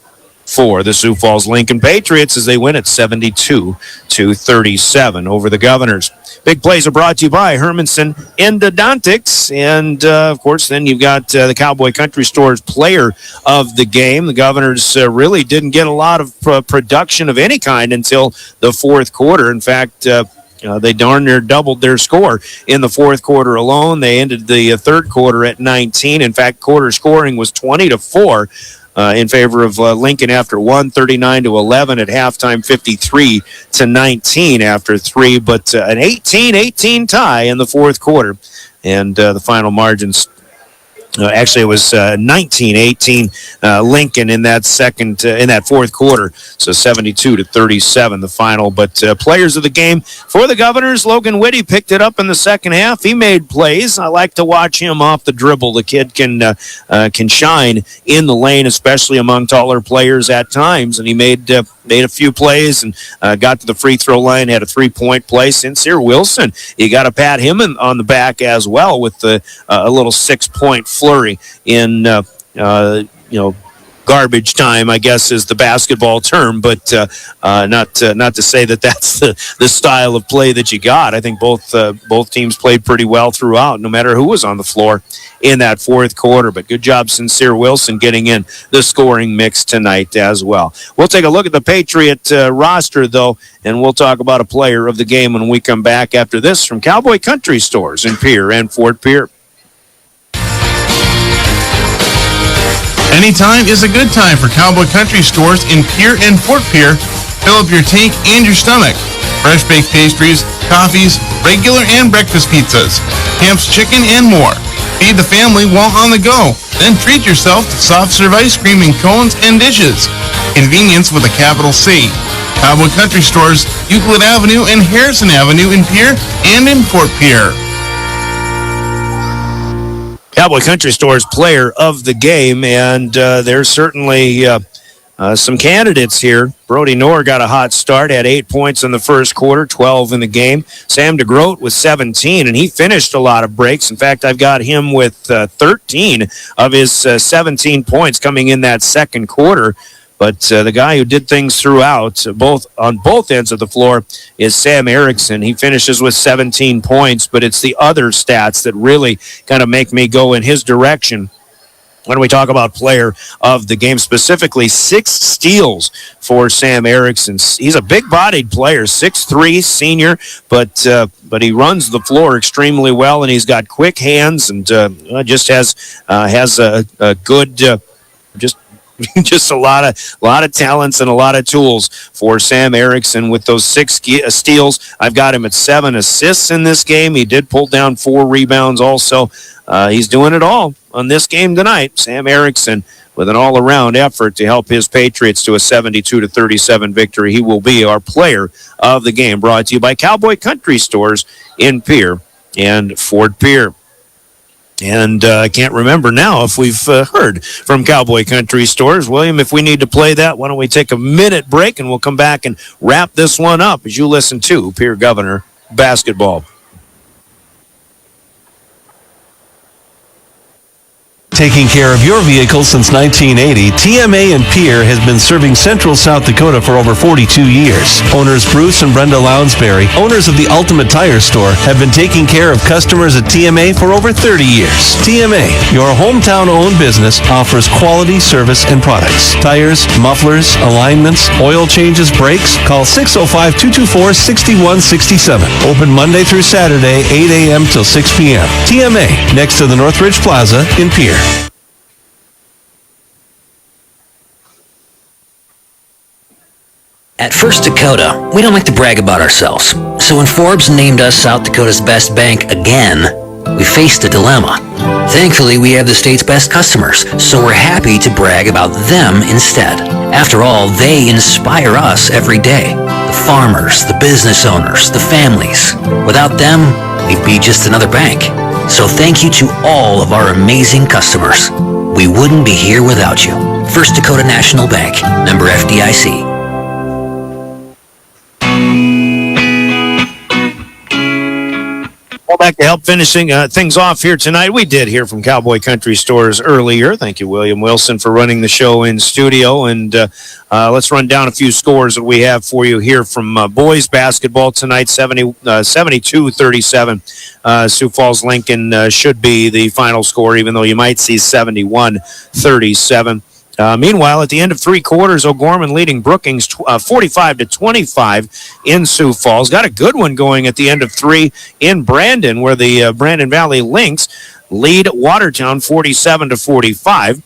M: for the Sioux Falls Lincoln Patriots as they win at 72-37 over the Governors. Big plays are brought to you by Hermanson Endodontics. And, of course, then you've got the Cowboy Country Store's player of the game. The Governors really didn't get a lot of production of any kind until the fourth quarter. In fact, they darn near doubled their score in the fourth quarter alone. They ended the third quarter at 19. In fact, quarter scoring was 20-4. In favor of Lincoln after 1, 39-11 at halftime, 53-19 after 3, but an 18-18 tie in the fourth quarter, and the final margins. Actually, it was 19-18 Lincoln in that fourth quarter. So 72-37 the final. But players of the game for the Governors, Logan Whitty picked it up in the second half. He made plays. I like to watch him off the dribble. The kid can shine in the lane, especially among taller players at times. And he made a few plays and got to the free throw line. Had a 3-point play. Sincere Wilson, you got to pat him on the back as well with a little 6-point flurry in garbage time, I guess is the basketball term, but not to say that that's the style of play that you got. I think both teams played pretty well throughout, no matter who was on the floor in that fourth quarter. But good job, Sincere Wilson, getting in the scoring mix tonight as well. We'll take a look at the Patriot roster, though, and we'll talk about a player of the game when we come back after this from Cowboy Country Stores in Pierre and Fort Pierre.
G: Anytime is a good time for Cowboy Country Stores in Pierre and Fort Pierre. Fill up your tank and your stomach. Fresh baked pastries, coffees, regular and breakfast pizzas, Camp's chicken, and more. Feed the family while on the go. Then treat yourself to soft-serve ice cream in cones and dishes. Convenience with a capital C. Cowboy Country Stores, Euclid Avenue and Harrison Avenue in Pierre and in Fort Pierre.
M: Cowboy Country Store's player of the game, and there's certainly some candidates here. Brody Knorr got a hot start, had 8 points in the first quarter, 12 in the game. Sam DeGroat with 17, and he finished a lot of breaks. In fact, I've got him with 13 of his 17 points coming in that second quarter. But the guy who did things throughout, on both ends of the floor, is Sam Erickson. He finishes with 17 points, but it's the other stats that really kind of make me go in his direction. when we talk about player of the game, specifically 6 steals for Sam Erickson. He's a big-bodied player, 6'3", senior, but he runs the floor extremely well, and he's got quick hands and just has a good just a lot of talents and a lot of tools for Sam Erickson with those 6 steals. I've got him at 7 assists in this game. He did pull down 4 rebounds also. He's doing it all on this game tonight. Sam Erickson with an all-around effort to help his Patriots to a 72-37 victory. He will be our player of the game, brought to you by Cowboy Country Stores in Pierre and Fort Pierre. And I can't remember now if we've heard from Cowboy Country Stores. William, if we need to play that, why don't we take a minute break and we'll come back and wrap this one up as you listen to Pierre Governor Basketball.
N: Taking care of your vehicle since 1980, TMA and Pierre has been serving Central South Dakota for over 42 years. Owners Bruce and Brenda Lounsbury, owners of the Ultimate Tire Store, have been taking care of customers at TMA for over 30 years. TMA, your hometown-owned business, offers quality service and products. Tires, mufflers, alignments, oil changes, brakes. Call 605-224-6167. Open Monday through Saturday, 8 a.m. till 6 p.m. TMA, next to the Northridge Plaza in Pierre.
I: At First Dakota, we don't like to brag about ourselves. So when Forbes named us South Dakota's best bank again, we faced a dilemma. Thankfully, we have the state's best customers, so we're happy to brag about them instead. After all, they inspire us every day. The farmers, the business owners, the families. Without them, we'd be just another bank. So thank you to all of our amazing customers. We wouldn't be here without you. First Dakota National Bank, member FDIC.
M: Well, back to help finishing things off here tonight. We did hear from Cowboy Country Stores earlier. Thank you, William Wilson, for running the show in studio. And let's run down a few scores that we have for you here from boys basketball tonight. 72-37. Sioux Falls Lincoln should be the final score, even though you might see 71-37. Meanwhile, at the end of 3 quarters, O'Gorman leading Brookings 45-25 in Sioux Falls. Got a good one going at the end of 3 in Brandon, where the Brandon Valley Lynx lead Watertown 47-45.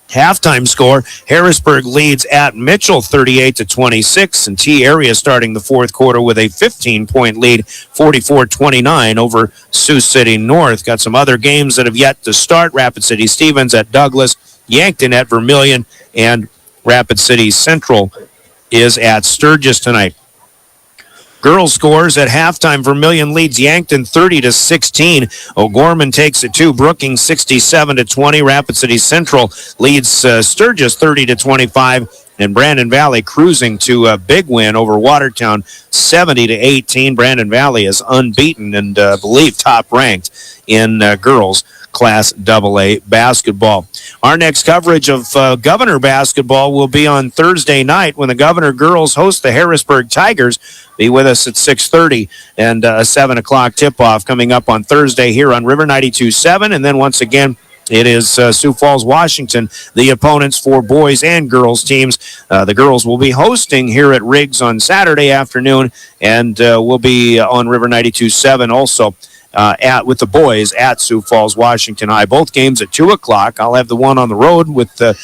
M: Halftime score, Harrisburg leads at Mitchell 38-26, and T-Area starting the 4th quarter with a 15-point lead, 44-29 over Sioux City North. Got some other games that have yet to start. Rapid City Stevens at Douglas, Yankton at Vermilion, and Rapid City Central is at Sturgis tonight. Girls scores at halftime. Vermilion leads Yankton 30-16. O'Gorman takes it to Brookings 67-20. Rapid City Central leads Sturgis 30-25. And Brandon Valley cruising to a big win over Watertown 70-18. Brandon Valley is unbeaten and I believe top ranked in girls Class AA basketball. Our next coverage of Governor basketball will be on Thursday night when the Governor girls host the Harrisburg Tigers. Be with us at 6:30 and a 7 o'clock tip-off coming up on Thursday here on River 92.7. And then once again, it is Sioux Falls, Washington, the opponents for boys and girls teams. The girls will be hosting here at Riggs on Saturday afternoon, and will be on River 92.7 also. With the boys at Sioux Falls, Washington High. Both games at 2 o'clock. I'll have the one on the road with the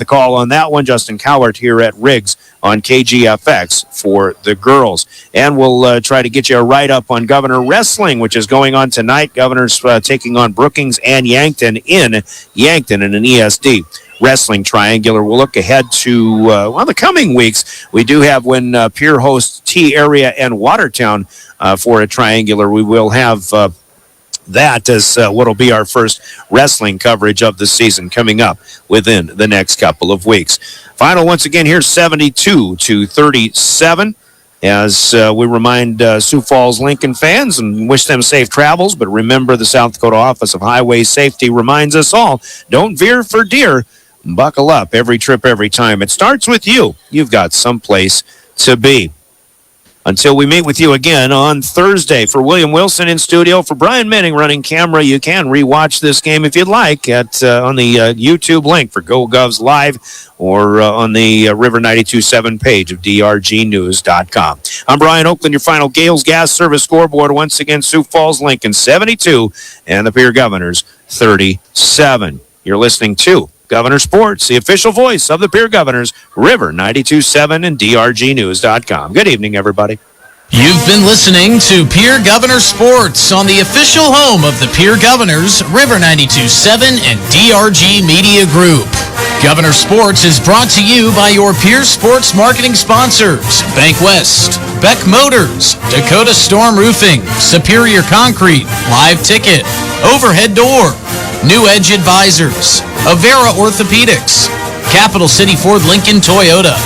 M: call on that one. Justin Cowart here at Riggs on KGFX for the girls. And we'll try to get you a write-up on Governor Wrestling, which is going on tonight. Governor's taking on Brookings and Yankton in Yankton in an ESD Wrestling Triangular. We'll look ahead to the coming weeks. We do have when Pierre hosts T-Area and Watertown for a triangular. We will have that as what will be our first wrestling coverage of the season coming up within the next couple of weeks. Final once again here, 72-37. As we remind Sioux Falls Lincoln fans and wish them safe travels, but remember the South Dakota Office of Highway Safety reminds us all, don't veer for deer. Buckle up every trip, every time. It starts with you. You've got someplace to be. Until we meet with you again on Thursday. For William Wilson in studio, for Brian Menning running camera, you can rewatch this game if you'd like on the YouTube link for GoGovs Live or on the River 92.7 page of drgnews.com. I'm Brian Oakland, your final Gales Gas Service scoreboard. Once again, Sioux Falls, Lincoln 72, and the Pierre Governors 37. You're listening to Governor Sports, the official voice of the Pierre Governors, River 92.7 and drgnews.com. Good evening, everybody.
W: You've been listening to Pierre Governor Sports on the official home of the Pierre Governors, River 92.7 and DRG Media Group. Governor Sports is brought to you by your Pierre Sports marketing sponsors, Bank West, Beck Motors, Dakota Storm Roofing, Superior Concrete, Live Ticket, Overhead Door, New Edge Advisors, Avera Orthopedics, Capital City Ford Lincoln Toyota,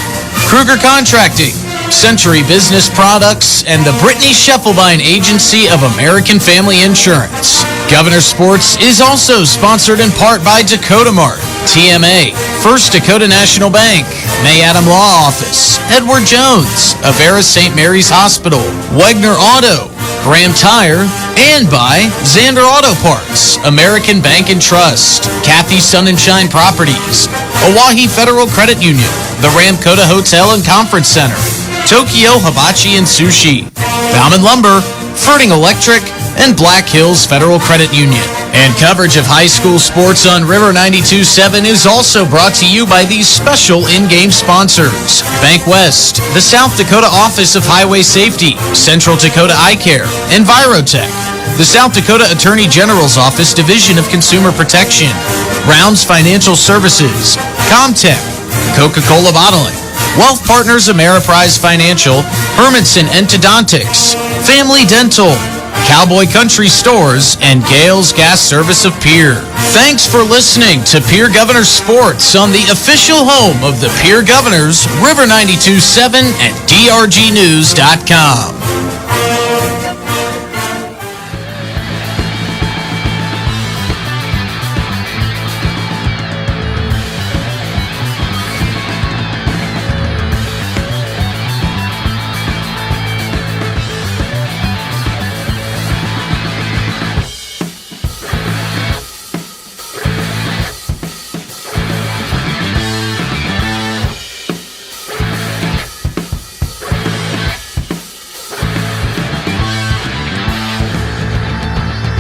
W: Kruger Contracting, Century Business Products, and the Brittany Scheffelbein Agency of American Family Insurance. Governor Sports is also sponsored in part by Dakota Mart, TMA, First Dakota National Bank, May Adam Law Office, Edward Jones, Avera St. Mary's Hospital, Wegner Auto, Graham Tire, and by Xander Auto Parts, American Bank and Trust, Kathy Sun and Shine Properties, Oahe Federal Credit Union, the Ramkota Hotel and Conference Center, Tokyo Hibachi and Sushi, Bauman Lumber, Ferding Electric, and Black Hills Federal Credit Union. And coverage of high school sports on River 92.7 is also brought to you by these special in-game sponsors: Bank West, the South Dakota Office of Highway Safety, Central Dakota Eye Care, Envirotech, the South Dakota Attorney General's Office Division of Consumer Protection, Rounds Financial Services, Comtech, Coca-Cola Bottling, Wealth Partners Ameriprise Financial, Hermanson Endodontics, Family Dental, Cowboy Country Stores, and Gales Gas Service of Pierre. Thanks for listening to Pierre Governor Sports on the official home of the Pierre Governors, River 92.7 and drgnews.com.